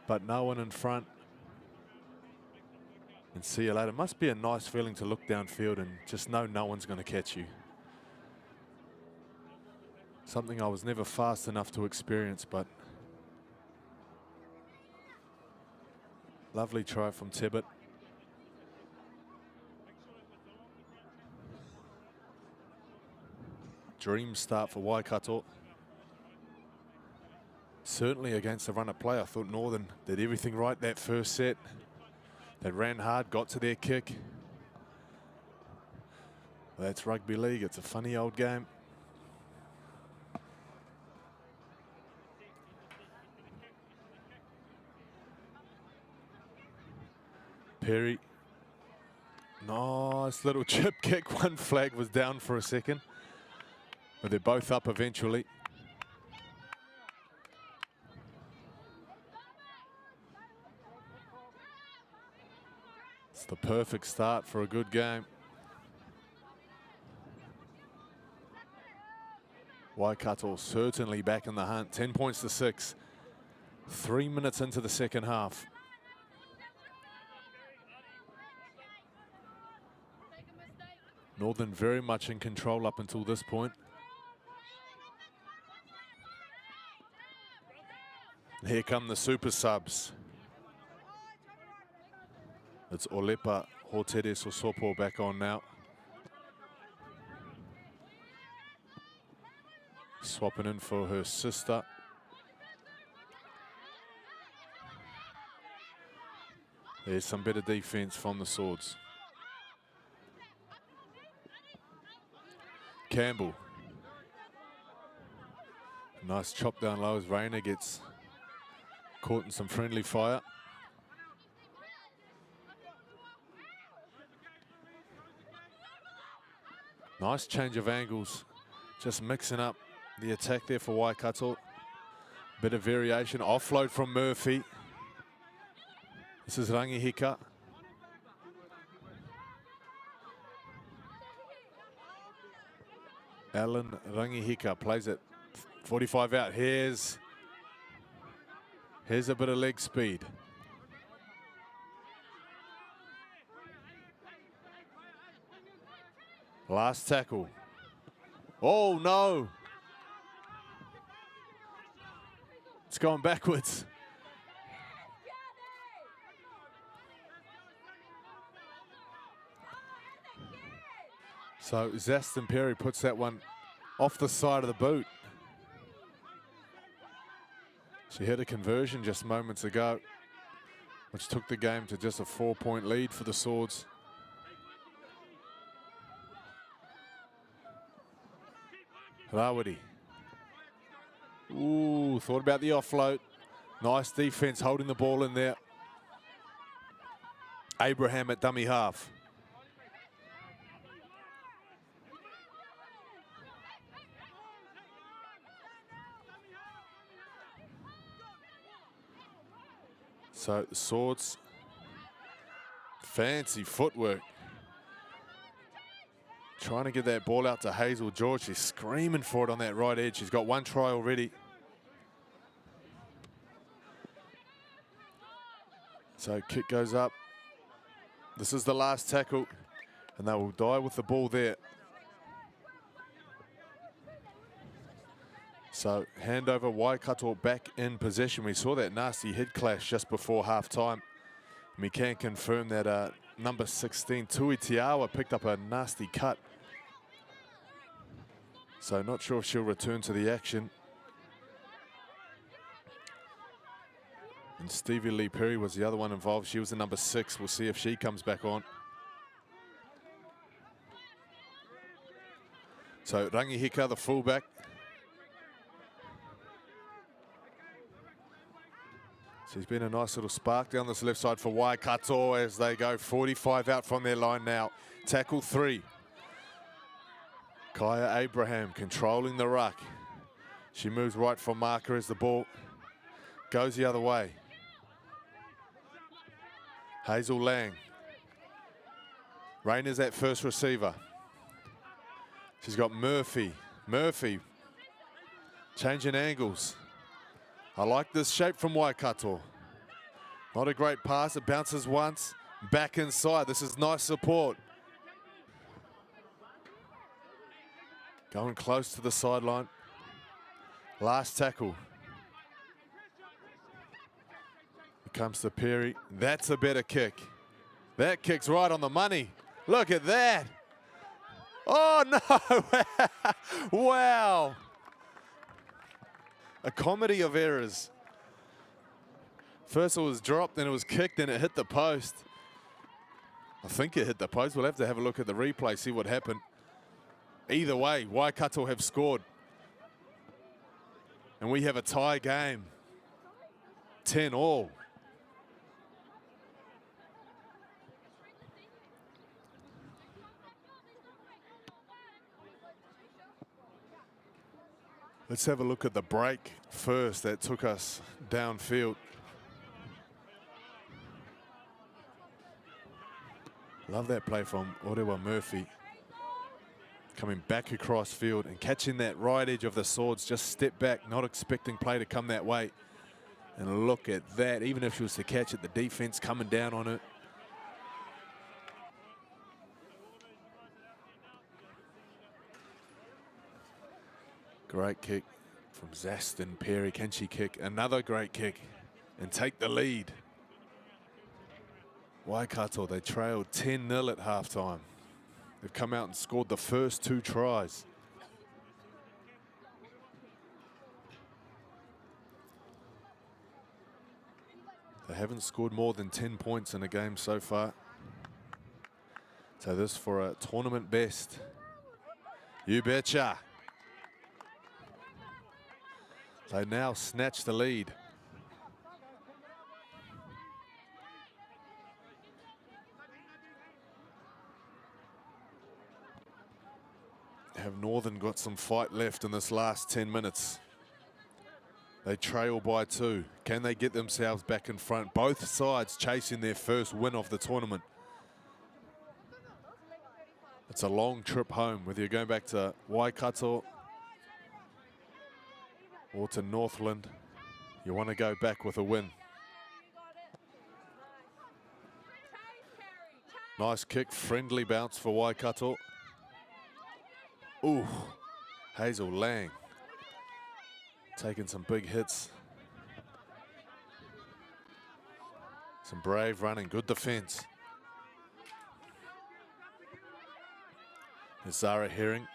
But no one in front. And see you later. Must be a nice feeling to look downfield and just know no one's going to catch you. Something I was never fast enough to experience, but lovely try from Tibbet. Dream start for Waikato. Certainly against the run of play. I thought Northern did everything right that first set. They ran hard, got to their kick. Well, that's rugby league. It's a funny old game. Perry. Nice little chip kick. One flag was down for a second. But they're both up eventually. It's the perfect start for a good game. Waikato certainly back in the hunt. 10 points to 6. 3 minutes into the second half. Northern very much in control up until this point. Here come the super subs. It's Olepa Aotearoa Sosopo back on now. Swapping in for her sister. There's some better defense from the Swords. Campbell. Nice chop down low as Rayner gets caught in some friendly fire. Nice change of angles. Just mixing up the attack there for Waikato. Bit of variation. Offload from Murphy. This is Rangihika. Alan Rangihika plays it 45 out. Here's a bit of leg speed. Last tackle. Oh, no. It's going backwards. So Zaston Perry puts that one off the side of the boot. She hit a conversion just moments ago, which took the game to just a 4-point lead for the Swords. Rawiri. Ooh, thought about the offload. Nice defense holding the ball in there. Abraham at dummy half. So the Swords, fancy footwork. Trying to get that ball out to Hazel George. She's screaming for it on that right edge. She's got one try already. So kick goes up. This is the last tackle, and they will die with the ball there. So handover, Waikato back in possession. We saw that nasty head clash just before half time. And we can confirm that number 16, Tui Tiawa, picked up a nasty cut. So not sure if she'll return to the action. And Stevie Lee Perry was the other one involved. She was the number 6. We'll see if she comes back on. So Rangihika, the fullback. She's been a nice little spark down this left side for Waikato as they go 45 out from their line now. Tackle 3. Kaya Abraham controlling the ruck. She moves right for marker as the ball goes the other way. Hazel Lang. Rainer's at first receiver. She's got Murphy. Murphy changing angles. I like this shape from Waikato. Not a great pass. It bounces once. Back inside. This is nice support. Going close to the sideline. Last tackle. Here comes to Perry. That's a better kick. That kick's right on the money. Look at that. Oh, no. Wow. A comedy of errors. First it was dropped, then it was kicked, then it hit the post. I think it hit the post. We'll have to have a look at the replay, see what happened. Either way, Waikato have scored. And we have a tie game. 10-all. Let's have a look at the break first that took us downfield. Love that play from Orewa Murphy. Coming back across field and catching that right edge of the Swords. Just step back, not expecting play to come that way. And look at that. Even if she was to catch it, the defense coming down on it. Great kick from Zaston Perry. Can she kick another great kick and take the lead? Waikato, they trailed 10-0 at halftime. They've come out and scored the first 2 tries. They haven't scored more than 10 points in a game so far. So this for a tournament best. You betcha. They now snatch the lead. Have Northern got some fight left in this last 10 minutes? They trail by 2. Can they get themselves back in front? Both sides chasing their first win of the tournament. It's a long trip home, whether you're going back to Waikato or to Northland. You want to go back with a win. Nice kick, friendly bounce for Waikato. Ooh, Hazel Lang taking some big hits. Some brave running, good defense. There's Zara Herring.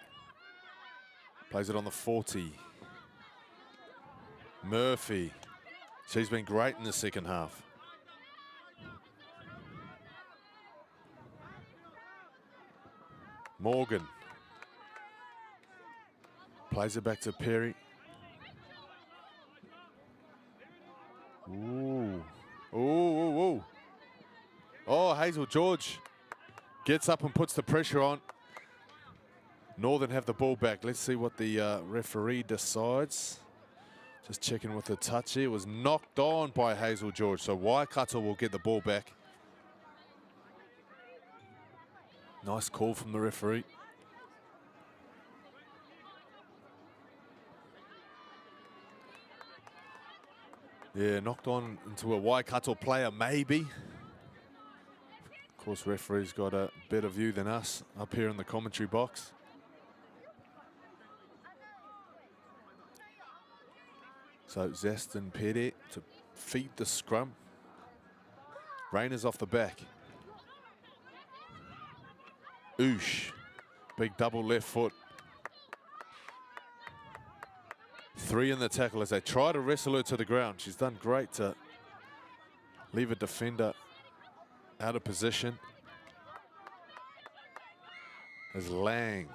Plays it on the 40. Murphy. She's been great in the second half. Morgan. Plays it back to Perry. Ooh. Ooh, ooh, ooh. Oh, Hazel George gets up and puts the pressure on. Northern have the ball back. Let's see what the referee decides. Just checking with the touch here. It was knocked on by Hazel George. So Waikato will get the ball back. Nice call from the referee. Yeah, knocked on into a Waikato player, maybe. Of course, referee's got a better view than us up here in the commentary box. So Zest and Pere to feed the scrum. Rainer's off the back. Oosh, big double left foot. 3 in the tackle as they try to wrestle her to the ground. She's done great to leave a defender out of position. As Lang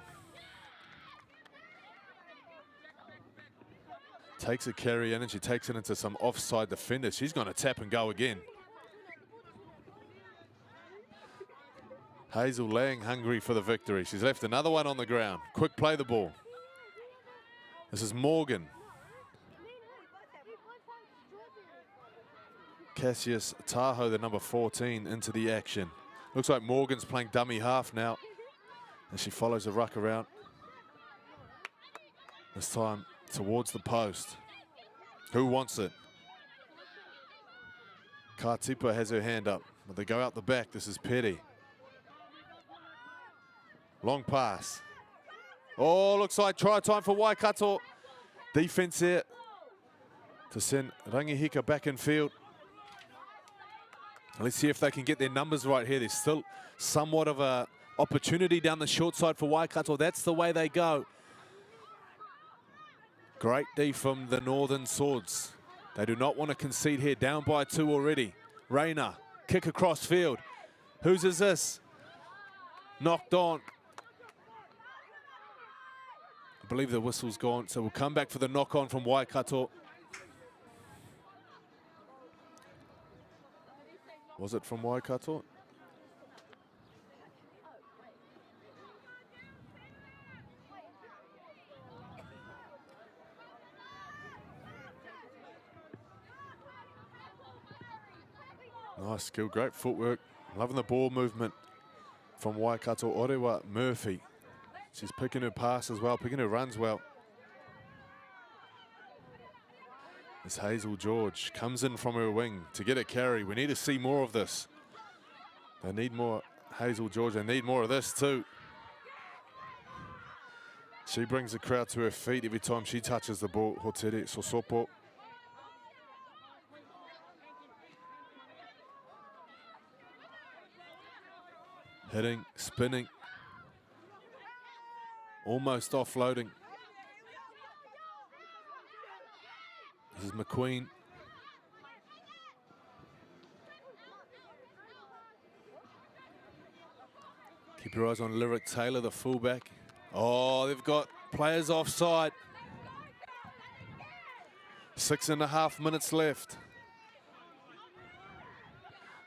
takes a carry in and she takes it into some offside defenders. She's going to tap and go again. Hazel Lang hungry for the victory. She's left another one on the ground. Quick play the ball. This is Morgan. Cassius Tahoe, the number 14, into the action. Looks like Morgan's playing dummy half now. And she follows the ruck around. This time towards the post. Who wants it? Katipa has her hand up. But they go out the back. This is Petty. Long pass. Oh, looks like try time for Waikato. Defense here to send Rangihika back in field. Let's see if they can get their numbers right here. There's still somewhat of a opportunity down the short side for Waikato. That's the way they go. Great D from the Northern Swords. They do not want to concede here. Down by 2 already. Rayner, kick across field. Whose is this? Knocked on. I believe the whistle's gone, so we'll come back for the knock-on from Waikato. Was it from Waikato? Nice skill, great footwork. Loving the ball movement from Waikato. Orewa Murphy. She's picking her passes well, picking her runs well. As Hazel George comes in from her wing to get a carry. We need to see more of this. They need more Hazel George. They need more of this too. She brings the crowd to her feet every time she touches the ball. Hotere Sosopo. Hitting, spinning. Almost offloading. This is McQueen. Keep your eyes on Lyric Taylor, the fullback. Oh, they've got players offside. 6.5 minutes left.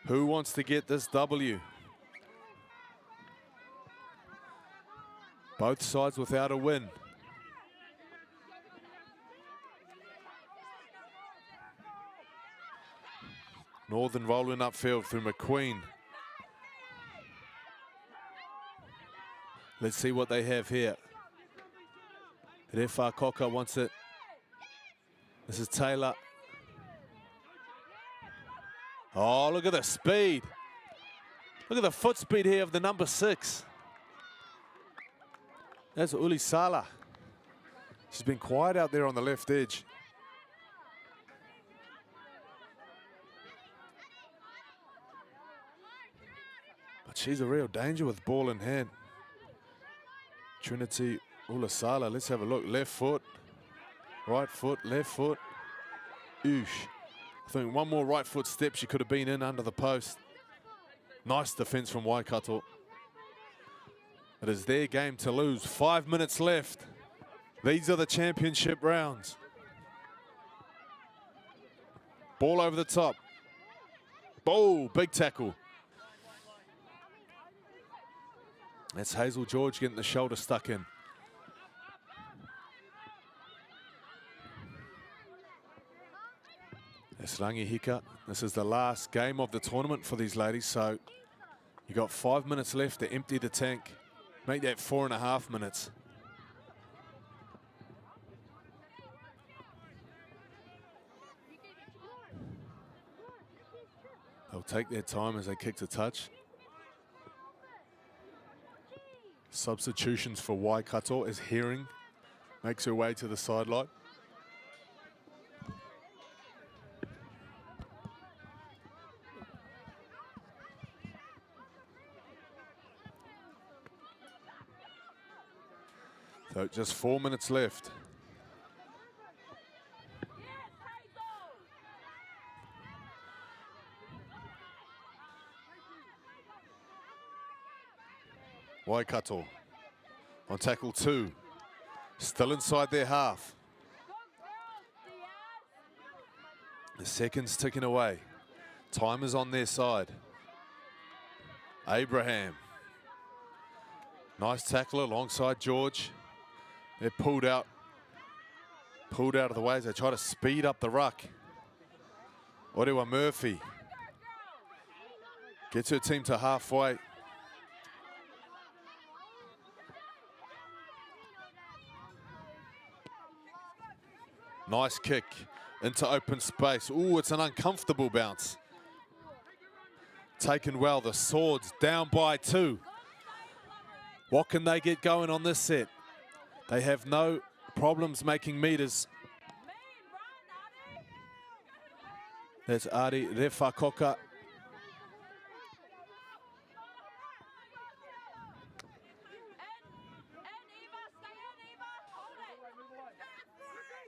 Who wants to get this W? Both sides without a win. Northern rolling upfield through McQueen. Let's see what they have here. Refa Koka wants it. This is Taylor. Oh, look at the speed. Look at the foot speed here of the number 6. That's Uli Sala. She's been quiet out there on the left edge. But she's a real danger with ball in hand. Trinity Ulasala, let's have a look. Left foot, right foot, left foot. Oosh. I think one more right foot step, she could have been in under the post. Nice defense from Waikato. It is their game to lose. 5 minutes left. These are the championship rounds. Ball over the top. Oh, big tackle. That's Hazel George getting the shoulder stuck in. That's Rangihika. This is the last game of the tournament for these ladies, so you got 5 minutes left to empty the tank. Make that 4.5 minutes. They'll take their time as they kick to touch. Substitutions for Waikato as Herring makes her way to the sideline. So just 4 minutes left. Waikato on tackle 2, still inside their half. The seconds ticking away. Time is on their side. Abraham. Nice tackle alongside George. They're pulled out of the way as they try to speed up the ruck. Orewa Murphy gets her team to halfway. Nice kick into open space. Ooh, it's an uncomfortable bounce. Taken well, the Swords down by 2. What can they get going on this set? They have no problems making meters. That's Ari Refakoka.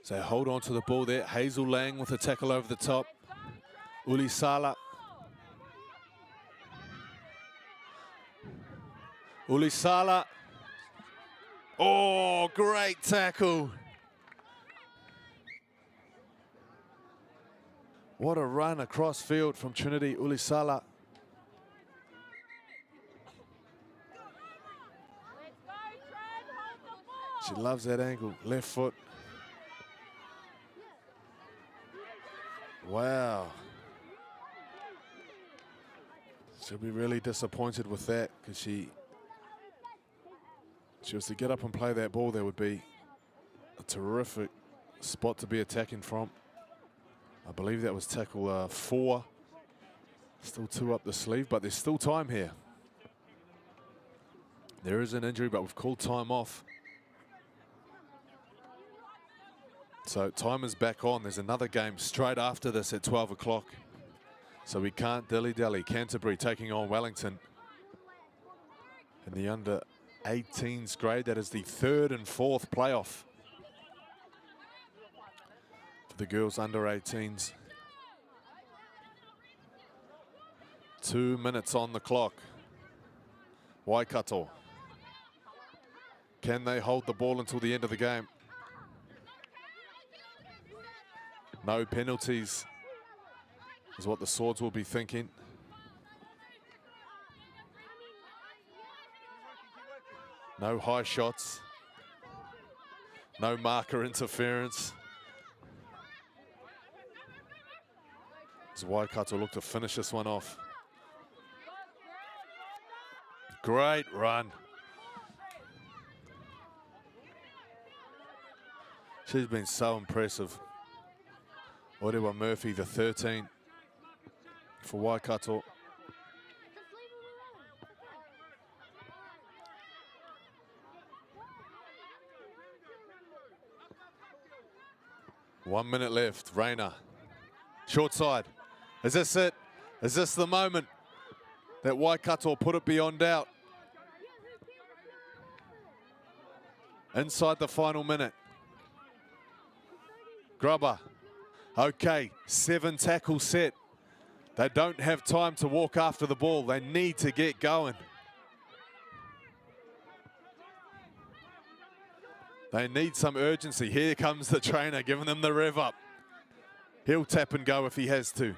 So hold on to the ball there. Hazel Lang with a tackle over the top. Ulisala. Ulisala. Oh, great tackle. What a run across field from Trinity Ulisala. She loves that angle. Left foot. Wow. She'll be really disappointed with that because she was to get up and play that ball. There would be a terrific spot to be attacking from. I believe that was tackle 4. Still 2 up the sleeve, but there's still time here. There is an injury, but we've called time off. So time is back on. There's another game straight after this at 12 o'clock. So we can't dilly-dally. Canterbury taking on Wellington in the under-18s grade. That is the 3rd and 4th playoff for the girls under-18s. 2 minutes on the clock. Waikato. Can they hold the ball until the end of the game? No penalties is what the Swords will be thinking. No high shots. No marker interference. As Waikato look to finish this one off. Great run. She's been so impressive. Orewa Murphy, the 13 for Waikato. 1 minute left. Rayner, short side. Is this it? Is this the moment that Waikato put it beyond doubt? Inside the final minute. Grubber. Okay, 7 tackle set. They don't have time to walk after the ball. They need to get going. They need some urgency. Here comes the trainer giving them the rev up. He'll tap and go if he has to.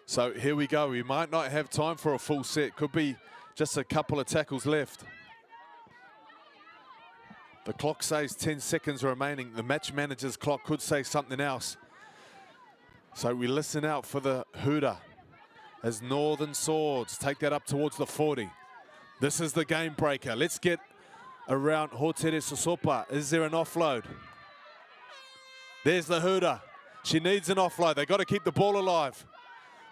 So here we go. We might not have time for a full set. Could be just a couple of tackles left. The clock says 10 seconds remaining. The match manager's clock could say something else. So we listen out for the hooter as Northern Swords take that up towards the 40. This is the game breaker. Let's get around Aotearoa Sosopa. Is there an offload? There's the hooter. She needs an offload. They've got to keep the ball alive.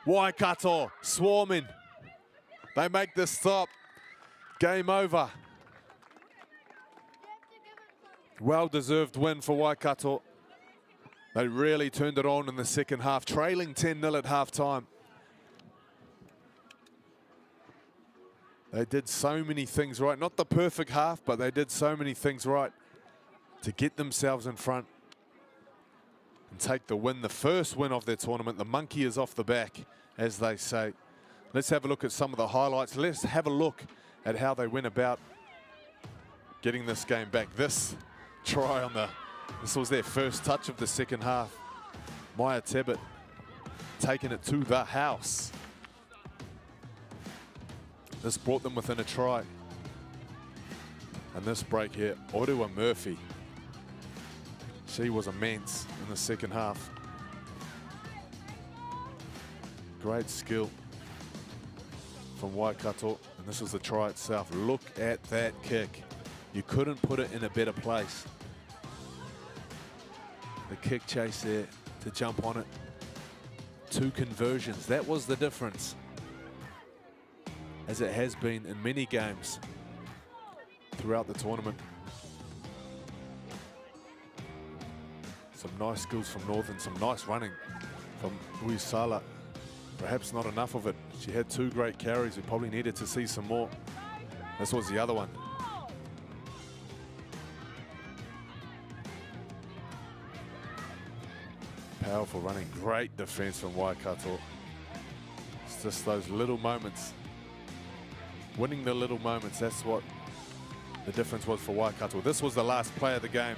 Waikato swarming. They make the stop. Game over. Well-deserved win for Waikato. They really turned it on in the second half, trailing 10-0 at half-time. They did so many things right. Not the perfect half, but they did so many things right to get themselves in front and take the win, the first win of their tournament. The monkey is off the back, as they say. Let's have a look at some of the highlights. Let's have a look at how they went about getting this game back. This try on this was their first touch of the second half. Maya Tebet taking it to the house. This brought them within a try. And this break here, Orua Murphy. She was immense in the second half. Great skill from Waikato. And this was the try itself. Look at that kick. You couldn't put it in a better place. The kick chase there to jump on it. 2 conversions. That was the difference, as it has been in many games throughout the tournament. Some nice skills from Northern, some nice running from Uisala. Perhaps not enough of it. She had 2 great carries. We probably needed to see some more. This was the other one. Powerful running, great defense from Waikato. It's just those little moments. Winning the little moments, that's what the difference was for Waikato. This was the last play of the game.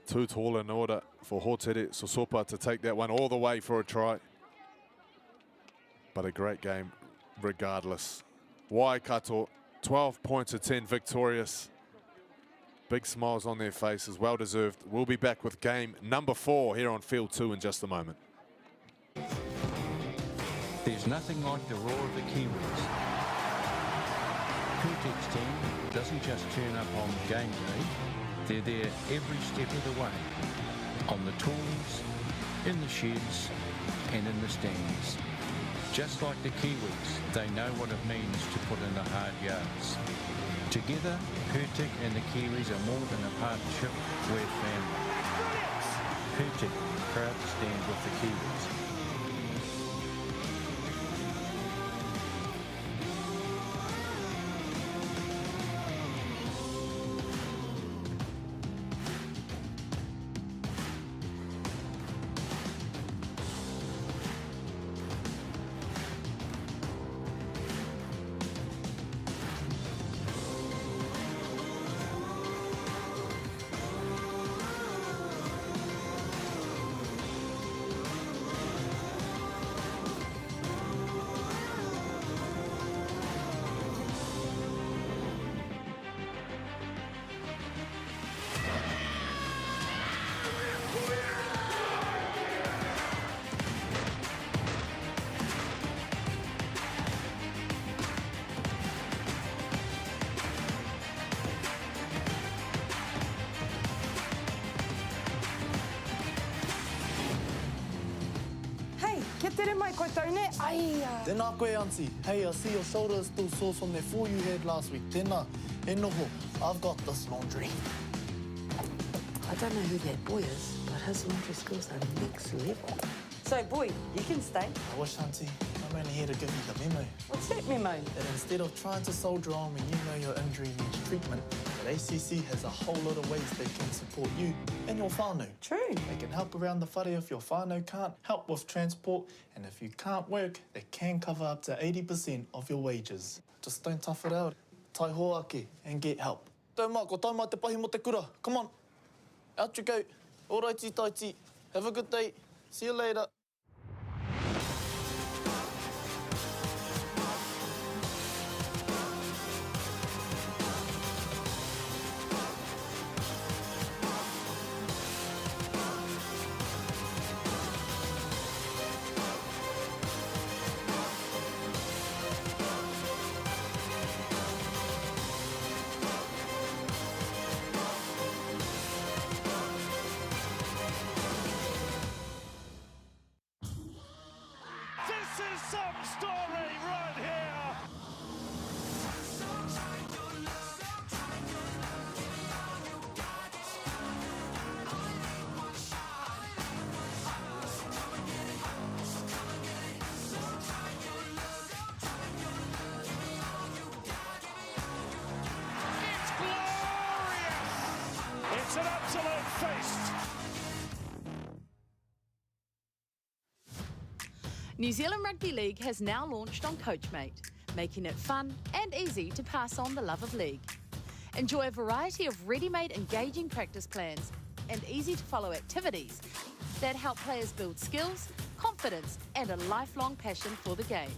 Too tall in order for Aotearoa Sosopa to take that one all the way for a try. But a great game regardless. Waikato, 12 points to 10 victorious. Big smiles on their faces, well deserved. We'll be back with game number 4 here on field 2 in just a moment. There's nothing like the roar of the Kiwis. Putek's team doesn't just turn up on game day, they're there every step of the way. On the tools, in the sheds, and in the stands. Just like the Kiwis, they know what it means to put in the hard yards. Together, Putek and the Kiwis are more than a partnership, we're family. Putek, proud to stand with the Kiwis. tere mai koutou ne. Aia. Tēnā koe, Auntie. Hey, I see your shoulder is still sore from that fall you had last week. Tēnā, e noho. I've got this laundry. I don't know who that boy is, but his laundry skills are next level. So, boy, you can stay. I wish, Auntie. I'm only here to give you the memo. What's that memo? That instead of trying to soldier on when you know your injury needs treatment, that ACC has a whole lot of ways they can support you and your whānau. True. They can help around the whare if your whānau can't, help with transport, and if you can't work, they can cover up to 80% of your wages. Just don't tough it out. Tai hoake and get help. Tau mā, ko tau mā te pahi mo te kura. Come on. Out you go. Alrighty, taiti. Have a good day. See you later. This is some story right here. It's glorious. It's an absolute feast. New Zealand Rugby League has now launched on Coachmate, making it fun and easy to pass on the love of league. Enjoy a variety of ready-made engaging practice plans and easy-to-follow activities that help players build skills, confidence and a lifelong passion for the game.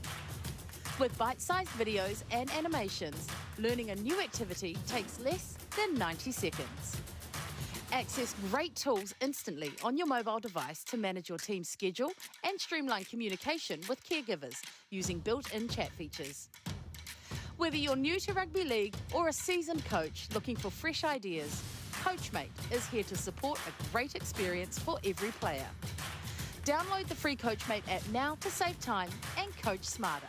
With bite-sized videos and animations, learning a new activity takes less than 90 seconds. Access great tools instantly on your mobile device to manage your team's schedule and streamline communication with caregivers using built-in chat features. Whether you're new to rugby league or a seasoned coach looking for fresh ideas, Coachmate is here to support a great experience for every player. Download the free Coachmate app now to save time and coach smarter.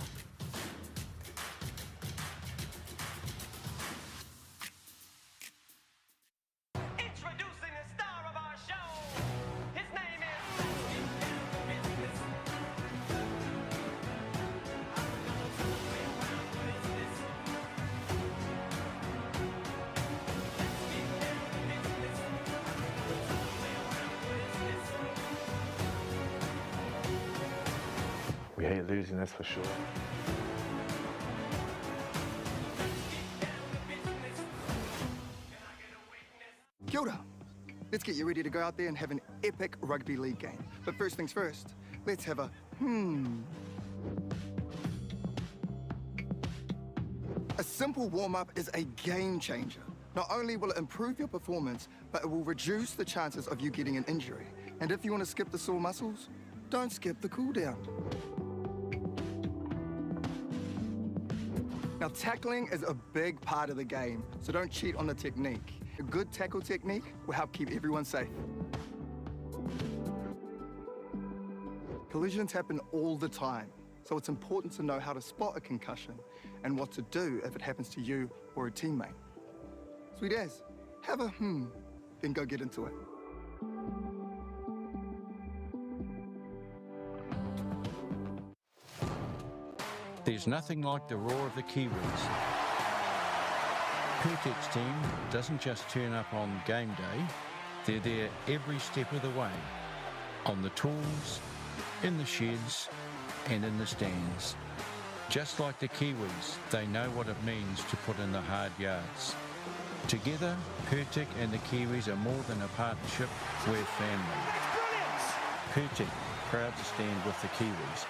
Introducing the star of our show. His name is. We hate losing, that's for sure. Kia ora. Let's get you ready to go out there and have an epic rugby league game. But first things first, let's have a A simple warm-up is a game changer. Not only will it improve your performance, but it will reduce the chances of you getting an injury. And if you want to skip the sore muscles, don't skip the cool down. Now, tackling is a big part of the game, so don't cheat on the technique. A good tackle technique will help keep everyone safe. Collisions happen all the time, so it's important to know how to spot a concussion and what to do if it happens to you or a teammate. Sweet as, have a then go get into it. There's nothing like the roar of the Kiwis. Purtek's team doesn't just turn up on game day, they're there every step of the way, on the tools, in the sheds and in the stands. Just like the Kiwis, they know what it means to put in the hard yards. Together, Purtek and the Kiwis are more than a partnership, we're family. Purtek, proud to stand with the Kiwis.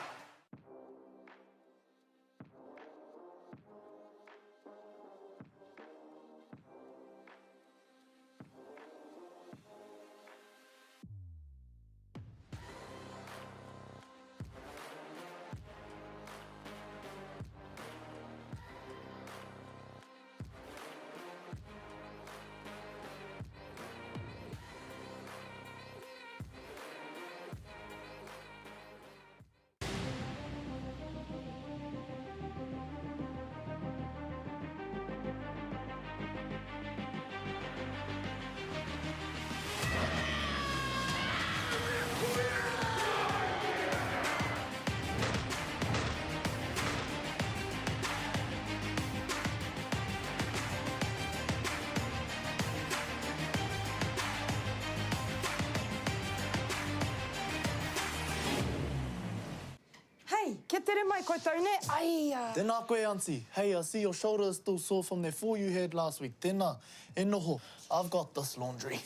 tere mai koutou ne. Ai, Tēnā koe, auntie. Hey, I see your shoulder is still sore from that fall you had last week. Tēnā, e noho. I've got this laundry.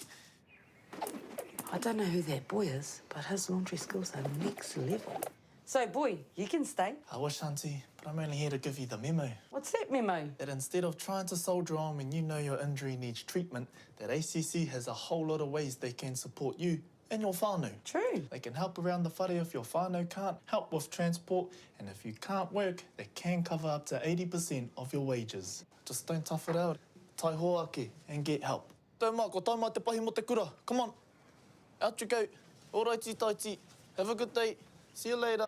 I don't know who that boy is, but his laundry skills are next level. So, boy, you can stay. I wish, auntie, but I'm only here to give you the memo. What's that memo? That instead of trying to soldier on when you know your injury needs treatment, that ACC has a whole lot of ways they can support you and your whānau. True. They can help around the whare if your whānau can't, help with transport, and if you can't work, they can cover up to 80% of your wages. Just don't tough it out. Tai hoake and get help. Tau mā, ko tau mā te pahi mo te kura. Come on. Out you go. Alrighty, taiti. Have a good day. See you later.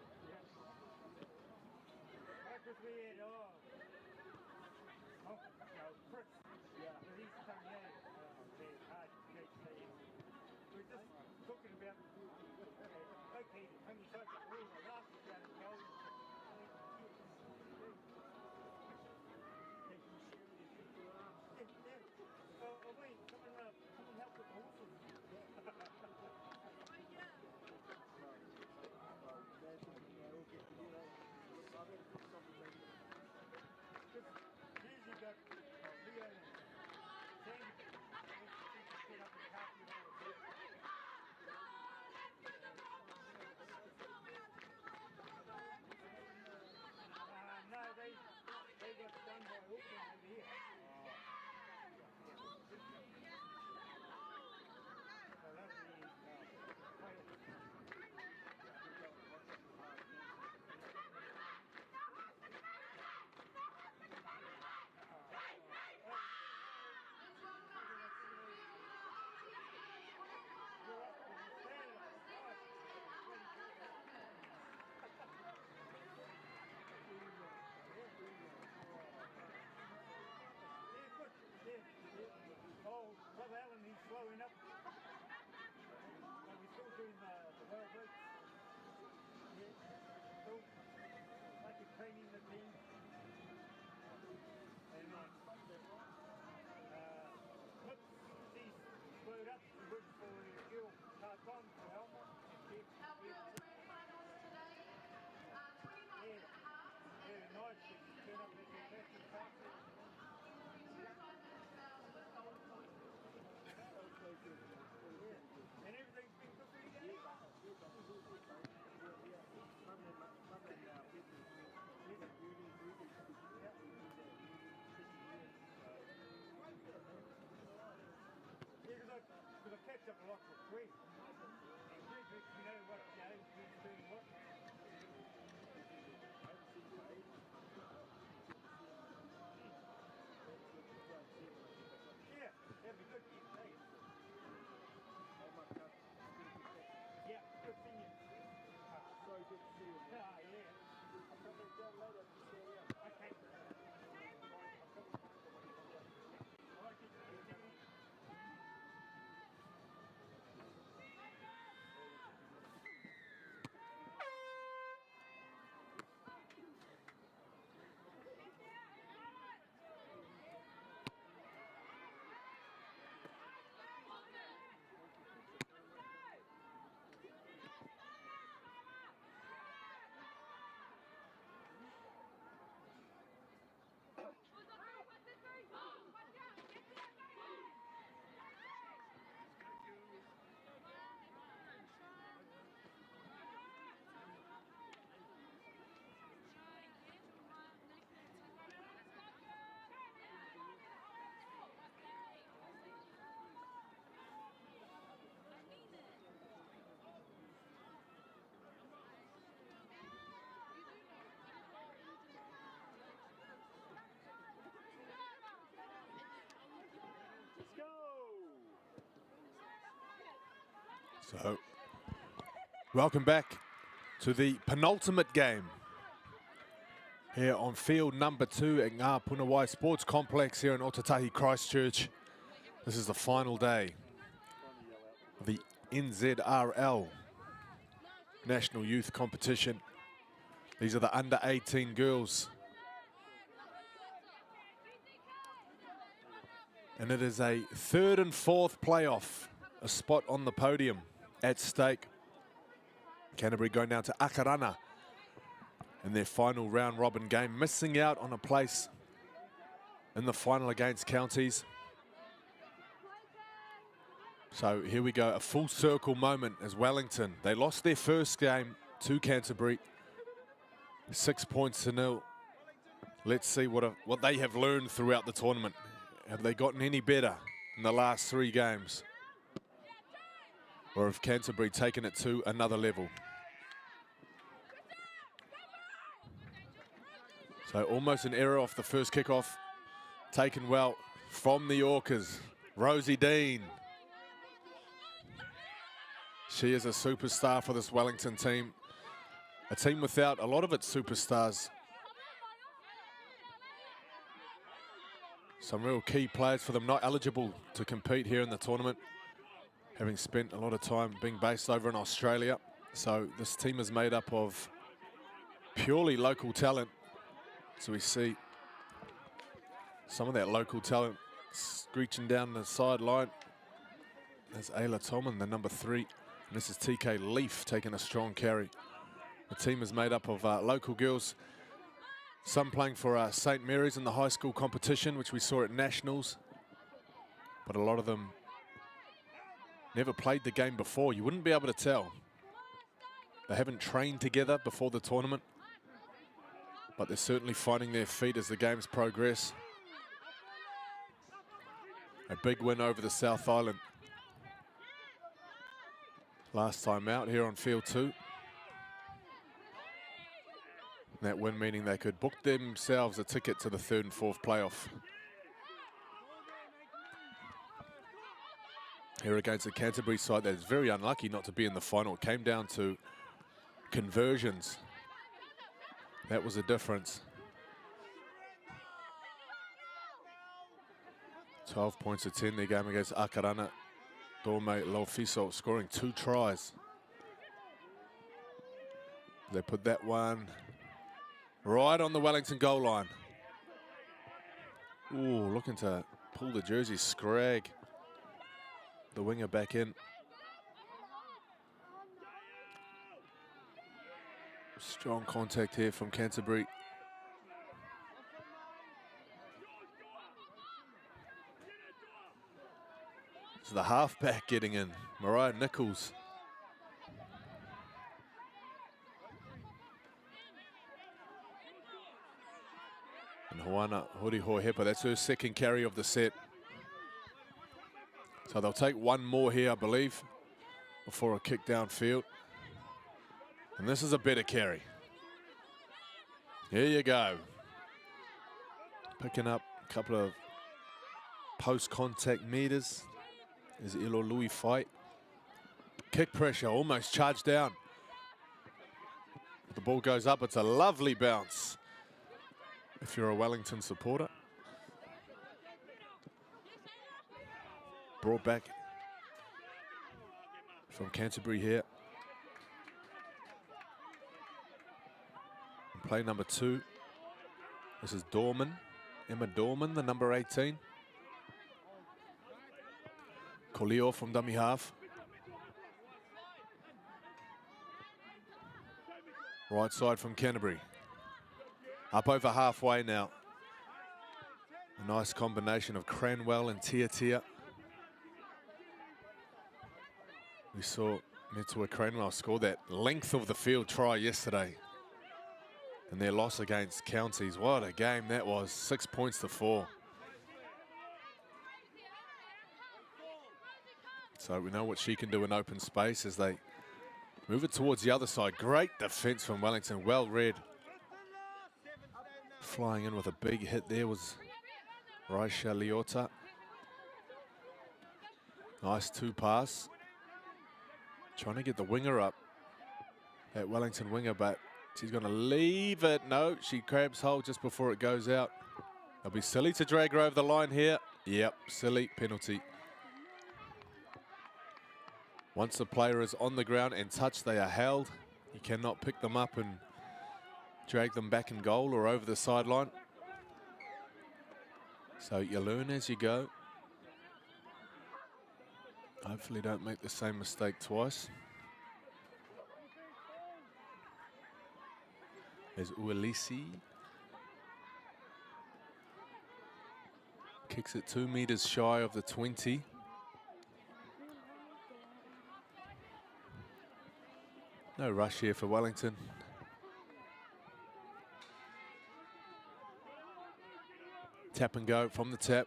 So, welcome back to the penultimate game here on field number 2 at Ngā Puna Sports Complex here in Aotearoa, Christchurch. This is the final day of the NZRL National Youth Competition. These are the under 18 girls. And it is a 3rd and 4th playoff, a spot on the podium at stake. Canterbury going down to Akarana in their final round robin game, missing out on a place in the final against Counties. So here we go, a full circle moment as Wellington. They lost their first game to Canterbury, 6 points to 0. Let's see what they have learned throughout the tournament. Have they gotten any better in the last 3 games? Or have Canterbury taken it to another level? So almost an error off the first kickoff. Taken well from the Orcas. Rosie Dean. She is a superstar for this Wellington team. A team without a lot of its superstars. Some real key players for them not eligible to compete here in the tournament, having spent a lot of time being based over in Australia. So this team is made up of purely local talent. So we see some of that local talent screeching down the sideline. There's Ayla Tomlin, the number 3. And this is TK Leaf taking a strong carry. The team is made up of local girls, some playing for St. Mary's in the high school competition, which we saw at Nationals. But a lot of them never played the game before. You wouldn't be able to tell. They haven't trained together before the tournament, but they're certainly finding their feet as the games progress. A big win over the South Island last time out here on field 2. That win meaning they could book themselves a ticket to the 3rd and 4th playoff. Here against the Canterbury side that is very unlucky not to be in the final. It came down to conversions. That was a difference. 12 points to 10 their game against Akarana. Dorme Lofiso scoring 2 tries. They put that one right on the Wellington goal line. Ooh, looking to pull the jersey. Scragg, the winger, back in. Strong contact here from Canterbury. So the halfback getting in, Mariah Nichols. And Hoana Horihohepa, that's her 2nd carry of the set. So they'll take one more here, I believe, before a kick downfield. And this is a better carry. Here you go. Picking up a couple of post-contact meters as Ilo Louis fight. Kick pressure, almost charged down. The ball goes up, it's a lovely bounce if you're a Wellington supporter. Brought back from Canterbury here. Play number 2. This is Dorman, Emma Dorman, the number 18. Colio from dummy half. Right side from Canterbury. Up over halfway now. A nice combination of Cranwell and Tia. We saw Metua Cranwell score that length of the field try yesterday in their loss against Counties. What a game that was, 6 points to 4. So we know what she can do in open space as they move it towards the other side. Great defense from Wellington, well read. Flying in with a big hit there was Raisha Liota. Nice 2 pass. Trying to get the winger up, that Wellington winger, but she's going to leave it. No, she grabs hold just before it goes out. It'll be silly to drag her over the line here. Yep, silly penalty. Once the player is on the ground and touched, they are held. You cannot pick them up and drag them back in goal or over the sideline. So you learn as you go. Hopefully don't make the same mistake twice. As Uelisi kicks it 2 meters shy of the 20. No rush here for Wellington. Tap and go from the tap.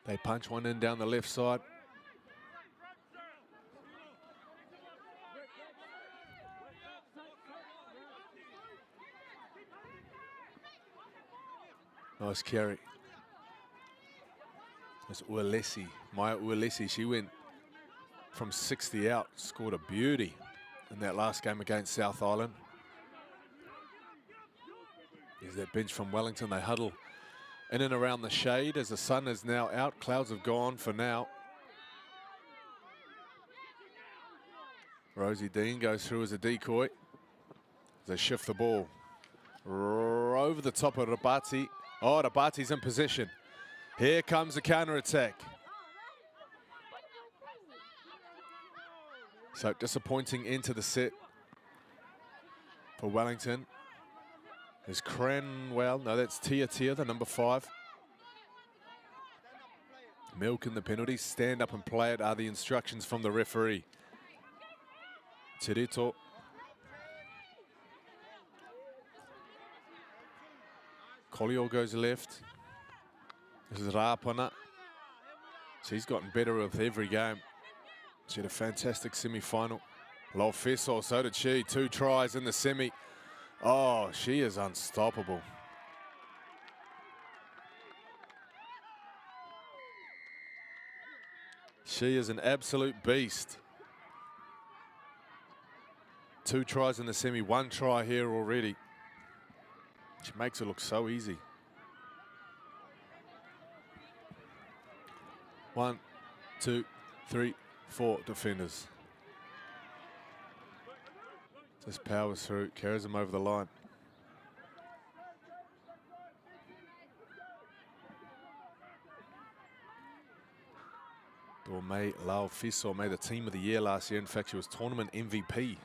They punch one in down the left side. Nice carry. That's Uelesi, Maya Uelesi. She went from 60 out, scored a beauty in that last game against South Island. Here's that bench from Wellington. They huddle in and around the shade as the sun is now out. Clouds have gone for now. Rosie Dean goes through as a decoy. They shift the ball over the top of Rabati. Oh, Rabati's in position. Here comes the counter-attack. So disappointing into the set for Wellington. There's Cranwell. No, that's Tia, the number 5. Milk in the penalty. Stand up and play it are the instructions from the referee. Tirito. Collier goes left. This is Rapana. She's gotten better with every game. She had a fantastic semi-final. Lofeso, so did she. 2 tries in the semi. Oh, she is unstoppable. She is an absolute beast. 2 tries in the semi, 1 try here already. She makes it look so easy. 1, 2, 3, 4 defenders. Just powers through, carries them over the line. Dorme Laofiso made the team of the year last year. In fact, she was tournament MVP.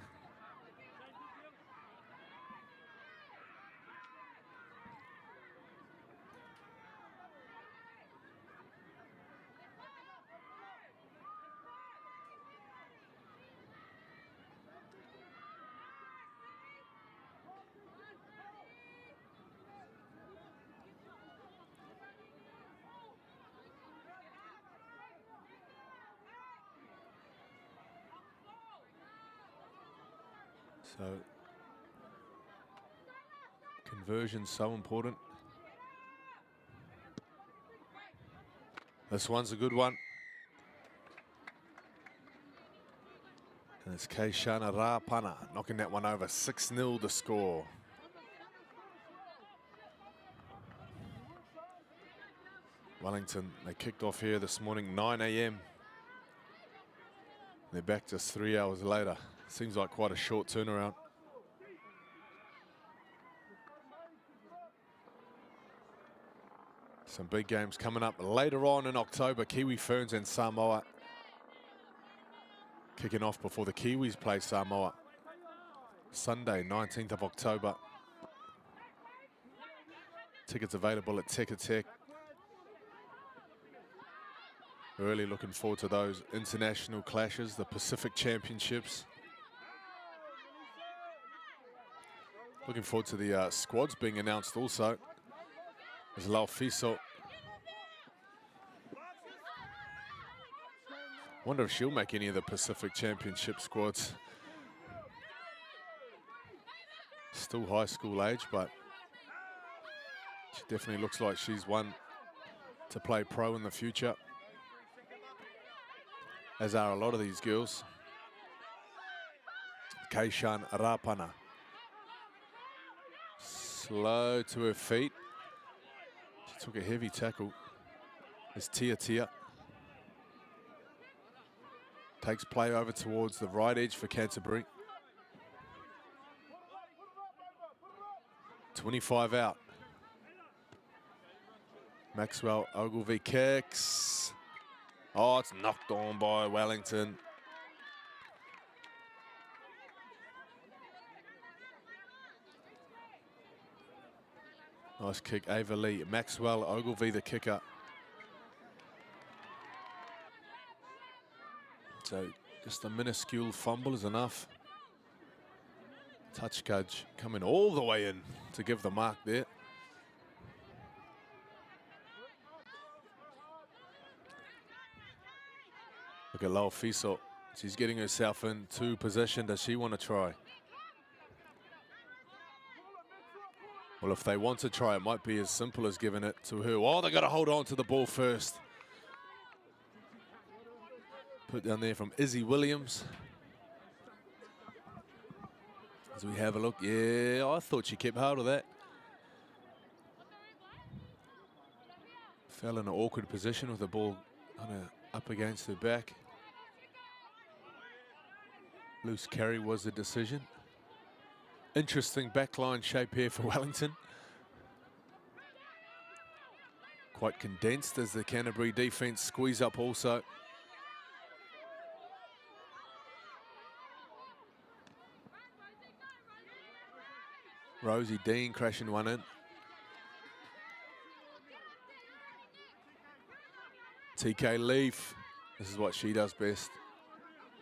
So, conversion's so important. This one's a good one. And it's Keishana Rapana knocking that one over. 6-0 the score. Wellington, they kicked off here this morning, 9 a.m. They're back just 3 hours later. Seems like quite a short turnaround. Some big games coming up later on in October. Kiwi Ferns and Samoa kicking off before the Kiwis play Samoa. Sunday, 19th of October. Tickets available at Teka Tech. Really looking forward to those international clashes, the Pacific Championships. Looking forward to the squads being announced also. There's Laofiso. Wonder if she'll make any of the Pacific Championship squads. Still high school age, but she definitely looks like she's one to play pro in the future. As are a lot of these girls. Keishan Rapana. Slow to her feet. She took a heavy tackle. It's Tia. Takes play over towards the right edge for Canterbury. 25 out. Maxwell Ogilvie kicks. Oh, it's knocked on by Wellington. Nice kick, Ava Lee. Maxwell Ogilvie, the kicker. So just a minuscule fumble is enough. Touch Cudge coming all the way in to give the mark there. Look at Lau Fiso. She's getting herself into position. Does she want to try? Well, if they want to try, it might be as simple as giving it to her. Oh, they got to hold on to the ball first. Put down there from Izzy Williams. As we have a look, yeah, I thought she kept hold of that. Fell in an awkward position with the ball kind of up against her back. Loose carry was the decision. Interesting backline shape here for Wellington. Quite condensed as the Canterbury defence squeeze up also. Rosie Dean crashing one in. TK Leaf, this is what she does best.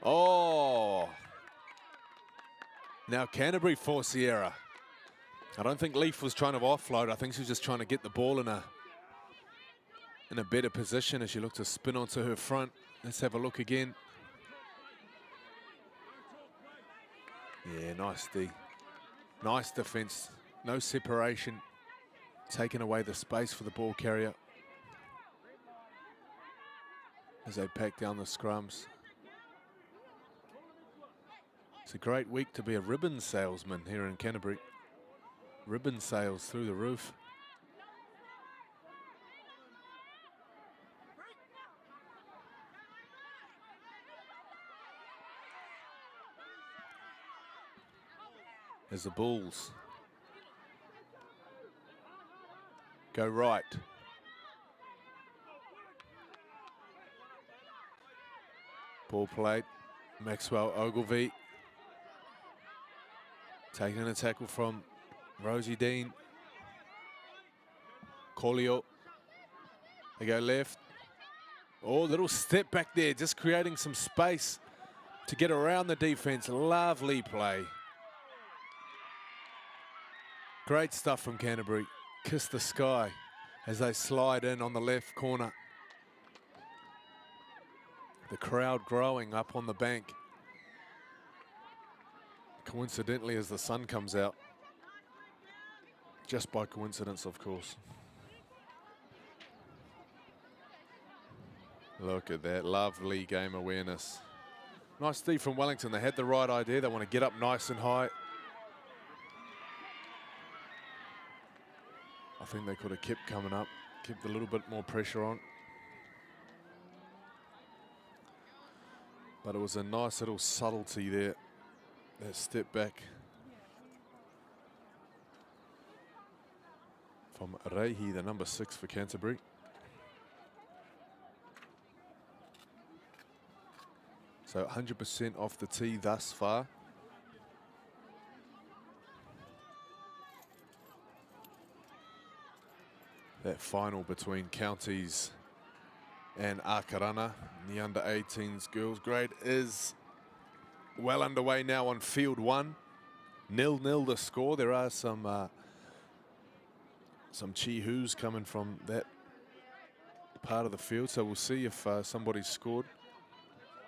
Oh! Now Canterbury force the error. I don't think Leaf was trying to offload. I think she was just trying to get the ball in a better position as she looked to spin onto her front. Let's have a look again. Yeah, nice D. Nice defense. No separation. Taking away the space for the ball carrier as they pack down the scrums. It's a great week to be a ribbon salesman here in Canterbury. Ribbon sales through the roof. As the Bulls go right. Ball played. Maxwell Ogilvie. Taking a tackle from Rosie Dean. Colio. They go left. Oh, little step back there, just creating some space to get around the defense. Lovely play. Great stuff from Canterbury. Kiss the sky as they slide in on the left corner. The crowd growing up on the bank. Coincidentally, as the sun comes out. Just by coincidence, of course. Look at that, lovely game awareness. Nice D from Wellington. They had the right idea. They want to get up nice and high. I think they could have kept coming up, kept a little bit more pressure on. But it was a nice little subtlety there, that step back from Reihi, the number 6 for Canterbury. So 100% off the tee thus far. That final between Counties and Akarana in the under-18s girls grade is well underway now on field 1. 0-0 the score. There are some chee-hoos coming from that part of the field, so we'll see if somebody's scored.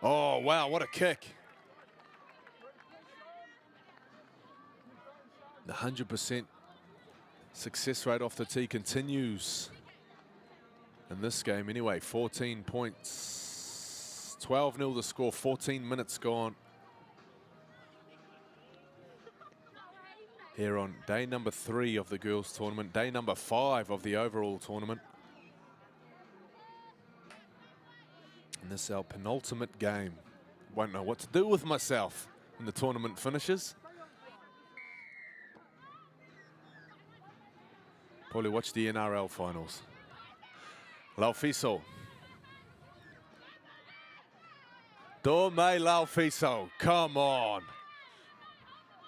Oh, wow, what a kick. The 100% success rate off the tee continues in this game anyway. 14 points. 12-0 the score, 14 minutes gone. Here on day number 3 of the girls tournament, day number 5 of the overall tournament. And this is our penultimate game. Won't know what to do with myself when the tournament finishes. Probably watch the NRL finals. Laufiso. Dome Laufiso, come on.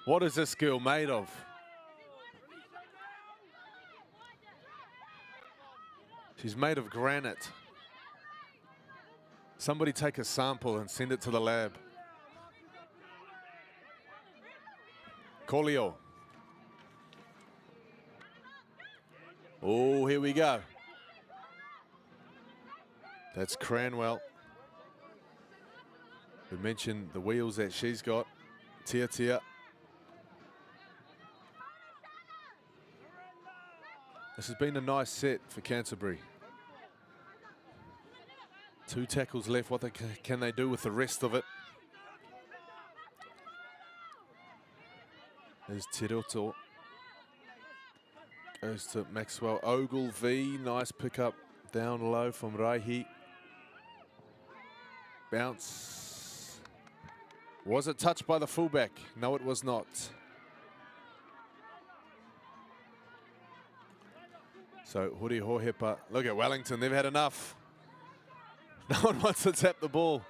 What is this girl made of? She's made of granite. Somebody take a sample and send it to the lab. Colio. Oh, here we go. That's Cranwell. We mentioned the wheels that she's got. Tia Tia. This has been a nice set for Canterbury. 2 tackles left. What can they do with the rest of it? There's Tiroto. Goes to Maxwell. Ogilvie. Nice pickup down low from Raihi. Bounce. Was it touched by the fullback? No, it was not. So Huri Hohepa. Look at Wellington. They've had enough. No one wants to tap the ball.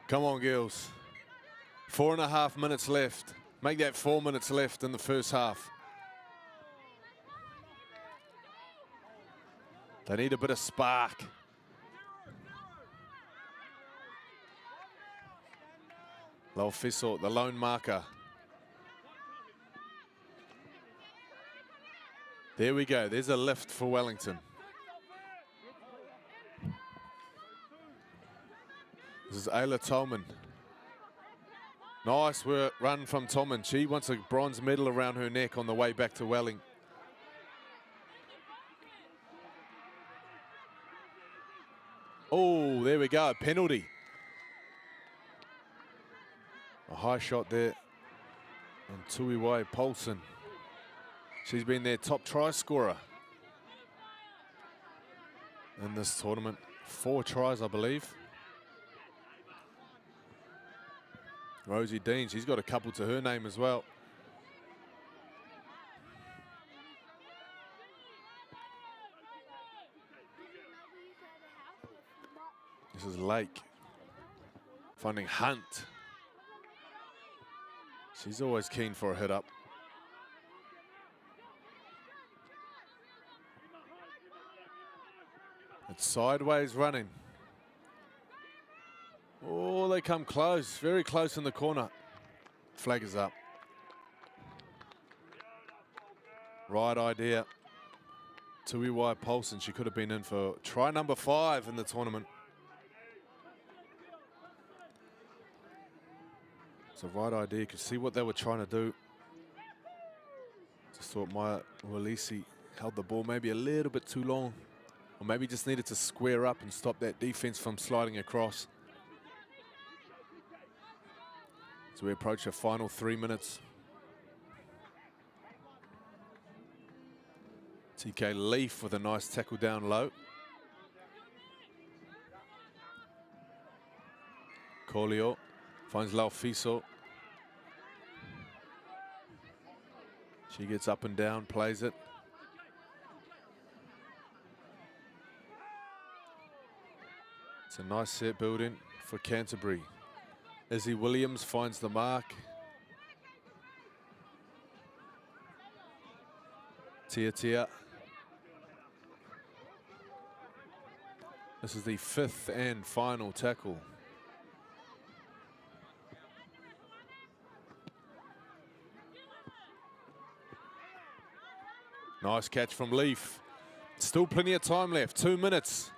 Come on, girls. 4.5 minutes left. Make that 4 minutes left in the first half. They need a bit of spark. Laufiso, the lone marker. There we go. There's a lift for Wellington. This is Ayla Tolman. Nice work, run from Tolman. She wants a bronze medal around her neck on the way back to Welling. Oh, there we go. Penalty. A high shot there on Tuiwai Paulson. She's been their top try scorer in this tournament. 4 tries, I believe. Rosie Dean, she's got a couple to her name as well. This is Lake finding Hunt. She's always keen for a hit up. It's sideways running. Oh, they come close, very close in the corner. Flag is up. Right idea. Tuiwai Paulson, she could have been in for try number 5 in the tournament. It's a right idea. You could see what they were trying to do. Just thought Maya Walisi held the ball maybe a little bit too long. Or maybe just needed to square up and stop that defense from sliding across. So we approach the final 3 minutes. TK Leaf with a nice tackle down low. Colio finds Laufiso. She gets up and down, plays it. It's a nice set building for Canterbury. Izzy Williams finds the mark. Tia Tia. This is the 5th and final tackle. Nice catch from Leaf. Still plenty of time left, 2 minutes.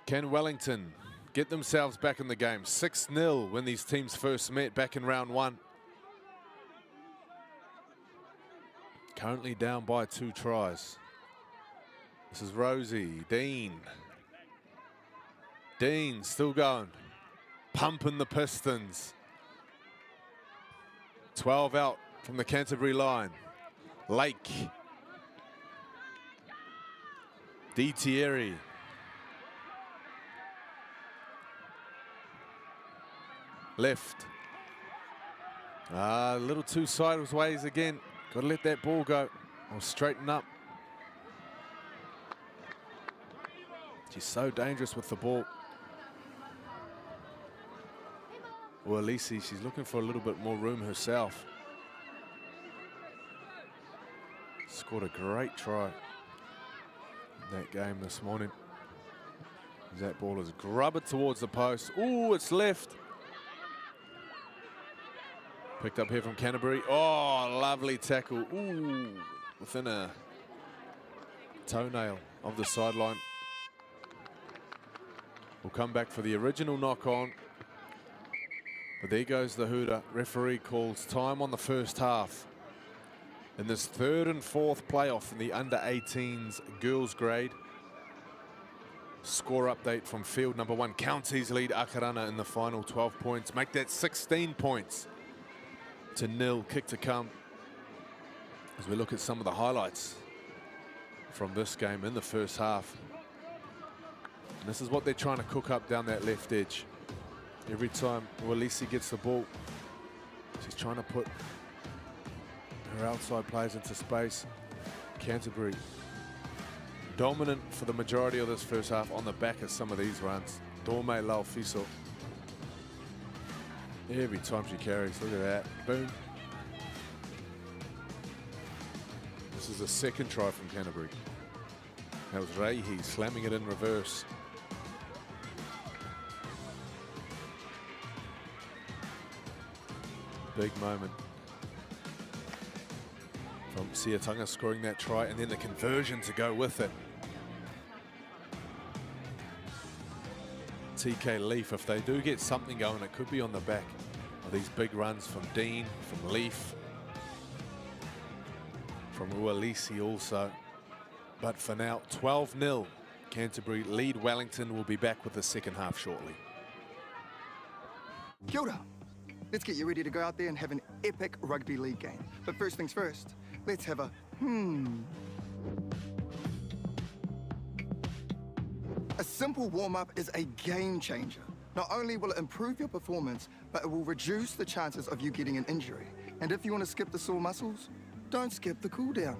Can Wellington get themselves back in the game? 6-0 when these teams first met back in round 1. Currently down by 2 tries. This is Rosie Dean. Dean still going. Pumping the Pistons. 12 out from the Canterbury line. Lake. Di Thierry. Left. A little too sideways again. Got to let that ball go or straighten up. She's so dangerous with the ball. Well, Alisi, she's looking for a little bit more room herself. scored a great try in that game this morning. That ball is grubbered towards the post. Ooh, it's left. Picked up here from Canterbury. Oh, lovely tackle. Ooh, within a toenail of the sideline. We'll come back for the original knock on. But there goes the hooter. Referee calls time on the first half in this third and fourth playoff in the under-18s girls grade. Score update from field number 1. Counties lead Akarana in the final 12 points. Make that 16 points to 0. Kick to come as we look at some of the highlights from this game in the first half. And this is what they're trying to cook up down that left edge. Every time Walisi gets the ball, she's trying to put her outside players into space. Canterbury dominant for the majority of this first half on the back of some of these runs. Dorme Laufiso. Every time she carries, look at that, boom. This is the second try from Canterbury. That was Reihi slamming it in reverse. Big moment from Siatanga scoring that try, and then the conversion to go with it. TK Leaf, if they do get something going, it could be on the back of these big runs from Dean, from Leaf, from Ualisi also. But for now, 12-0. Canterbury lead Wellington. Will be back with the second half shortly. Kia ora. Let's get you ready to go out there and have an epic rugby league game. But first things first, let's have a A simple warm-up is a game changer. Not only will it improve your performance, but it will reduce the chances of you getting an injury. And if you want to skip the sore muscles, don't skip the cool down.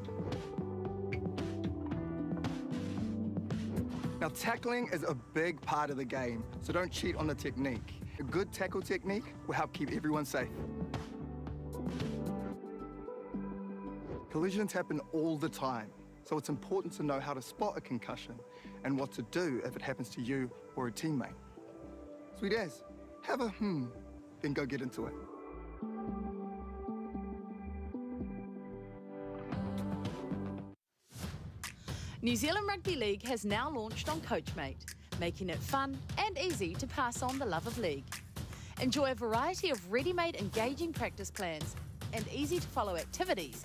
Now, tackling is a big part of the game, so don't cheat on the technique. A good tackle technique will help keep everyone safe. Collisions happen all the time, so it's important to know how to spot a concussion and what to do if it happens to you or a teammate. Sweet as, have a then go get into it. New Zealand Rugby League has now launched on Coachmate, making it fun and easy to pass on the love of league. Enjoy a variety of ready-made engaging practice plans and easy-to-follow activities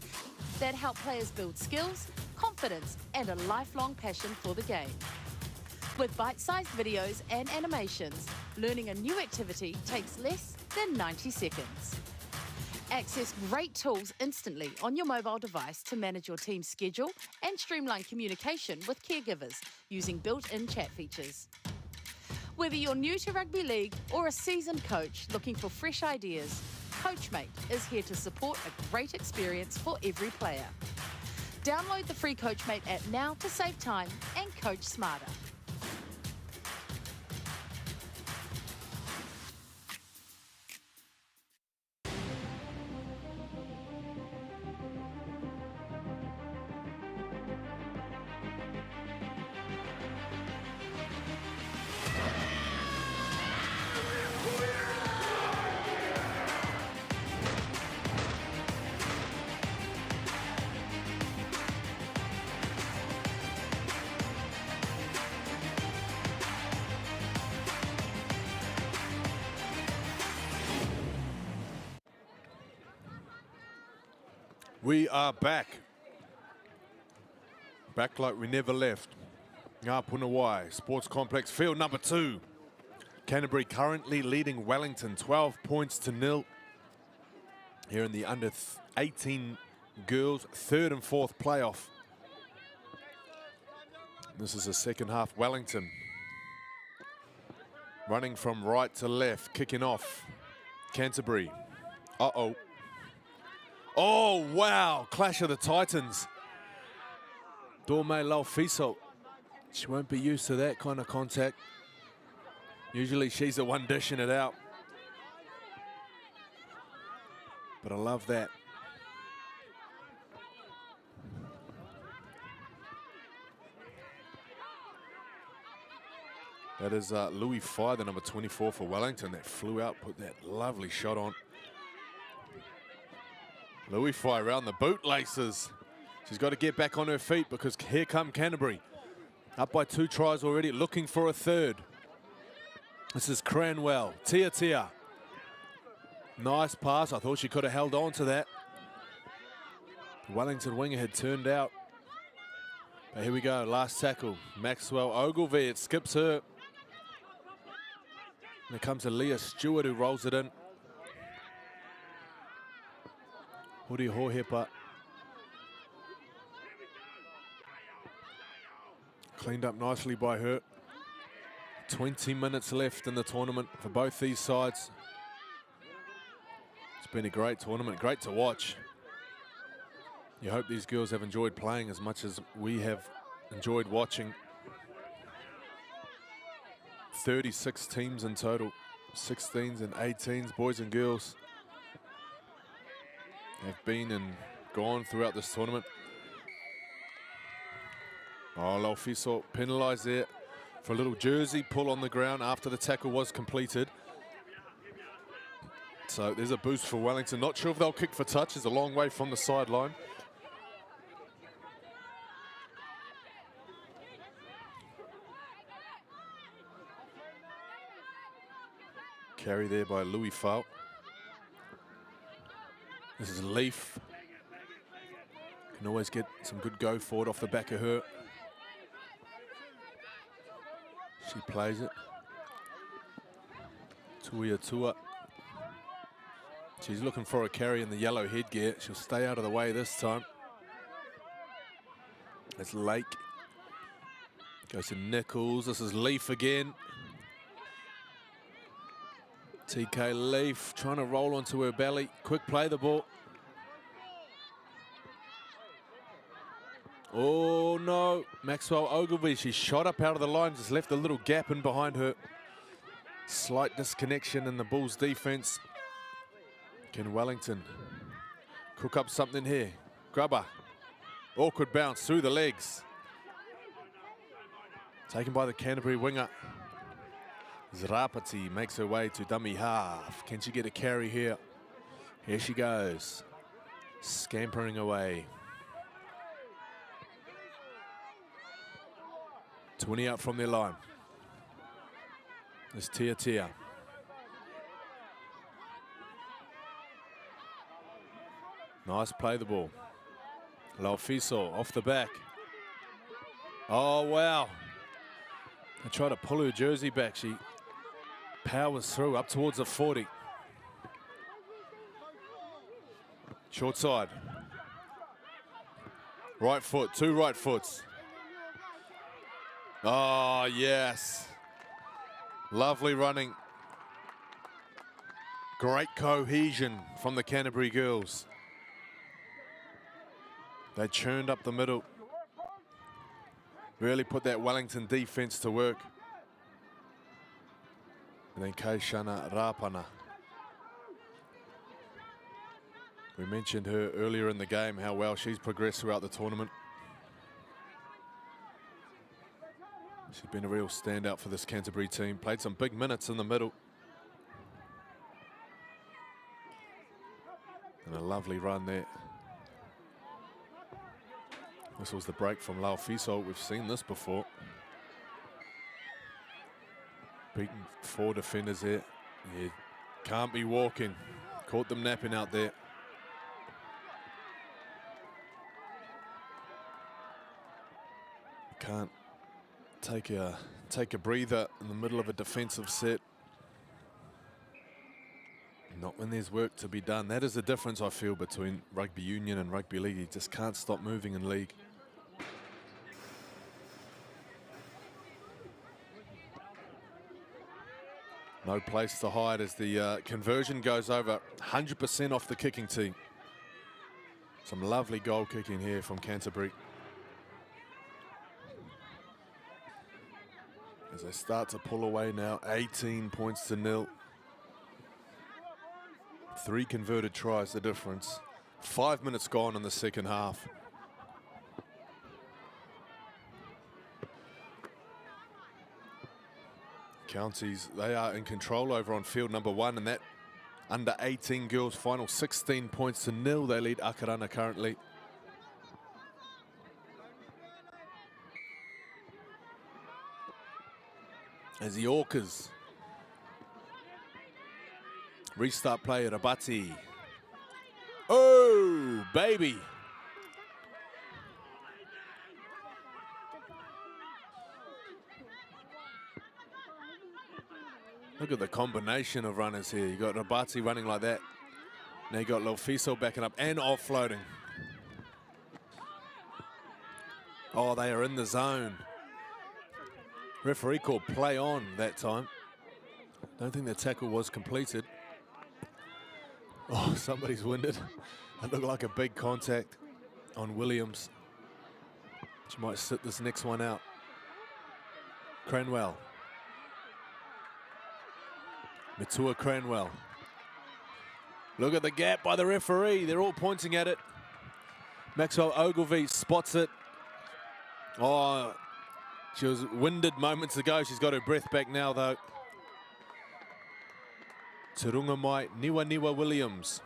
that help players build skills, confidence and a lifelong passion for the game. With bite-sized videos and animations, learning a new activity takes less than 90 seconds. Access great tools instantly on your mobile device to manage your team's schedule and streamline communication with caregivers using built-in chat features. Whether you're new to rugby league or a seasoned coach looking for fresh ideas, Coachmate is here to support a great experience for every player. Download the free Coachmate app now to save time and coach smarter. We are back. Back like we never left. Ngā Puna Sports Complex, field number 2. Canterbury currently leading Wellington 12 points to 0. Here in the under 18 girls, third and fourth playoff. This is the second half. Wellington running from right to left, kicking off. Canterbury. Uh-oh. Oh, wow. Clash of the Titans. Dorme Laufiso. She won't be used to that kind of contact. Usually she's the one dishing it out. But I love that. That is Louis Fye, the number 24 for Wellington, that flew out, put that lovely shot on. Louis Fye around the bootlaces. She's got to get back on her feet because here come Canterbury. Up by 2 tries already, looking for a third. This is Cranwell, Tia. Nice pass, I thought she could have held on to that. The Wellington winger had turned out. But here we go, last tackle. Maxwell Ogilvie, it skips her. And it comes to Leah Stewart who rolls it in. Huri Hohepa. Cleaned up nicely by her. 20 minutes left in the tournament for both these sides. It's been a great tournament, great to watch. You hope these girls have enjoyed playing as much as we have enjoyed watching. 36 teams in total, 16s and 18s, boys and girls, have been and gone throughout this tournament. Oh, Laufiso penalised there for a little jersey pull on the ground after the tackle was completed. So there's a boost for Wellington. Not sure if they'll kick for touch. It's a long way from the sideline. Carry there by Louis Faux. This is Leaf. Can always get some good go forward off the back of her. She plays it. Tuia Tua. She's looking for a carry in the yellow headgear. She'll stay out of the way this time. That's Lake. Goes to Nichols. This is Leaf again. TK Leaf trying to roll onto her belly. Quick play the ball. Oh no, Maxwell Ogilvie, she shot up out of the line, just left a little gap in behind her. Slight disconnection in the Bulls defense. Can Wellington cook up something here? Grubber, awkward bounce through the legs. Taken by the Canterbury winger. Zrapati makes her way to dummy half. Can she get a carry here? Here she goes, scampering away. 20 out from their line. It's Tia. Nice play the ball. Laufiso off the back. Oh, wow. They try to pull her jersey back. She powers through up towards the 40. Short side. Right foot, 2 right foots. Oh, yes. Lovely running. Great cohesion from the Canterbury girls. They churned up the middle. Really put that Wellington defense to work. And then Kaishana Rapana. We mentioned her earlier in the game, how well she's progressed throughout the tournament. She's been a real standout for this Canterbury team. Played some big minutes in the middle. And a lovely run there. This was the break from Laufiso. We've seen this before. Beating 4 defenders here. Yeah, can't be walking. Caught them napping out there. Can't take a breather in the middle of a defensive set. Not when there's work to be done. That is the difference, I feel, between rugby union and rugby league. You just can't stop moving in league. No place to hide as the conversion goes over. 100% off the kicking team. Some lovely goal kicking here from Canterbury. As they start to pull away now, 18 points to 0. 3 converted tries, the difference. 5 minutes gone in the second half. Counties, they are in control over on field number 1, and that under 18 girls final 16 points to 0. They lead Akarana currently. As the Orcas restart play, Rabati. Oh, baby. Look at the combination of runners here. You got Rabati running like that. Now you got Lofiso backing up and offloading. Oh, they are in the zone. Referee called play on that time. Don't think the tackle was completed. Oh, somebody's winded. It looked like a big contact on Williams. She might sit this next one out. Cranwell. Matua Cranwell. Look at the gap by the referee. They're all pointing at it. Maxwell Ogilvie spots it. Oh, she was winded moments ago. She's got her breath back now, though. Turungamai Niwa Williams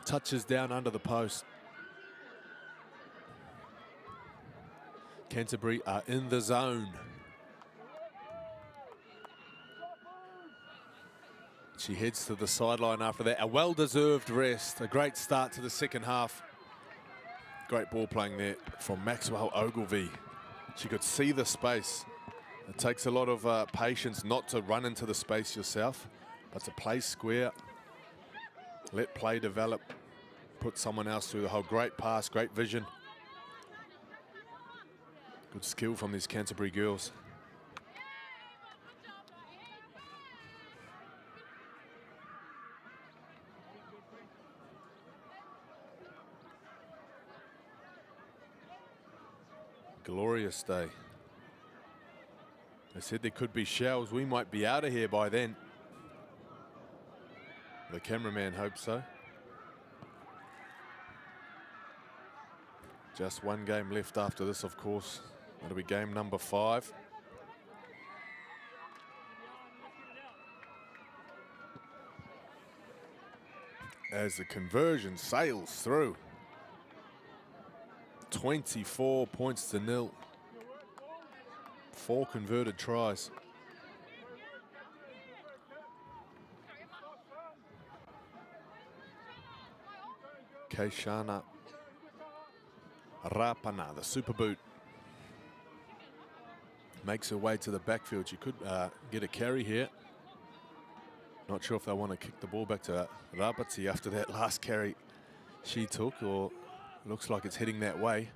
touches down under the post. Canterbury are in the zone. She heads to the sideline after that. A well-deserved rest. A great start to the second half. Great ball playing there from Maxwell Ogilvie. She could see the space. It takes a lot of patience not to run into the space yourself, but to play square, let play develop, put someone else through the hole. Great pass, great vision. Good skill from these Canterbury girls. Glorious day. They said there could be showers. We might be out of here by then. The cameraman hopes so. Just one game left after this, of course. That'll be game number 5. As the conversion sails through. 24 points to 0. 4 converted tries. Keishana Rapana, the super boot, makes her way to the backfield. She could get a carry here. Not sure if they want to kick the ball back to Rapati after that last carry she took, or looks like it's heading that way.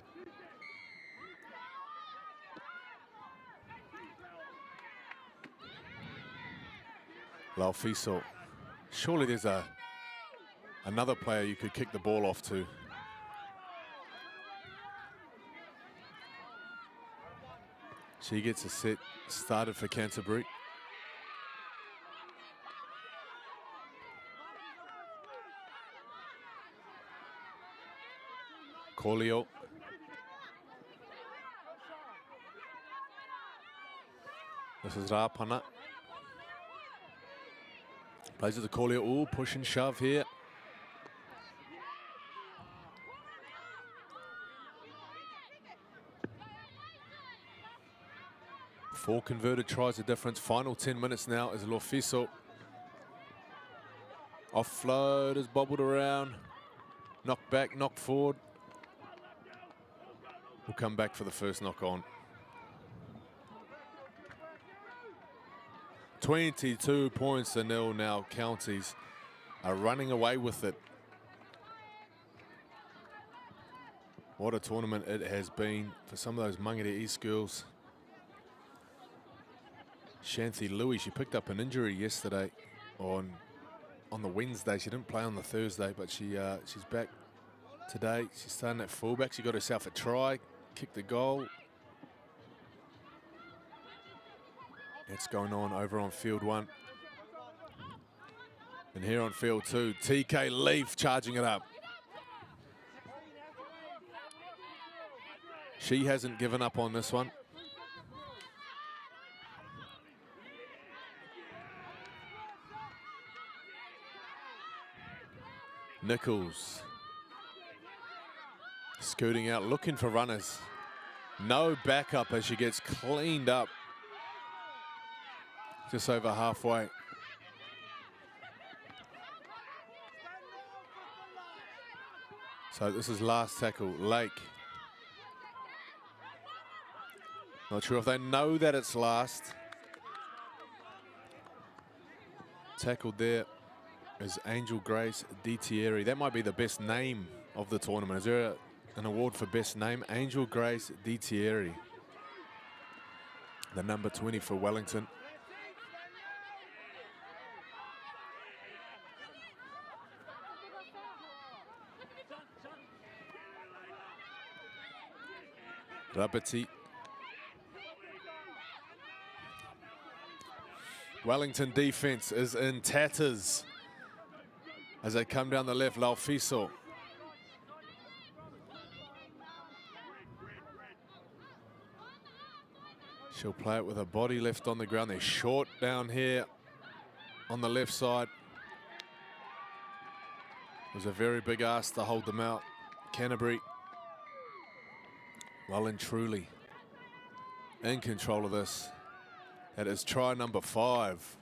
Laufiso. Surely there's another player you could kick the ball off to. She gets a set started for Canterbury. Colio. This is Rapana. Plays it to Colio. Ooh, push and shove here. Four converted tries a difference. Final 10 minutes now as Lofiso. Offload is bobbled around. Knock back, knock forward. We'll come back for the first knock on. 22 points to 0 now. Counties are running away with it. What a tournament it has been for some of those Mangere East girls. Shanthi Louis, she picked up an injury yesterday on the Wednesday. She didn't play on the Thursday, but she's back today. She's starting at fullback. She got herself a try, kicked the goal. It's going on over on field 1. And here on field 2, TK Leaf charging it up. She hasn't given up on this one. Nichols scooting out, looking for runners. No backup as she gets cleaned up just over halfway. So this is last tackle, Lake. Not sure if they know that it's last. Tackled there is Angel Grace Di Thierry. That might be the best name of the tournament. Is there an award for best name? Angel Grace Di Thierry. The number 20 for Wellington. Rapati. Wellington defense is in tatters as they come down the left. Laufiso. She'll play it with her body left on the ground. They're short down here on the left side. It was a very big ask to hold them out. Canterbury, well and truly in control of this. That is try number 5.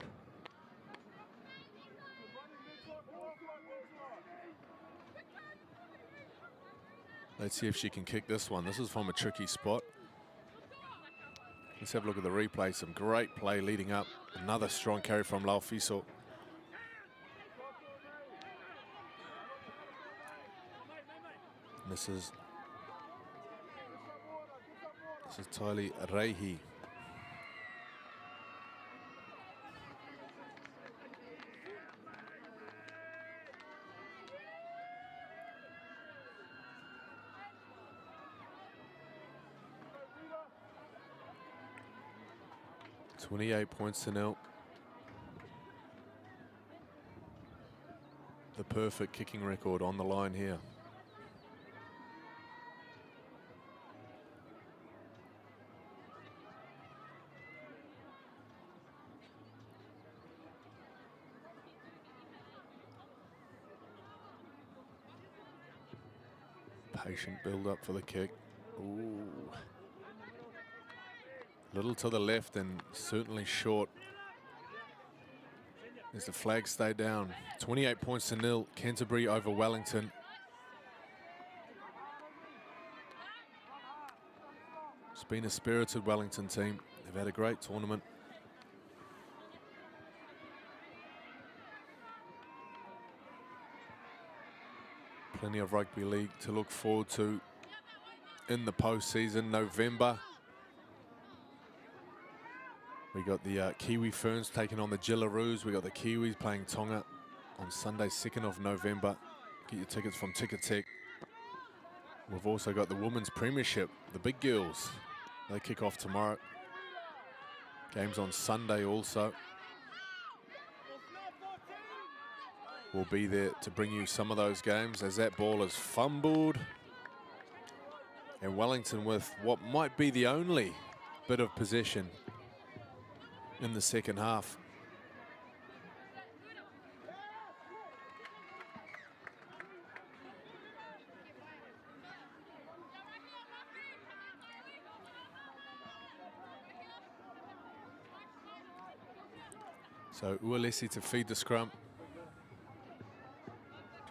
Let's see if she can kick this one. This is from a tricky spot. Let's have a look at the replay. Some great play leading up. Another strong carry from Laufiso. This is Tylee Reihi. $28 points to 0. The perfect kicking record on the line here. Patient build up for the kick. Ooh. Little to the left and certainly short. As the flag stay down. 28 points to 0. Canterbury over Wellington. It's been a spirited Wellington team. They've had a great tournament. Plenty of rugby league to look forward to in the postseason. November. We got the Kiwi Ferns taking on the Jillaroos. We got the Kiwis playing Tonga on Sunday, 2nd of November. Get your tickets from Ticketek. We've also got the Women's Premiership, the big girls. They kick off tomorrow. Games on Sunday also. We'll be there to bring you some of those games as that ball is fumbled. And Wellington with what might be the only bit of possession in the second half. So Uelesi to feed the scrum.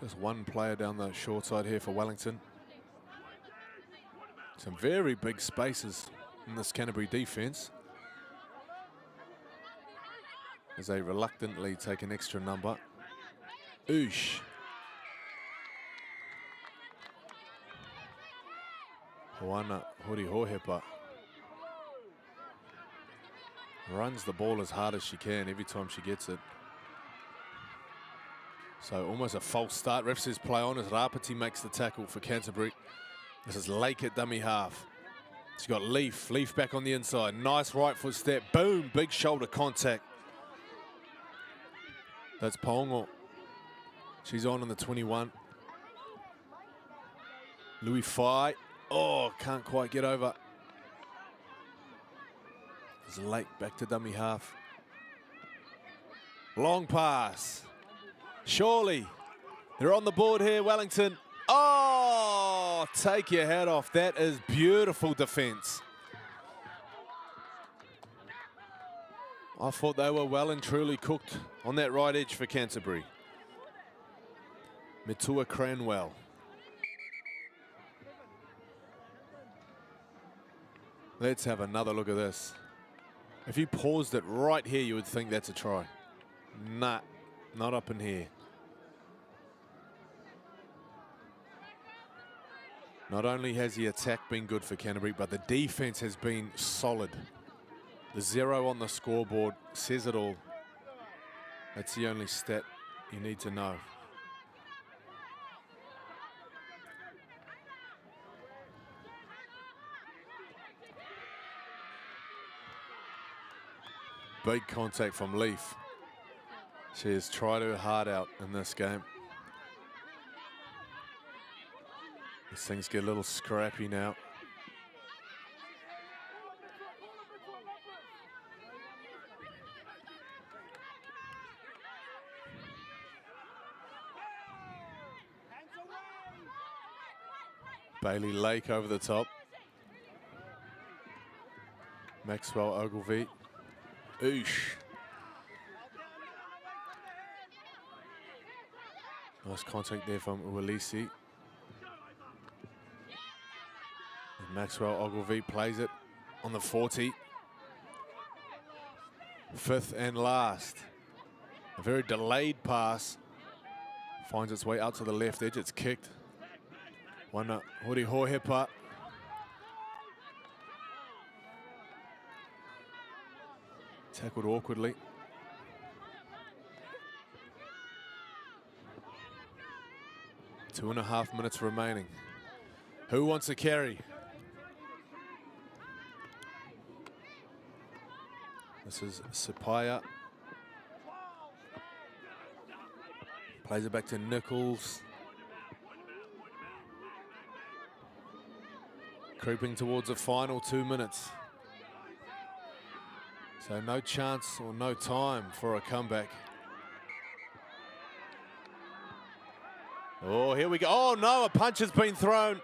Just one player down the short side here for Wellington. Some very big spaces in this Canterbury defence, as they reluctantly take an extra number. Oosh. Hoana Horihohepa runs the ball as hard as she can every time she gets it. So almost a false start. Ref says play on as Rapati makes the tackle for Canterbury. This is Lake at dummy half. She's got Leaf back on the inside. Nice right foot step. Boom, big shoulder contact. That's Pongo. She's on the 21. Louis Fai. Oh, can't quite get over. There's Lake back to dummy half. Long pass. Surely. They're on the board here, Wellington. Oh, take your hat off. That is beautiful defence. I thought they were well and truly cooked on that right edge for Canterbury. Metua Cranwell. Let's have another look at this. If you paused it right here, you would think that's a try. Nah, not up in here. Not only has the attack been good for Canterbury, but the defense has been solid. The 0 on the scoreboard says it all. That's the only stat you need to know. Big contact from Leaf. She has tried her heart out in this game. These things get a little scrappy now. Bailey Lake over the top. Maxwell Ogilvie. Oosh. Nice contact there from Uwalisi. Maxwell Ogilvie plays it on the 40. Fifth and last. A very delayed pass. Finds its way out to the left edge. It's kicked. Wana Hori Hohepa. Tackled awkwardly. Two and a half minutes remaining. Who wants to carry? This is Sapaya. Plays it back to Nichols. Creeping towards the final 2 minutes. So no chance or no time for a comeback. Oh, here we go. Oh no, a punch has been thrown.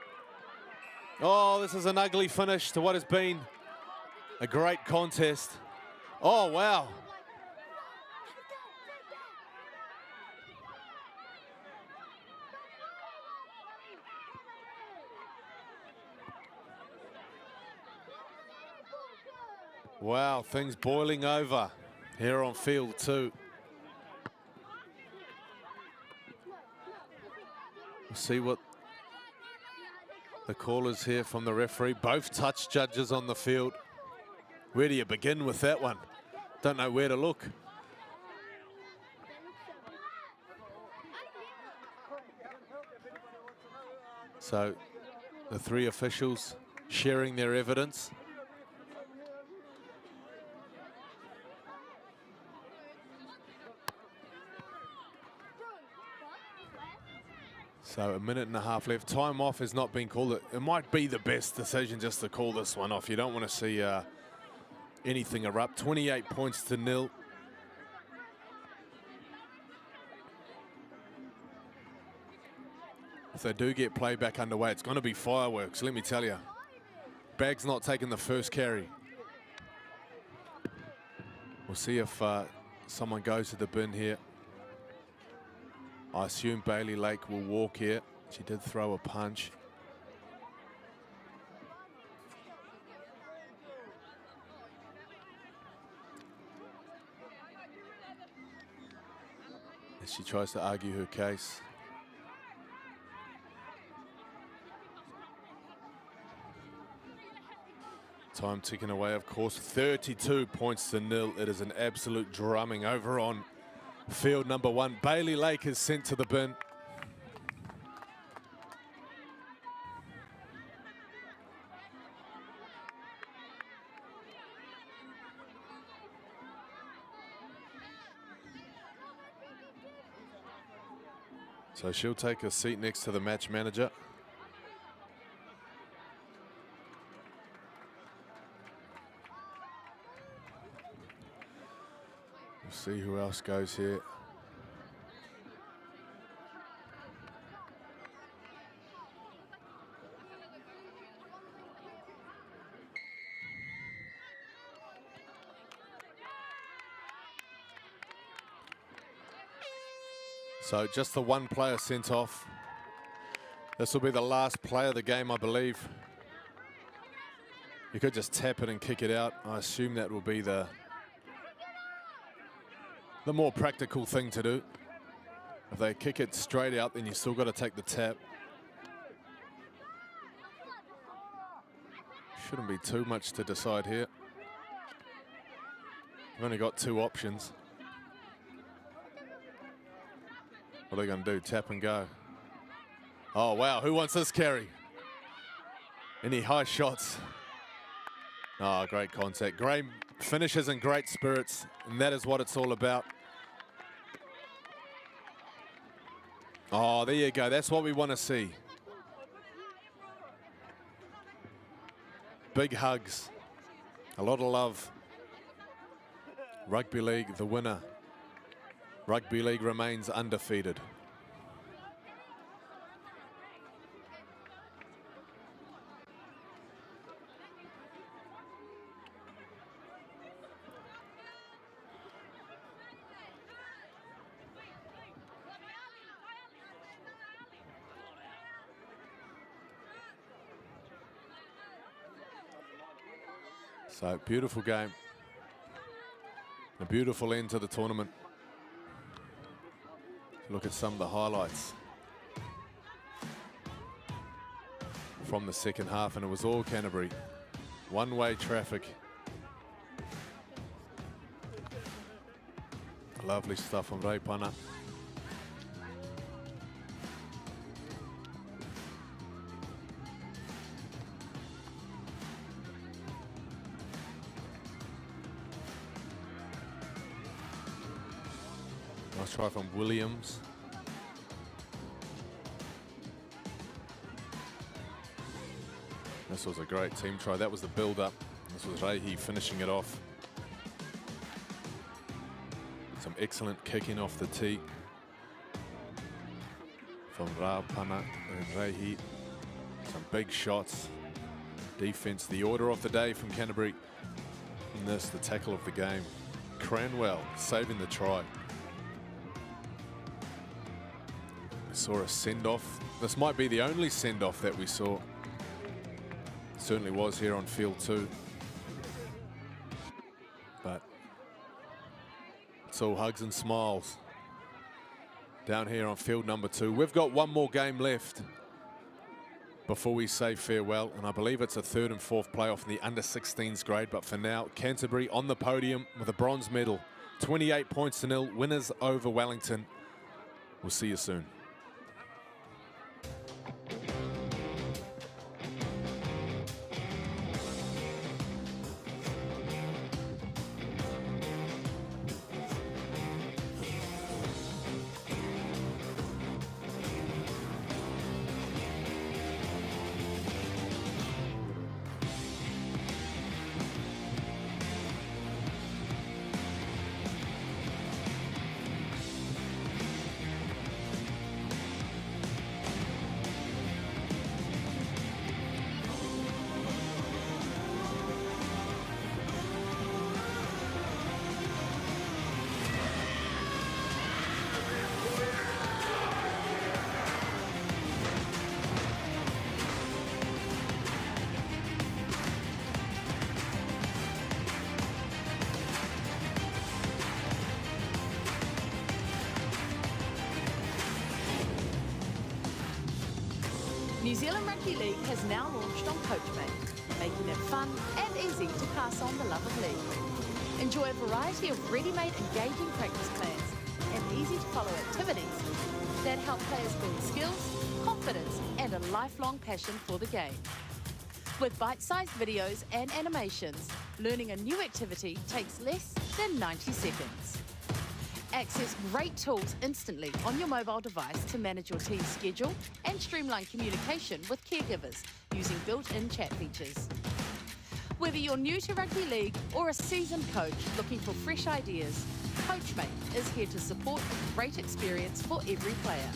Oh, this is an ugly finish to what has been a great contest. Oh, wow. Wow, things boiling over here on field 2. We'll see what the call is here from the referee. Both touch judges on the field. Where do you begin with that one? Don't know where to look. So the 3 officials sharing their evidence. So a minute and a half left. Time off has not been called. It might be the best decision just to call this one off. You don't want to see anything erupt. 28 points to 0. If they do get play back underway, it's going to be fireworks, let me tell you. Bag's not taking the first carry. We'll see if someone goes to the bin here. I assume Bailey Lake will walk here. She did throw a punch. As she tries to argue her case. Time ticking away, of course. 32 points to 0. It is an absolute drumming over on field number 1. Bailey Lake is sent to the bin. So she'll take a seat next to the match manager. We'll see who else goes here. So just the one player sent off. This will be the last play of the game, I believe. You could just tap it and kick it out. I assume that will be the more practical thing to do. If they kick it straight out, then you still got to take the tap. Shouldn't be too much to decide here. We've only got two options. What are they going to do? Tap and go. Oh, wow. Who wants this carry? Any high shots? Oh, great contact. Great finishes and great spirits. And that is what it's all about. Oh, there you go. That's what we want to see. Big hugs. A lot of love. Rugby League, the winner. Rugby League remains undefeated. So, beautiful game. A beautiful end to the tournament. Look at some of the highlights from the second half, and it was all Canterbury. One-way traffic. Lovely stuff from Puna. Nice try from Williams. This was a great team try. That was the build-up. This was Reihi finishing it off. Some excellent kicking off the tee from Puna and Reihi. Some big shots. Defense, the order of the day from Canterbury. And this, the tackle of the game. Cranwell saving the try. Saw a send-off. This might be the only send-off that we saw. Certainly was here on field 2. But it's all hugs and smiles down here on field number 2. We've got one more game left before we say farewell, and I believe it's a 3rd and 4th playoff in the under-16s grade. But for now, Canterbury on the podium with a bronze medal. 28 points to 0, winners over Wellington. We'll see you soon. New Zealand Rugby League has now launched on Coachmate, making it fun and easy to pass on the love of league. Enjoy a variety of ready-made engaging practice plans and easy-to-follow activities that help players build skills, confidence and a lifelong passion for the game. With bite-sized videos and animations, learning a new activity takes less than 90 seconds. Access great tools instantly on your mobile device to manage your team's schedule and streamline communication with caregivers using built-in chat features. Whether you're new to rugby league or a seasoned coach looking for fresh ideas, Coachmate is here to support a great experience for every player.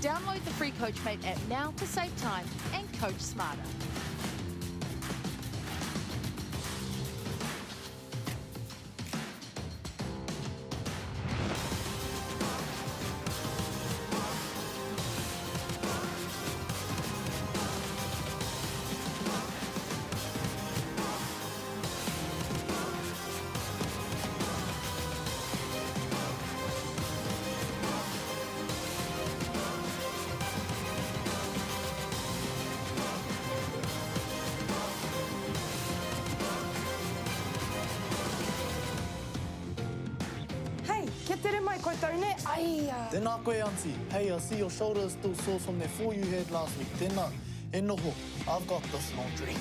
Download the free Coachmate app now to save time and coach smarter. Tēnei, aia. Tēnā koe, auntie. Hey, I see your shoulder is still sore from that fall you had last week. Tēnā, e noho. I've got this laundry.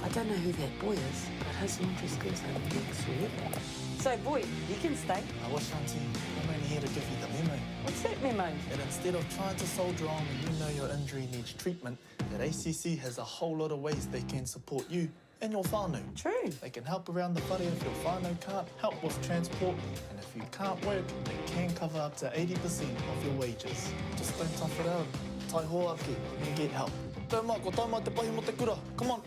I don't know who that boy is, but his laundry skills are next level. So, boy, you can stay. I wish, auntie, I'm only here to give you the memo. What's that memo? That instead of trying to soldier on when you know your injury needs treatment, that ACC has a whole lot of ways they can support you and your whānau. True. They can help around the whare if your whānau can't, help with transport, and if you can't work, they can cover up to 80% of your wages. Just don't tough it out. Tai hoa ake and get help. Tau mā, ko tau mā te pahi mo te kura. Come on.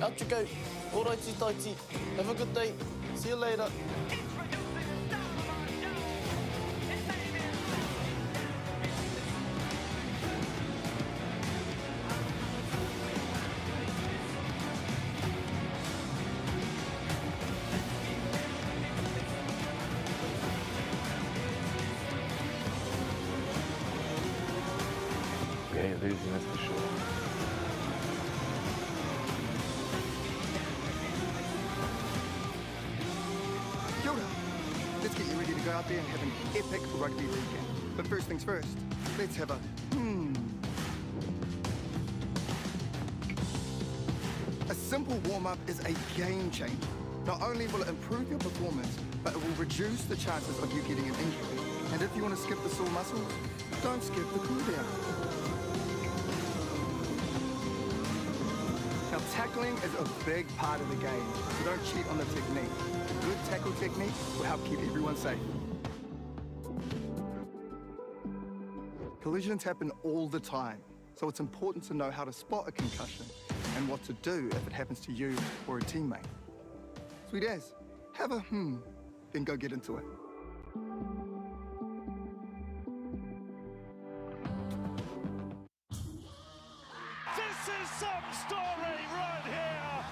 Out you go. Ōraiti taiti. Have a good day. See you later. We hate losing, that's for sure. Kia ora. Let's get you ready to go out there and have an epic rugby weekend. But first things first, let's have a A simple warm-up is a game changer. Not only will it improve your performance, but it will reduce the chances of you getting an injury. And if you want to skip the sore muscles, don't skip the cool down. Now, tackling is a big part of the game, so don't cheat on the technique. Good tackle technique will help keep everyone safe. Collisions happen all the time, so it's important to know how to spot a concussion and what to do if it happens to you or a teammate. Sweet as, have a then go get into it. This is some story right here.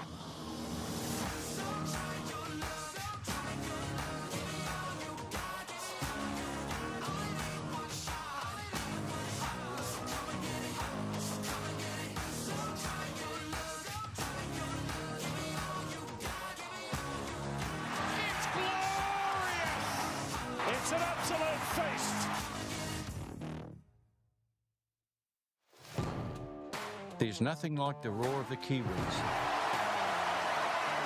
It's glorious. It's an absolute feast. There's nothing like the roar of the Kiwis.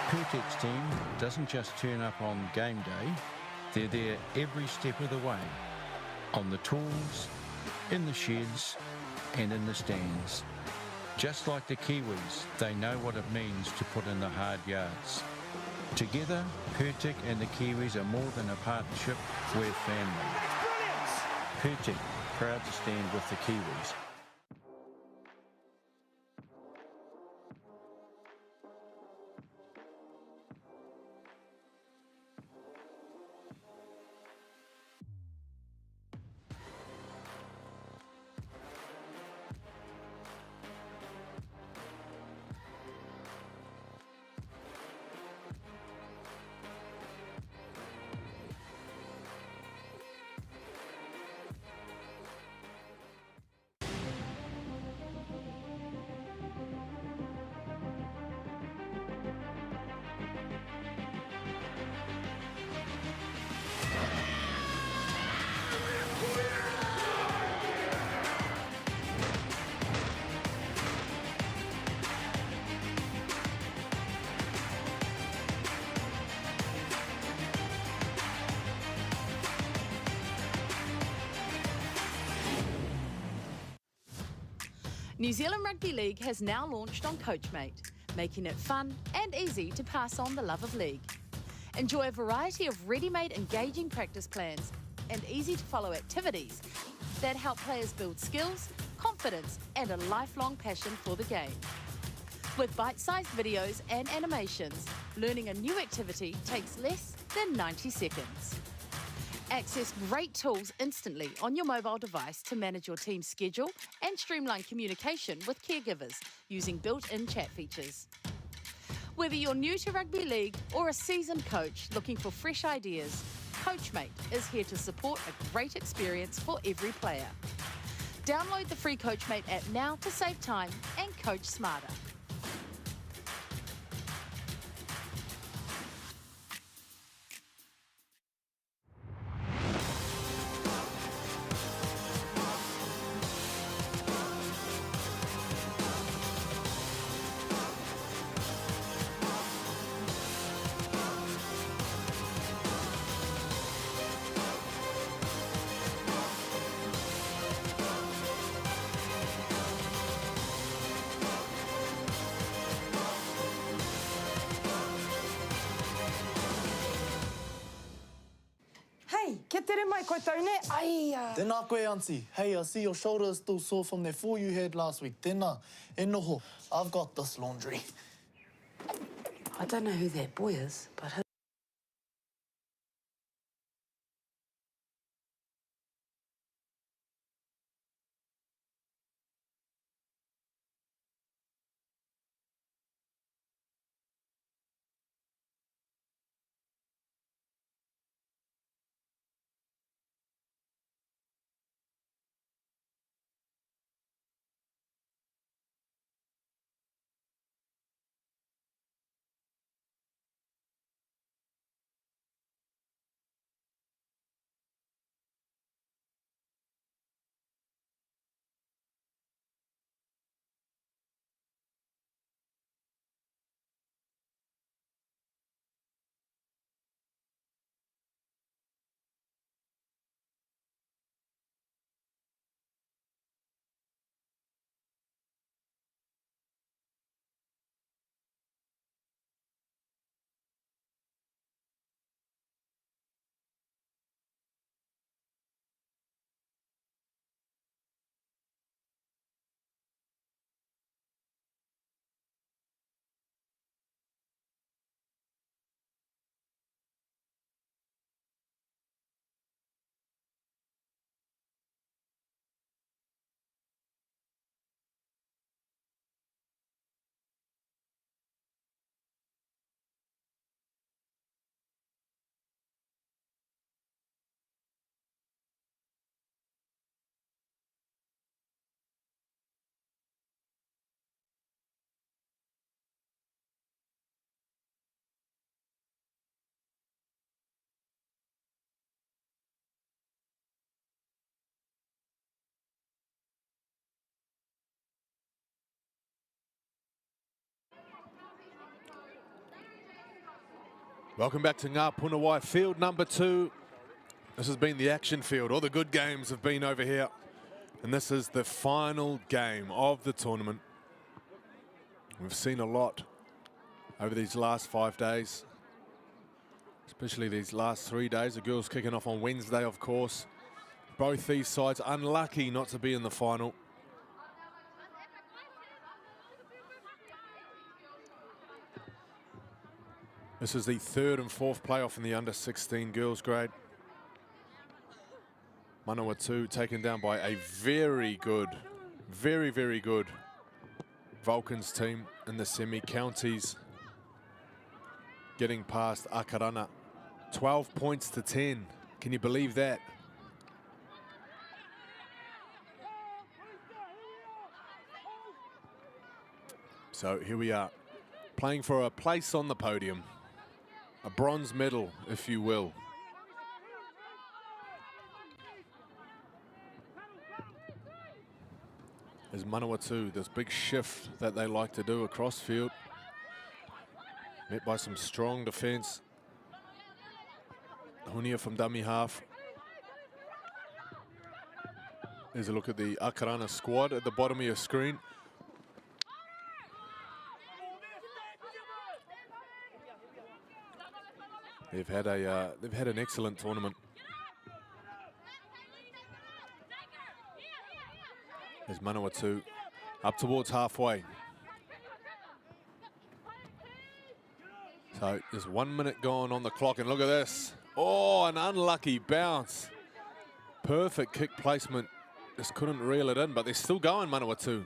Purtek's team doesn't just turn up on game day, they're there every step of the way, on the tools, in the sheds and in the stands. Just like the Kiwis, they know what it means to put in the hard yards. Together, Purtek and the Kiwis are more than a partnership, we're family. Purtek, proud to stand with the Kiwis. New Zealand Rugby League has now launched on Coachmate, making it fun and easy to pass on the love of league. Enjoy a variety of ready-made engaging practice plans and easy-to-follow activities that help players build skills, confidence and a lifelong passion for the game. With bite-sized videos and animations, learning a new activity takes less than 90 seconds. Access great tools instantly on your mobile device to manage your team's schedule and streamline communication with caregivers using built-in chat features. Whether you're new to rugby league or a seasoned coach looking for fresh ideas, Coachmate is here to support a great experience for every player. Download the free Coachmate app now to save time and coach smarter. tere mai koutou ne. Ai, Tēnā koe, auntie. Hey, I see your shoulder is still sore from that fall you had last week. Tēnā. E noho. I've got this laundry. I don't know who that boy is, but his Welcome back to Ngā Punawai, field number 2. This has been the action field. All the good games have been over here. And this is the final game of the tournament. We've seen a lot over these last 5 days, especially these last 3 days. The girls kicking off on Wednesday, of course. Both these sides unlucky not to be in the final. This is the 3rd and 4th playoff in the under-16 girls grade. Manawatu taken down by a very good, very, very good Vulcans team in the semi-counties, getting past Akarana. 12 points to 10. Can you believe that? So here we are, playing for a place on the podium. A bronze medal, if you will. There's Manawatu, this big shift that they like to do across field. Met by some strong defence. Hunia from dummy half. There's a look at the Akarana squad at the bottom of your screen. They've had an excellent tournament. There's Manawatu up towards halfway. So there's 1 minute gone on the clock, and look at this. Oh, an unlucky bounce. Perfect kick placement. Just couldn't reel it in, but they're still going, Manawatu.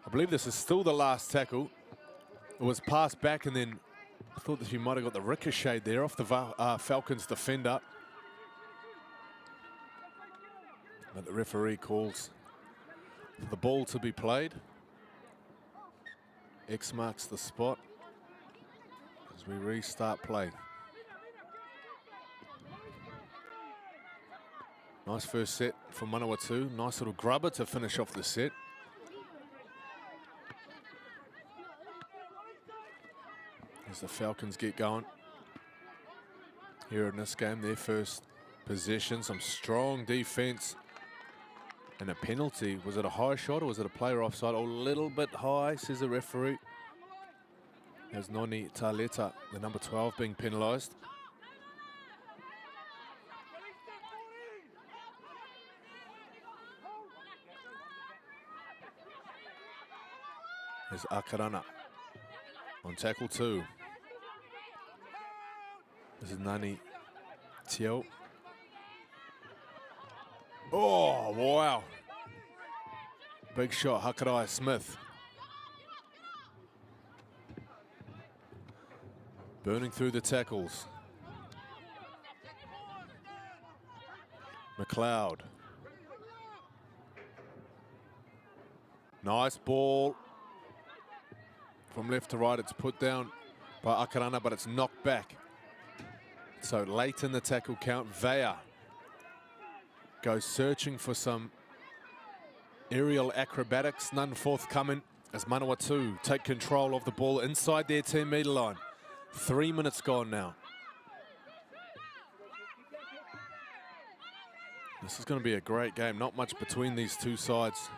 I believe this is still the last tackle. It was passed back, and then I thought that he might have got the ricochet there off the Falcons defender. But the referee calls for the ball to be played. X marks the spot as we restart play. Nice first set from Manawatu. Nice little grubber to finish off the set. As the Falcons get going here in this game, their first possession, some strong defense and a penalty. Was it a high shot or was it a player offside? A little bit high, says the referee. There's Noni Taleta, the number 12, being penalised. is Akarana on tackle 2. This is Nani Teo. Oh, wow. Big shot, Hakarai Smith. Burning through the tackles. McLeod. Nice ball. From left to right, it's put down by Akarana, but it's knocked back. So late in the tackle count, Vea goes searching for some aerial acrobatics, none forthcoming as Manawatu take control of the ball inside their 10-metre line. 3 minutes gone now. This is going to be a great game, not much between these two sides.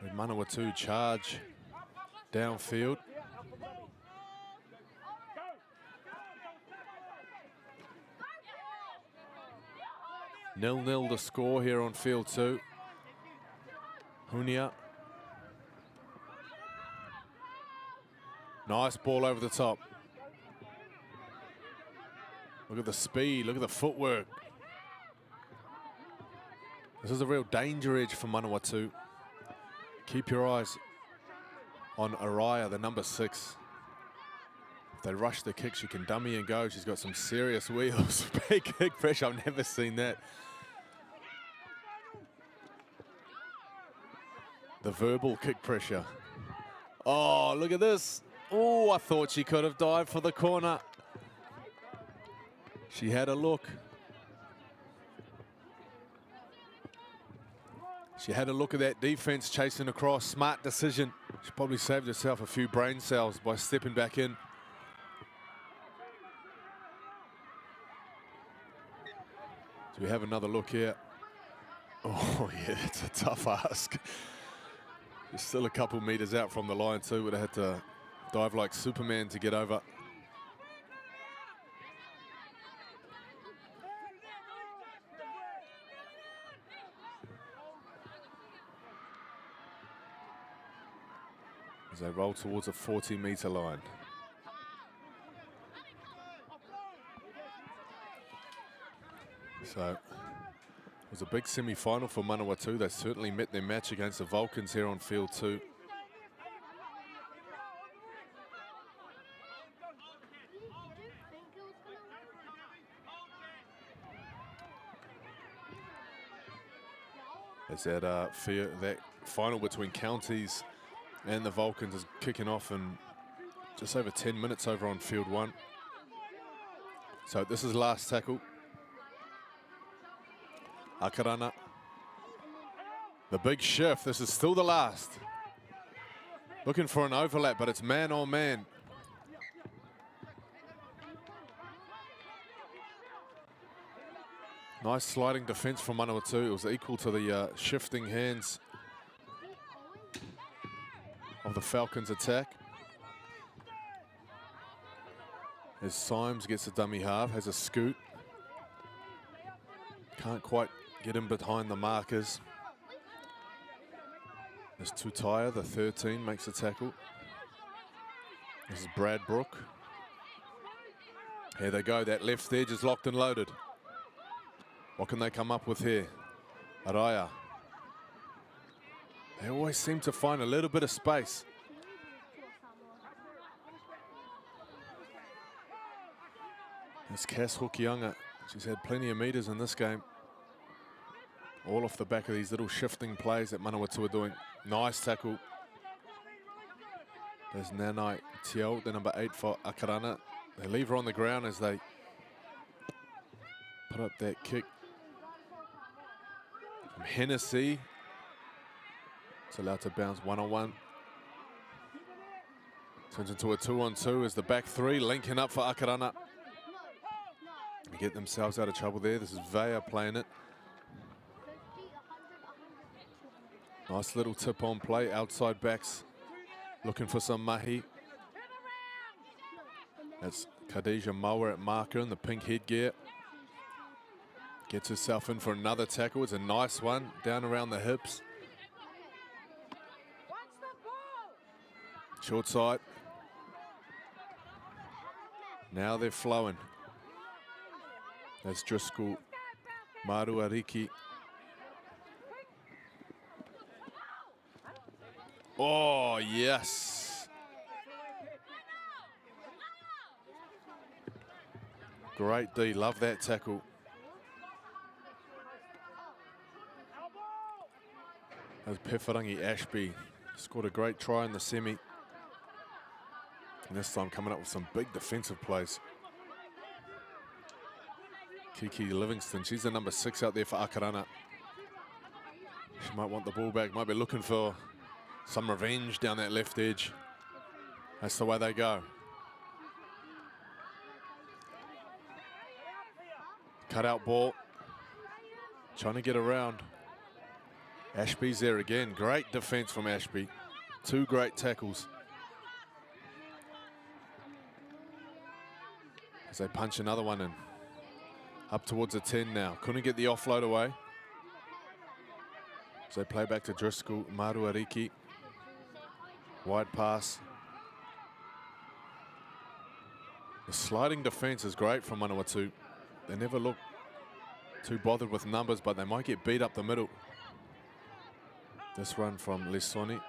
With Manawatu charge downfield. Nil-nil the score here on field 2. Hunia. Nice ball over the top. Look at the speed, look at the footwork. This is a real danger edge for Manawatu. Keep your eyes on Araya, the number 6. If they rush the kick, she can dummy and go. She's got some serious wheels. Big kick pressure, I've never seen that. The verbal kick pressure. Oh, look at this. Oh, I thought she could have dived for the corner. She had a look. She had a look at that defense chasing across. Smart decision. She probably saved herself a few brain cells by stepping back in. Do we have another look here? Oh, yeah, it's a tough ask. There's still a couple meters out from the line too. Would have had to dive like Superman to get over. As they roll towards a 40-meter line. So it was a big semi-final for Manawatu. They certainly met their match against the Vulcans here on field 2. As that final between Counties and the Vulcans is kicking off in just over 10 minutes over on field 1. So this is last tackle. Akarana. The big shift. This is still the last. Looking for an overlap, but it's man on man. Nice sliding defense from Manawatu. It was equal to the shifting hands of the Falcons' attack. As Symes gets a dummy half, has a scoot. Can't quite get in behind the markers. As Tutaya, the 13, makes a tackle. This is Brad Brook. Here they go, that left edge is locked and loaded. What can they come up with here? Araya. They always seem to find a little bit of space. It's Cass Hokianga. She's had plenty of meters in this game. All off the back of these little shifting plays that Manawatu are doing. Nice tackle. There's Nanai Teo, the number 8 for Akarana. They leave her on the ground as they put up that kick. From Hennessy. It's allowed to bounce 1-on-1. Turns into a 2-on-2 as the back 3 linking up for Akarana. They get themselves out of trouble there. This is Vea playing it. Nice little tip on play. Outside backs looking for some mahi. That's Khadija Mower at marker in the pink headgear. Gets herself in for another tackle. It's a nice one, down around the hips. Short side. Now they're flowing. That's Driscoll, Maruariki. Oh, yes. Great D, love that tackle. That was Pewharangi Ashby. Scored a great try in the semi. And this time coming up with some big defensive plays. Kiki Livingston, she's the number 6 out there for Akarana. She might want the ball back, might be looking for some revenge down that left edge. That's the way they go. Cut out ball. Trying to get around. Ashby's there again. Great defense from Ashby. 2 great tackles. As they punch another one in. Up towards the 10 now. Couldn't get the offload away. As they play back to Driscoll, Maruariki. Wide pass. The sliding defense is great from Manawatu. They never look too bothered with numbers, but they might get beat up the middle. This run from Lesoni.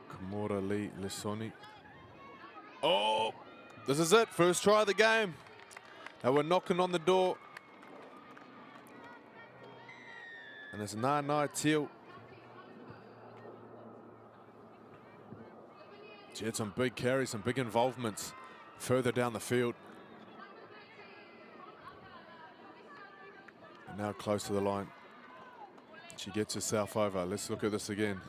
Kimura Lee Lesoni. Oh, this is it. First try of the game. They were knocking on the door. And it's Nānai Teal. She had some big carries, some big involvements further down the field. And now close to the line. She gets herself over. Let's look at this again.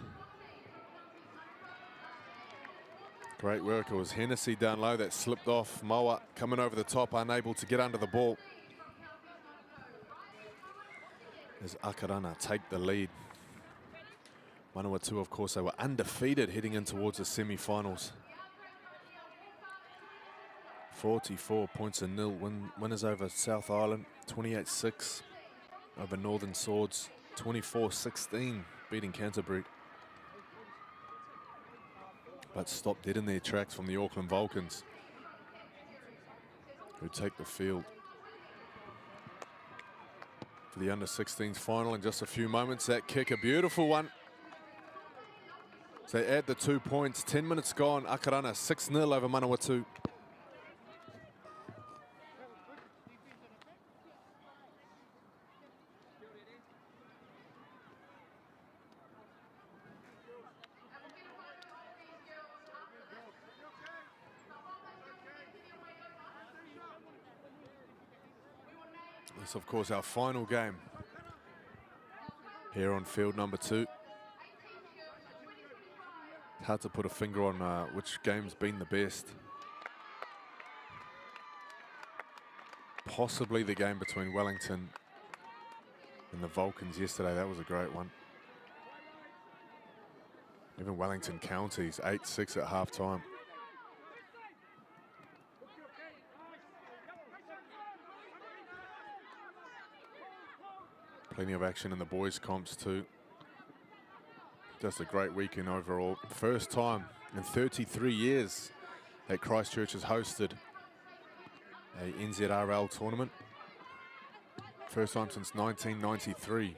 Great work. It was Hennessy down low that slipped off. Moa coming over the top, unable to get under the ball. As Akarana take the lead. Manawatu, of course, they were undefeated heading in towards the semi-finals. 44 points in nil. Winners over South Island, 28-6 over Northern Swords, 24-16 beating Canterbury. But stopped dead in their tracks from the Auckland Vulcans, who take the field for the under-16s final in just a few moments. That kick, a beautiful one. So they add the 2 points. 10 minutes gone. Akarana 6-0 over Manawatu. This, of course, our final game here on field number 2. Hard to put a finger on which game's been the best. Possibly the game between Wellington and the Vulcans yesterday. That was a great one. Even Wellington Counties, 8-6 at half-time. Plenty of action in the boys' comps too. Just a great weekend overall. First time in 33 years that Christchurch has hosted a NZRL tournament. First time since 1993.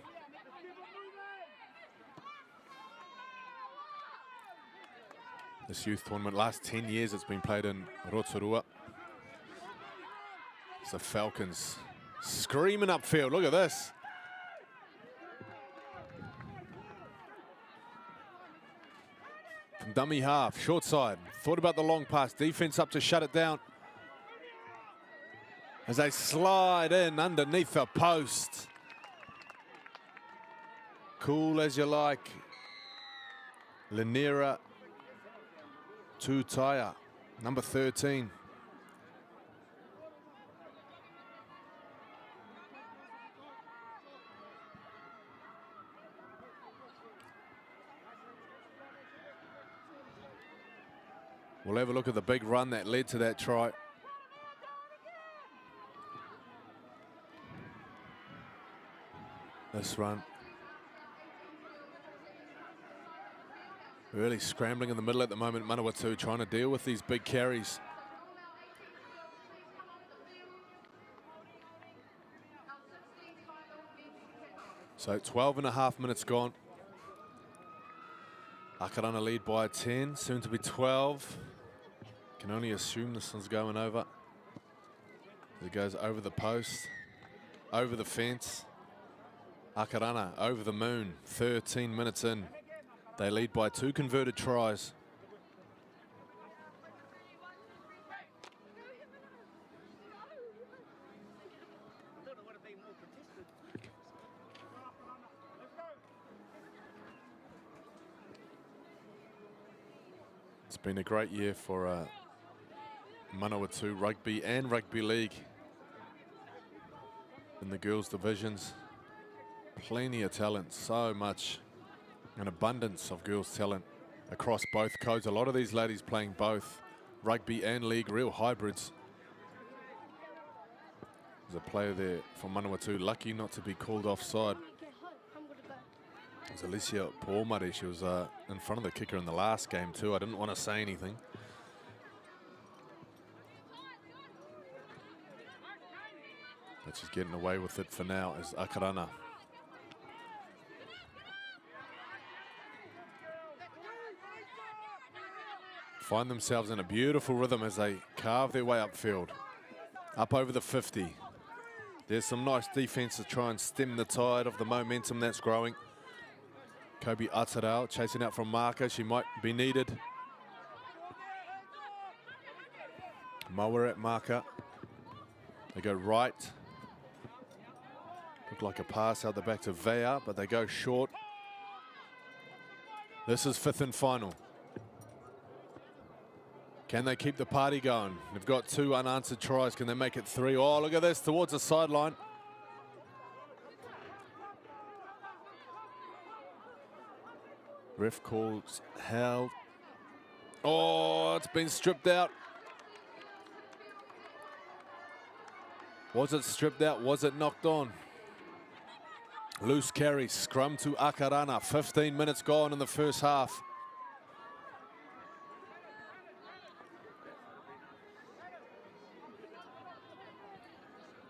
This youth tournament, last 10 years it's been played in Rotorua. It's the Falcons screaming upfield. Look at this. From dummy half, short side. Thought about the long pass. Defense up to shut it down. As they slide in underneath the post. Cool as you like. Linera Tutaya, number 13. We'll have a look at the big run that led to that try. Nice run. Really scrambling in the middle at the moment, Manawatu, trying to deal with these big carries. So 12.5 minutes gone. Akarana lead by 10, soon to be 12. Can only assume this one's going over. It goes over the post, over the fence. Akarana over the moon, 13 minutes in. They lead by 2 converted tries. It's been a great year for Manawatu Rugby and Rugby League in the girls' divisions. Plenty of talent, so much, an abundance of girls' talent across both codes. A lot of these ladies playing both rugby and league, real hybrids. There's a player there from Manawatu, lucky not to be called offside. It was Alicia Paumari. She was in front of the kicker in the last game too. I didn't want to say anything. But she's getting away with it for now as Akarana. Find themselves in a beautiful rhythm as they carve their way upfield. Up over the 50. There's some nice defense to try and stem the tide of the momentum that's growing. Kobe Aotearoa chasing out from marker. She might be needed. Mower at marker. They go right. Look like a pass out the back to Vea, but they go short. This is 5th and final. Can they keep the party going? They've got 2 unanswered tries. Can they make it 3? Oh, look at this, towards the sideline. Ref calls held. Oh, it's been stripped out. Was it stripped out? Was it knocked on? Loose carry, scrum to Akarana. 15 minutes gone in the first half.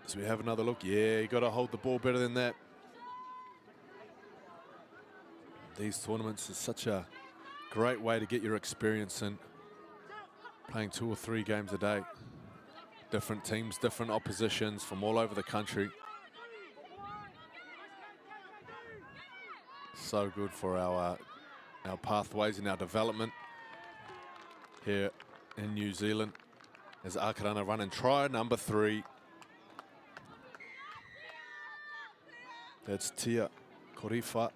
So we have another look. Yeah, you got to hold the ball better than that. These tournaments is such a great way to get your experience in. Playing 2 or 3 games a day. Different teams, different oppositions from all over the country. So good for our pathways and our development here in New Zealand. As Akarana run and try number 3. That's Tia Korifa.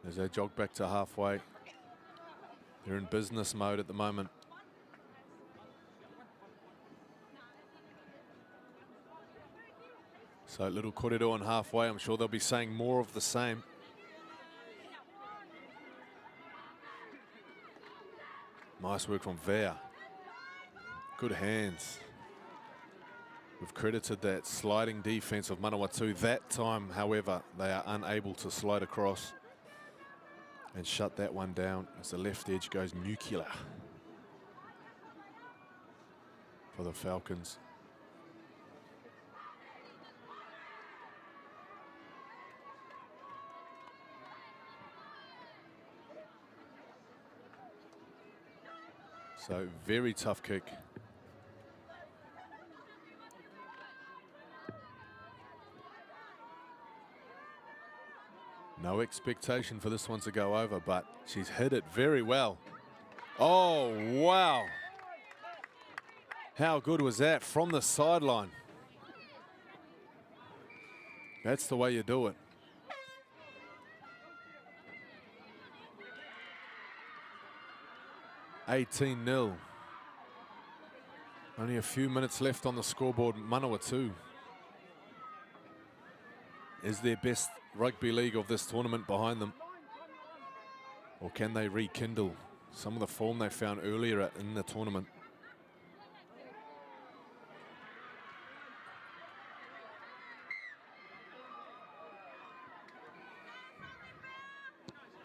As they jog back to halfway. They're in business mode at the moment. So little korero on halfway. I'm sure they'll be saying more of the same. Nice work from Vea. Good hands. We've credited that sliding defense of Manawatu. That time, however, they are unable to slide across and shut that one down as the left edge goes nuclear for the Falcons. So very tough kick. No expectation for this one to go over, but she's hit it very well. Oh, wow. How good was that from the sideline? That's the way you do it. $18-0. Only a few minutes left on the scoreboard. Manawatu is their best rugby league of this tournament behind them. Or can they rekindle some of the form they found earlier in the tournament?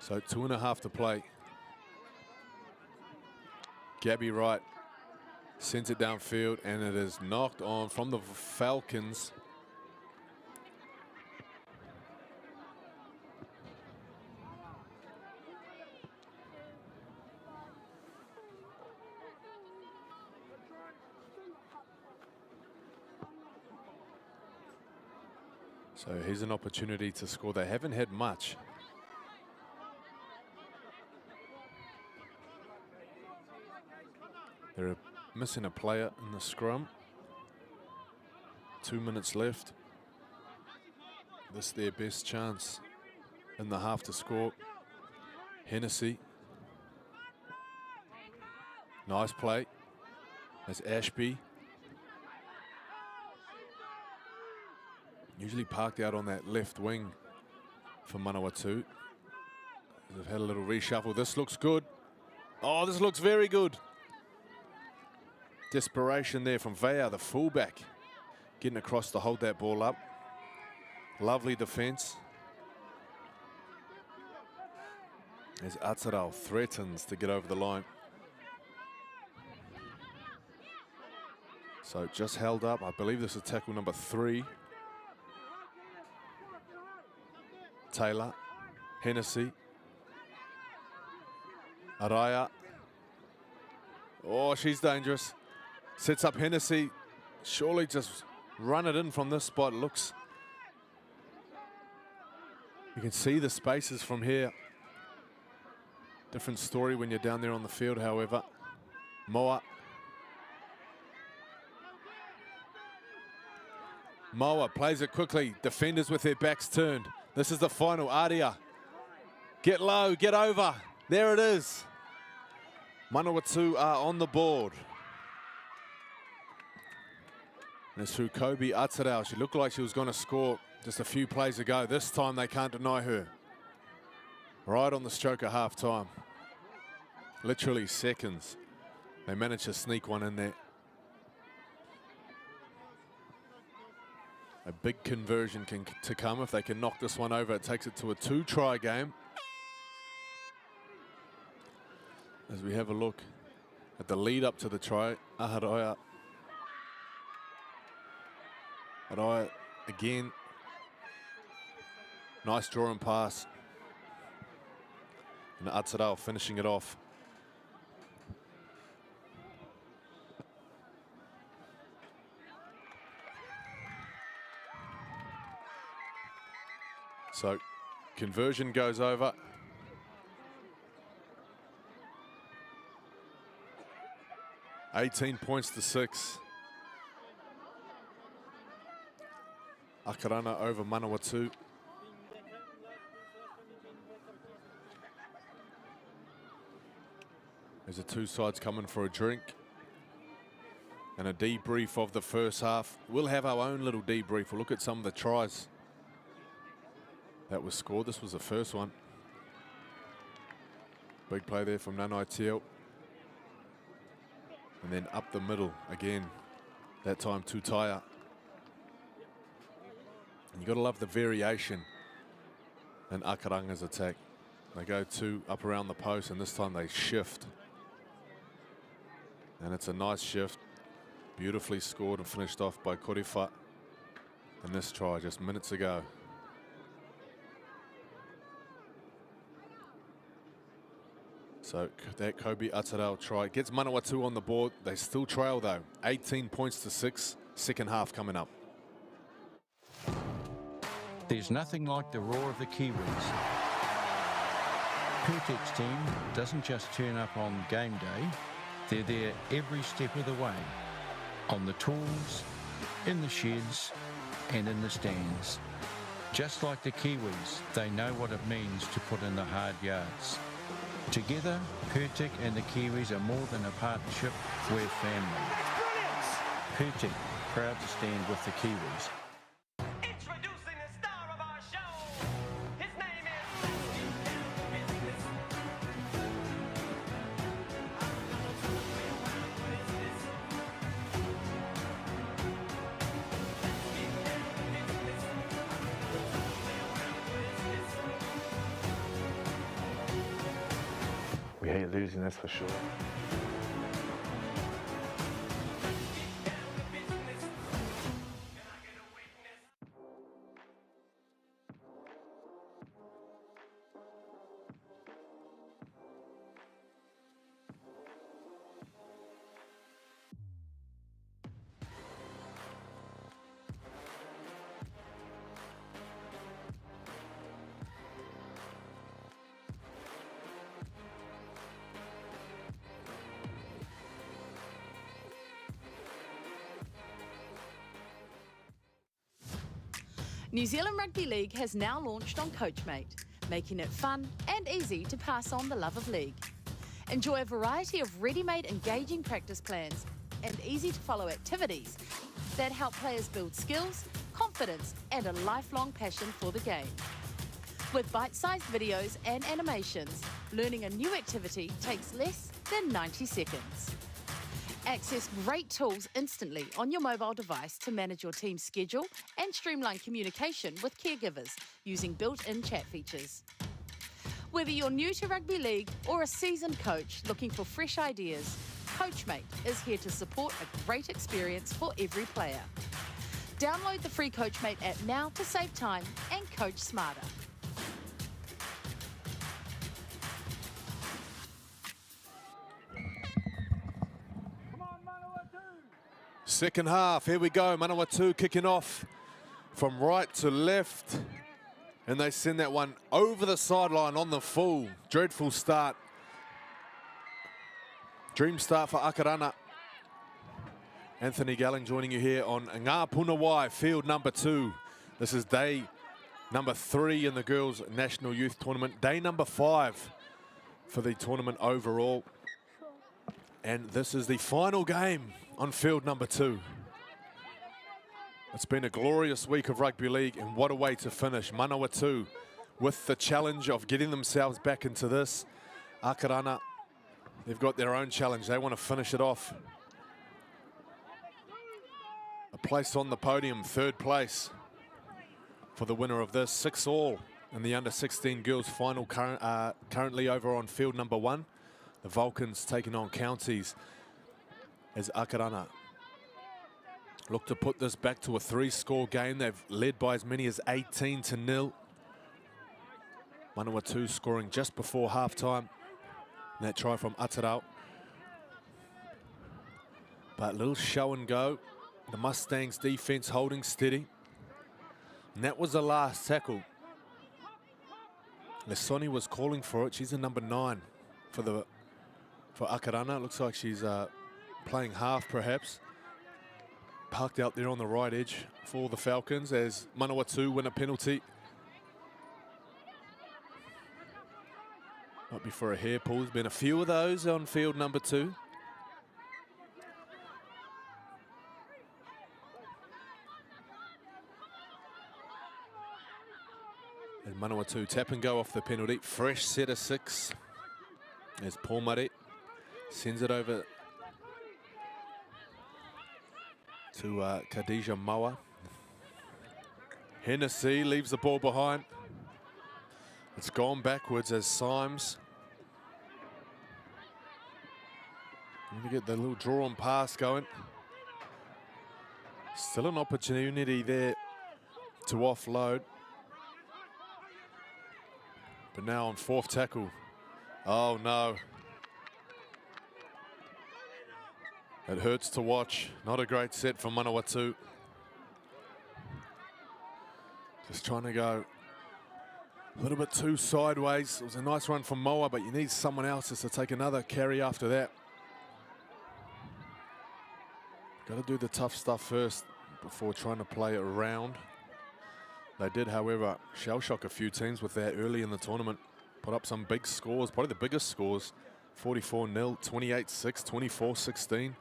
So 2.5 to play. Gabby Wright sends it downfield, and it is knocked on from the Falcons. So here's an opportunity to score. They haven't had much. They're missing a player in the scrum. 2 minutes left. This is their best chance in the half to score. Hennessy. Nice play. That's Ashby. Usually parked out on that left wing for Manawatu. They've had a little reshuffle. This looks good. Oh, this looks very good. Desperation there from Vea, the fullback, getting across to hold that ball up. Lovely defense. As Aotearoa threatens to get over the line. So just held up. I believe this is tackle number 3. Taylor, Hennessy, Araya. Oh, she's dangerous. Sets up Hennessy. Surely just run it in from this spot. Looks. You can see the spaces from here. Different story when you're down there on the field, however. Moa. Moa plays it quickly. Defenders with their backs turned. This is the final. Aria. Get low, get over. There it is. Manawatu are on the board. And it's through Kobe Aotearoa. She looked like she was going to score just a few plays ago. This time they can't deny her. Right on the stroke at half time. Literally seconds. They managed to sneak one in there. A big conversion to come if they can knock this one over. It takes it to a 2-try game. As we have a look at the lead up to the try, Araya again. Nice draw and pass. And Aotearoa finishing it off. So conversion goes over. $18 points to 6. Akarana over Manawatu. There's the two sides coming for a drink and a debrief of the first half. We'll have our own little debrief. We'll look at some of the tries that was scored. This was the first one. Big play there from Nanai Teal. And then up the middle again. That time Tutaya. And you got to love the variation in Akaranga's attack. They go 2 up around the post, and this time they shift. And it's a nice shift. Beautifully scored and finished off by Korifa. And this try just minutes ago. So that Kobe Aotearoa try gets Manawatu on the board. They still trail though. 18 points to 6. Second half coming up. There's nothing like the roar of the Kiwis. Pertek's team doesn't just turn up on game day. They're there every step of the way. On the tools, in the sheds, and in the stands. Just like the Kiwis, they know what it means to put in the hard yards. Together, Pertek and the Kiwis are more than a partnership, we're family. Pertek, proud to stand with the Kiwis. Introducing the star of our show. His name is We hate losing, that's for sure. New Zealand Rugby League has now launched on Coachmate, making it fun and easy to pass on the love of league. Enjoy a variety of ready-made engaging practice plans and easy-to-follow activities that help players build skills, confidence and a lifelong passion for the game. With bite-sized videos and animations, learning a new activity takes less than 90 seconds. Access great tools instantly on your mobile device to manage your team's schedule and streamline communication with caregivers using built-in chat features. Whether you're new to rugby league or a seasoned coach looking for fresh ideas, Coachmate is here to support a great experience for every player. Download the free Coachmate app now to save time and coach smarter. Second half, here we go. Manawatu kicking off from right to left. And they send that one over the sideline on the full. Dreadful start. Dream start for Akarana. Anthony Galling joining you here on Ngā Puna Wai, field number 2. This is day number 3 in the Girls National Youth Tournament. Day number 5 for the tournament overall. And this is the final game on field number 2. It's been a glorious week of rugby league, and what a way to finish. Manawatu with the challenge of getting themselves back into this. Akarana, they've got their own challenge. They want to finish it off. A place on the podium, 3rd place for the winner of this. 6-all in the under-16 girls final currently over on field number 1. The Vulcans taking on Counties as Akarana look to put this back to a 3-score game. They've led by as many as 18-0. Manawatu scoring just before halftime. That try from Aotearoa. But a little show and go. The Mustangs defense holding steady. And that was the last tackle. Lesoni was calling for it. She's a number 9 for Akarana. Looks like she's playing half perhaps. Parked out there on the right edge for the Falcons as Manawatu win a penalty. Might be for a hair pull. There's been a few of those on field number 2. And Manawatu tap and go off the penalty. Fresh set of 6 as Pomare sends it over to Khadija Mawa. Hennessy leaves the ball behind. It's gone backwards as Symes. Going to get the little draw and pass going. Still an opportunity there to offload. But now on 4th tackle. Oh no. It hurts to watch. Not a great set from Manawatu. Just trying to go a little bit too sideways. It was a nice run from Moa, but you need someone else just to take another carry after that. Got to do the tough stuff first before trying to play it around. They did, however, shell shock a few teams with that early in the tournament. Put up some big scores, probably the biggest scores. 44-0, 28-6, 24-16.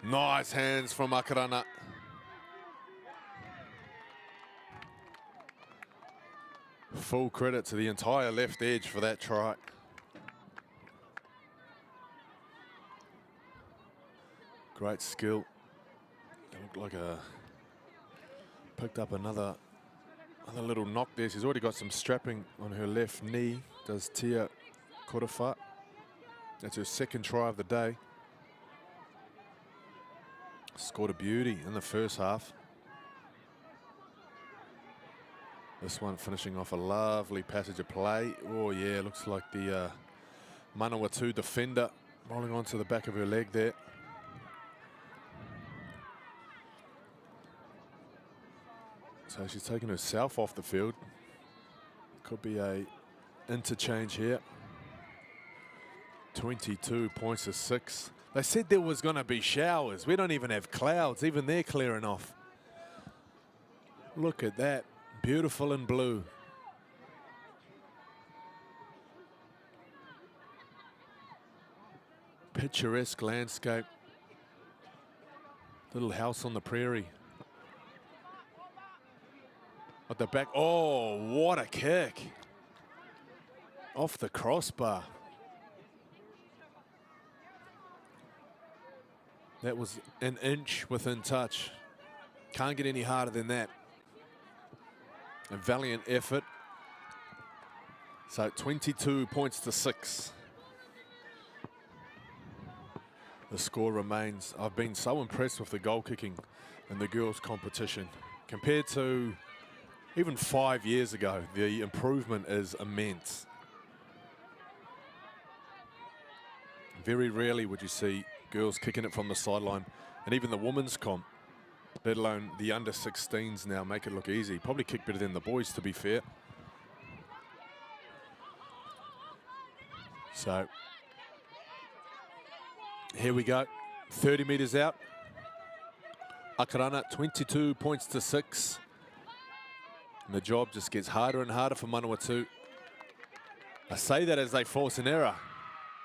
Nice hands from Akarana. Full credit to the entire left edge for that try. Great skill. It looked like picked up another A little knock there. She's already got some strapping on her left knee, does Tia Korowha. That's her second try of the day. Scored a beauty in the first half. This one finishing off a lovely passage of play. Oh yeah, looks like the Manawatu defender rolling onto the back of her leg there. So she's taken herself off the field. Could be a interchange here. 22 points to 6. They said there was going to be showers. We don't even have clouds. Even they're clearing off. Look at that. Beautiful and blue. Picturesque landscape. Little house on the prairie. At the back, oh, what a kick. Off the crossbar. That was an inch within touch. Can't get any harder than that. A valiant effort. So 22 points to 6. The score remains. I've been so impressed with the goal kicking in the girls' competition. Compared to even 5 years ago, the improvement is immense. Very rarely would you see girls kicking it from the sideline, and even the women's comp, let alone the under-16s now, make it look easy. Probably kick better than the boys, to be fair. So here we go, 30 metres out. Akarana, 22 points to 6. And the job just gets harder and harder for Manawatu. I say that as they force an error.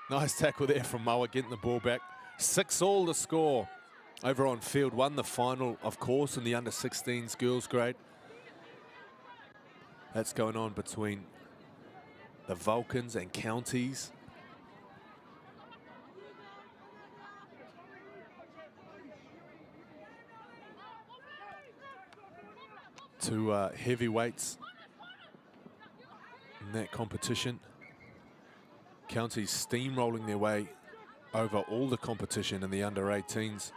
Nice tackle there from Moa, getting the ball back. 6-all the score over on field 1, the final, of course, in the under-16s girls grade. That's going on between the Vulcans and Counties. Two heavyweights in that competition. Counties steamrolling their way over all the competition in the under-18s.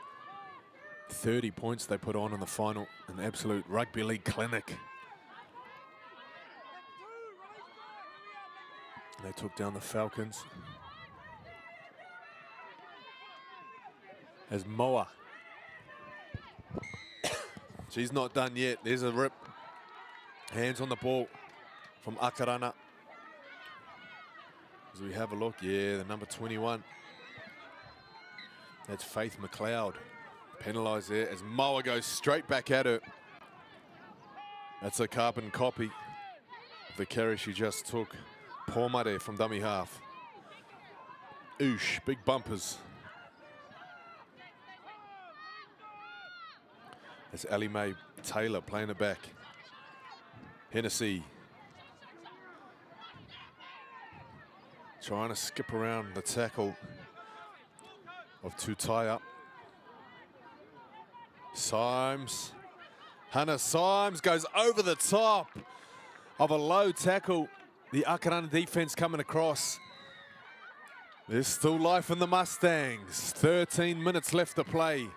30 points they put on in the final. An absolute rugby league clinic. They took down the Falcons. As Moa. She's not done yet. There's a rip. Hands on the ball from Akarana. As we have a look, yeah, the number 21. That's Faith McLeod. Penalised there as Moa goes straight back at her. That's a carbon copy of the carry she just took. Pomare from dummy half. Oosh, big bumpers. That's Ellie Mae Taylor playing it back. Hennessy. Trying to skip around the tackle of Tutaya. Symes. Hannah Symes goes over the top of a low tackle. The Akarana defense coming across. There's still life in the Mustangs. 13 minutes left to play.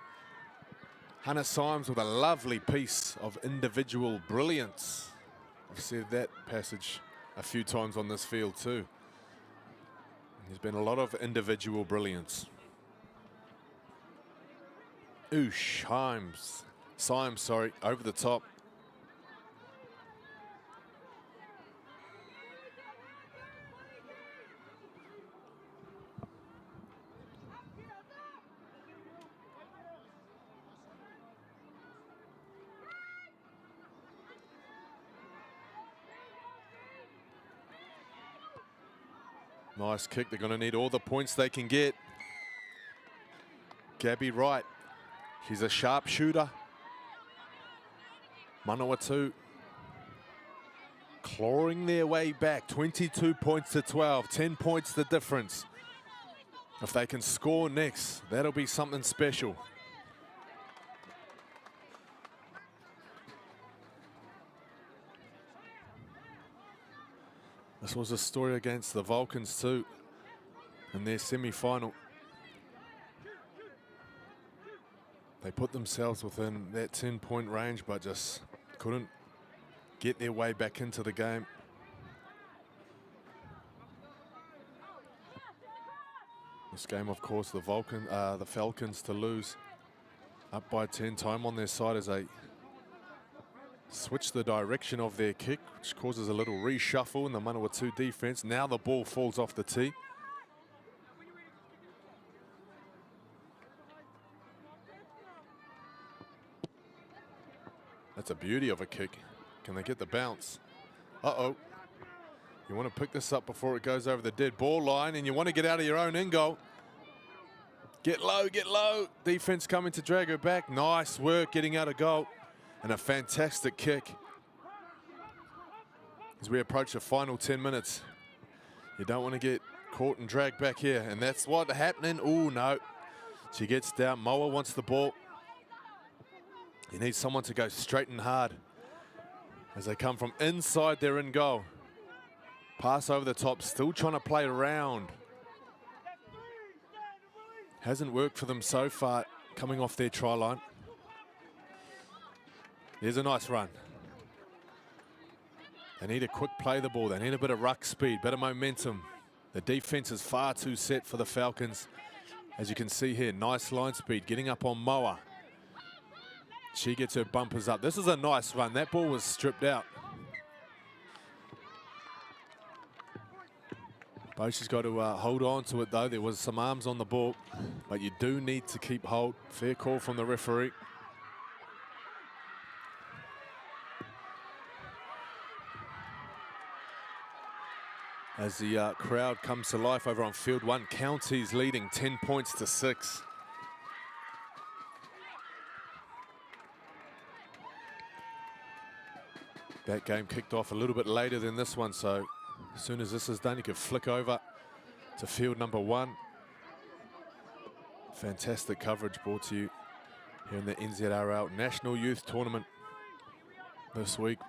Hannah Symes with a lovely piece of individual brilliance. I've said that passage a few times on this field too. There's been a lot of individual brilliance. Symes, sorry, over the top. Nice kick. They're going to need all the points they can get. Gabby Wright. She's a sharp shooter. Manawatu clawing their way back. 22 points to 12. 10 points the difference. If they can score next, that'll be something special. This was a story against the Vulcans too in their semi-final. They put themselves within that 10-point range, but just couldn't get their way back into the game. This game, of course, the Falcons to lose. Up by 10, time on their side as they switch the direction of their kick, which causes a little reshuffle in the Manawatu defense. Now the ball falls off the tee. That's a beauty of a kick. Can they get the bounce? Uh-oh. You want to pick this up before it goes over the dead ball line, and you want to get out of your own end goal. Get low, get low. Defense coming to drag her back. Nice work getting out of goal. And a fantastic kick. As we approach the final 10 minutes, you don't want to get caught and dragged back here. And that's what's happening. Oh, no. She gets down. Moa wants the ball. You need someone to go straight and hard as they come from inside their in goal. Pass over the top, still trying to play around. Hasn't worked for them so far coming off their try line. There's a nice run. They need to quick play the ball. They need a bit of ruck speed, bit of momentum. The defense is far too set for the Falcons. As you can see here, nice line speed, getting up on Moa. She gets her bumpers up. This is a nice run. That ball was stripped out. Bosche's got to hold on to it though. There was some arms on the ball, but you do need to keep hold. Fair call from the referee. As the crowd comes to life over on field one, Counties leading 10 points to 6. That game kicked off a little bit later than this one, so as soon as this is done, you can flick over to field number one. Fantastic coverage brought to you here in the NZRL National Youth Tournament this week.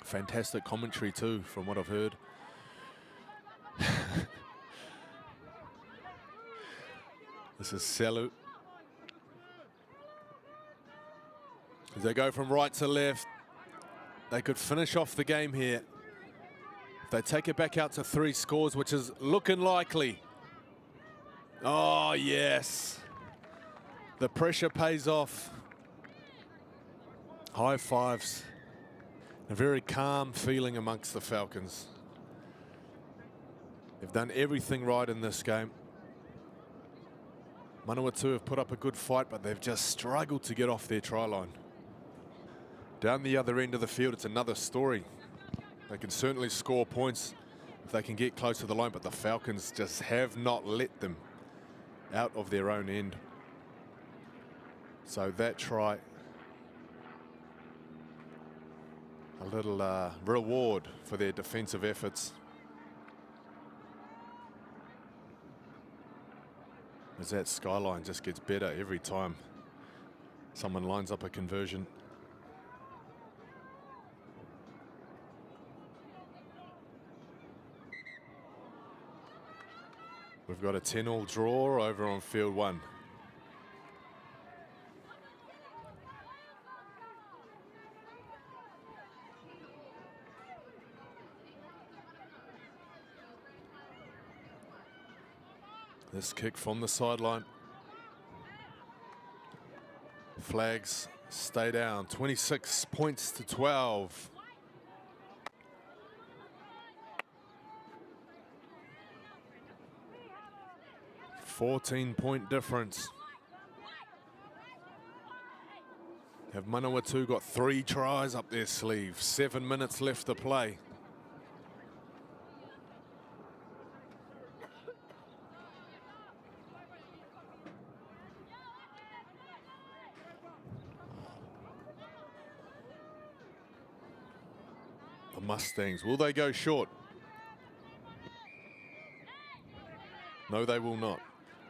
Fantastic commentary too, from what I've heard. This is Selu. As they go from right to left, they could finish off the game here. If they take it back out to 3 scores, which is looking likely. Oh, yes. The pressure pays off. High fives. A very calm feeling amongst the Falcons. They've done everything right in this game. Manawatu have put up a good fight, but they've just struggled to get off their try line. Down the other end of the field, it's another story. They can certainly score points if they can get close to the line, but the Falcons just have not let them out of their own end. So that try, a little reward for their defensive efforts. As that skyline just gets better every time someone lines up a conversion. We've got a 10-all draw over on field one. This kick from the sideline. Flags stay down. 26 points to 12. $14-point difference. Have Manawatu got 3 tries up their sleeve? 7 minutes left to play. The Mustangs, will they go short? No, they will not.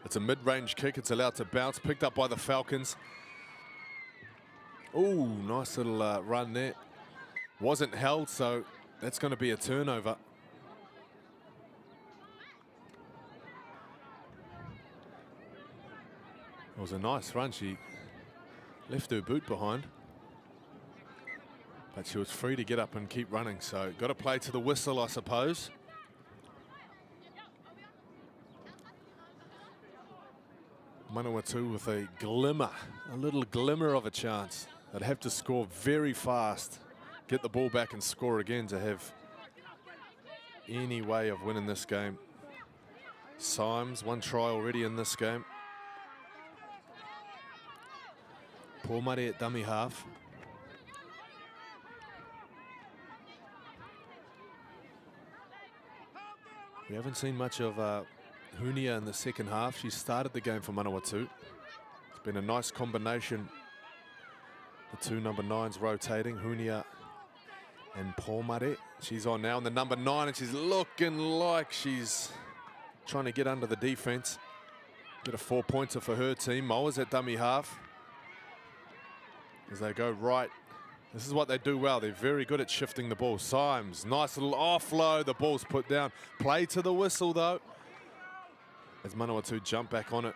It's a mid-range kick. It's allowed to bounce. Picked up by the Falcons. Oh, nice little run there. Wasn't held, so That's going to be a turnover. It was a nice run. She left her boot behind, but she was free to get up and keep running. So got to play to the whistle, I suppose. Manawatu with a little glimmer of a chance. They'd have to score very fast, get the ball back and score again to have any way of winning this game. Symes, 1 try already in this game. Pomare at dummy half. We haven't seen much of Hunia in the second half. She started the game for Manawatu. It's been a nice combination. The 2 number 9s rotating, Hunia and Pomare. She's on now in the number 9 and she's looking like she's trying to get under the defense. Get a 4-pointer for her team. Moa's at dummy half. As they go right. This is what they do well. They're very good at shifting the ball. Symes, nice little offload. The ball's put down. Play to the whistle though. As Manawatu jump back on it.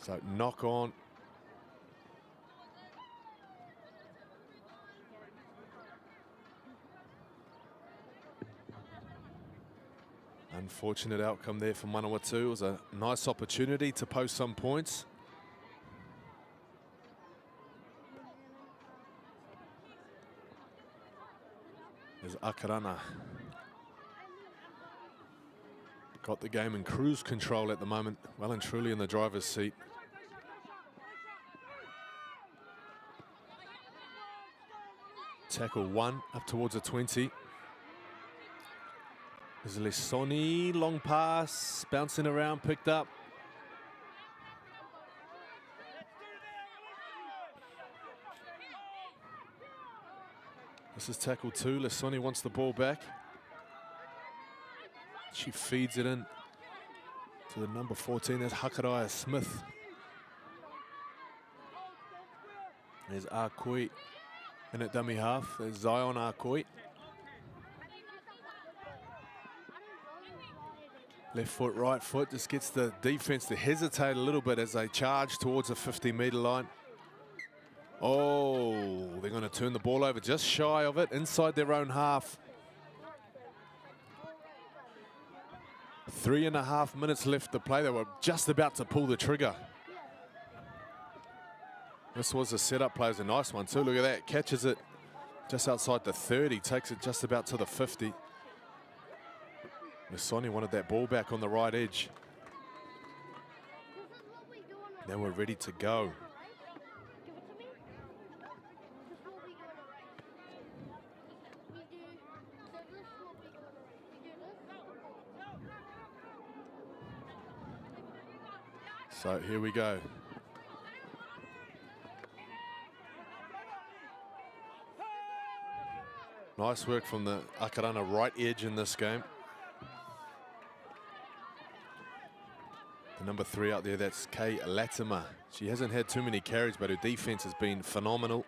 So knock on. Unfortunate outcome there for Manawatu. It was a nice opportunity to post some points. There's Akarana. Got the game in cruise control at the moment. Well and truly in the driver's seat. Tackle 1 up towards a 20. There's Lesoni, long pass, bouncing around, picked up. This is tackle 2. Lesoni wants the ball back. She feeds it in to the number 14. There's Hakaraya Smith. There's Akoi in at dummy half. There's Zion Akoi. Left foot, right foot, just gets the defense to hesitate a little bit as they charge towards the 50-meter line. Oh, they're going to turn the ball over just shy of it, inside their own half. 3.5 minutes left to play. They were just about to pull the trigger. This was a setup play. It was a nice one too. Look at that, catches it just outside the 30, takes it just about to the 50. Lesoni wanted that ball back on the right edge. Now we're ready to go. So here we go. Nice work from the Akarana right edge in this game. The number 3 out there, that's Kay Latimer. She hasn't had too many carries, but her defense has been phenomenal.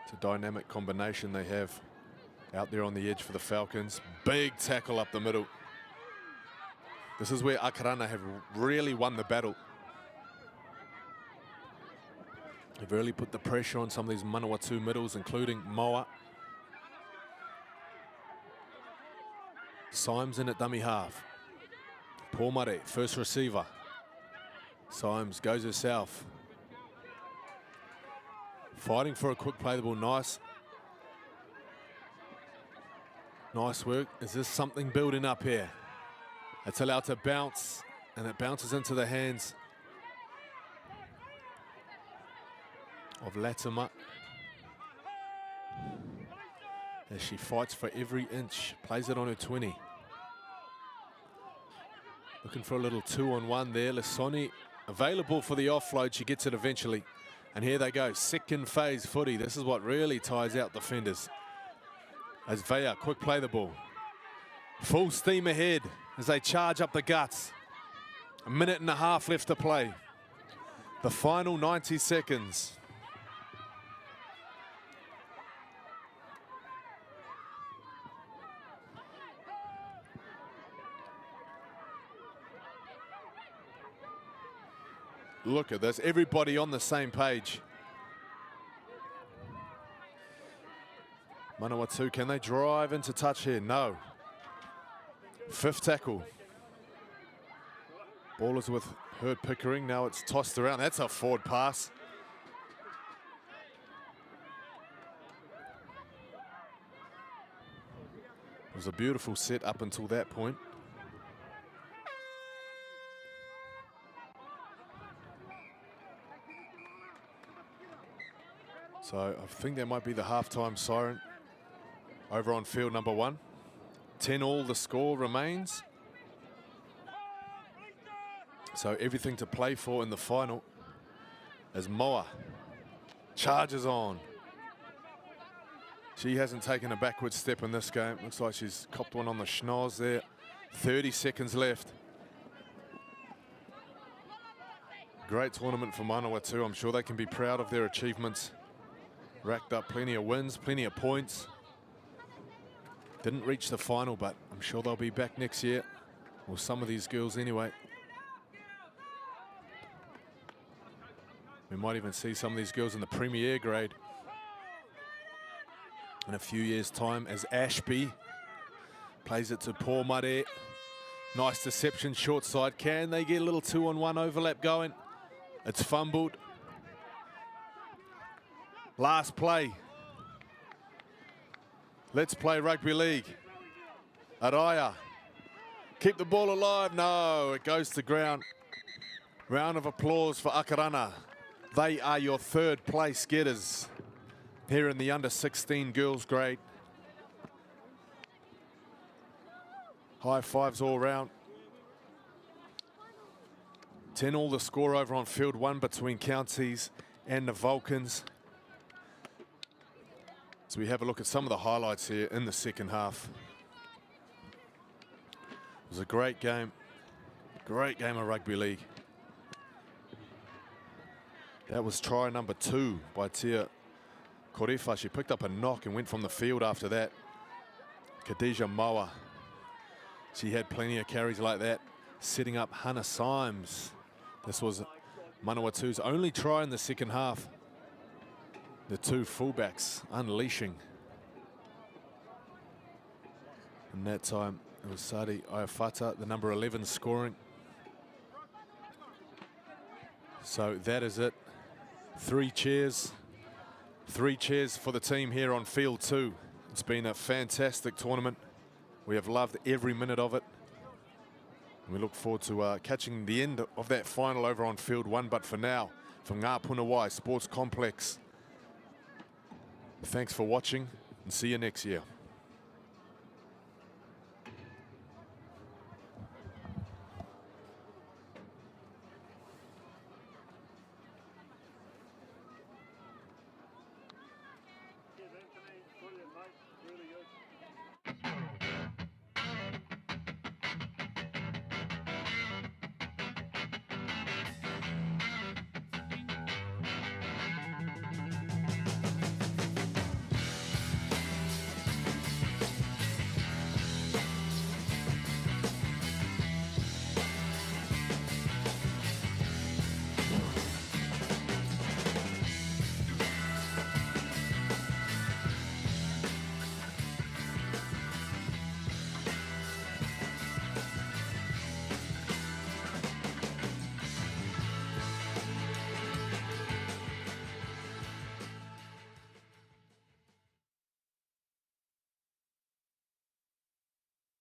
It's a dynamic combination they have out there on the edge for the Falcons. Big tackle up the middle. This is where Akarana have really won the battle. They've really put the pressure on some of these Manawatu middles, including Moa. Symes in at dummy half. Pomare, first receiver. Symes goes herself. Fighting for a quick play the ball, nice. Nice work. Is this something building up here? It's allowed to bounce, and it bounces into the hands of Latimer. As she fights for every inch, plays it on her 20. Looking for a little 2-on-1 there. Lesoni available for the offload. She gets it eventually. And here they go, second phase footy. This is what really ties out defenders. As Vea, quick play the ball. Full steam ahead as they charge up the guts. 1.5 minutes left to play. The final 90 seconds. Look at this, everybody on the same page. Manawatu, can they drive into touch here? No. Fifth tackle. Ball is with Hurd Pickering. Now it's tossed around. That's a forward pass. It was a beautiful set up until that point. So I think that might be the halftime siren over on field number 1. 10-all the score remains. So everything to play for in the final as Moa charges on. She hasn't taken a backward step in this game. Looks like she's copped one on the schnoz there. 30 seconds left. Great tournament for Manawatu. I'm sure they can be proud of their achievements. Racked up plenty of wins, plenty of points. Didn't reach the final, but I'm sure they'll be back next year. Well, some of these girls anyway. We might even see some of these girls in the Premier grade in a few years' time as Ashby plays it to Paul Mare. Nice deception, short side. Can they get a little 2-on-1 overlap going? It's fumbled. Last play. Let's play rugby league. Araya. Keep the ball alive. No, it goes to ground. Round of applause for Akarana. They are your third place getters here in the under-16 girls grade. High fives all round. 10-all the score over on field 1 between Counties and the Vulcans. So we have a look at some of the highlights here in the second half. It was a great game of rugby league. That was try number 2 by Tia Korefa. She picked up a knock and went from the field after that. Khadija Moa. She had plenty of carries like that, setting up Hannah Symes. This was Manawatu's only try in the second half. The two fullbacks unleashing. And that time it was Sadi Iafata, the number 11, scoring. So that is it. 3 cheers. 3 cheers for the team here on field 2. It's been a fantastic tournament. We have loved every minute of it. We look forward to catching the end of that final over on field 1. But for now, from Ngā Puna Sports Complex, thanks for watching and see you next year.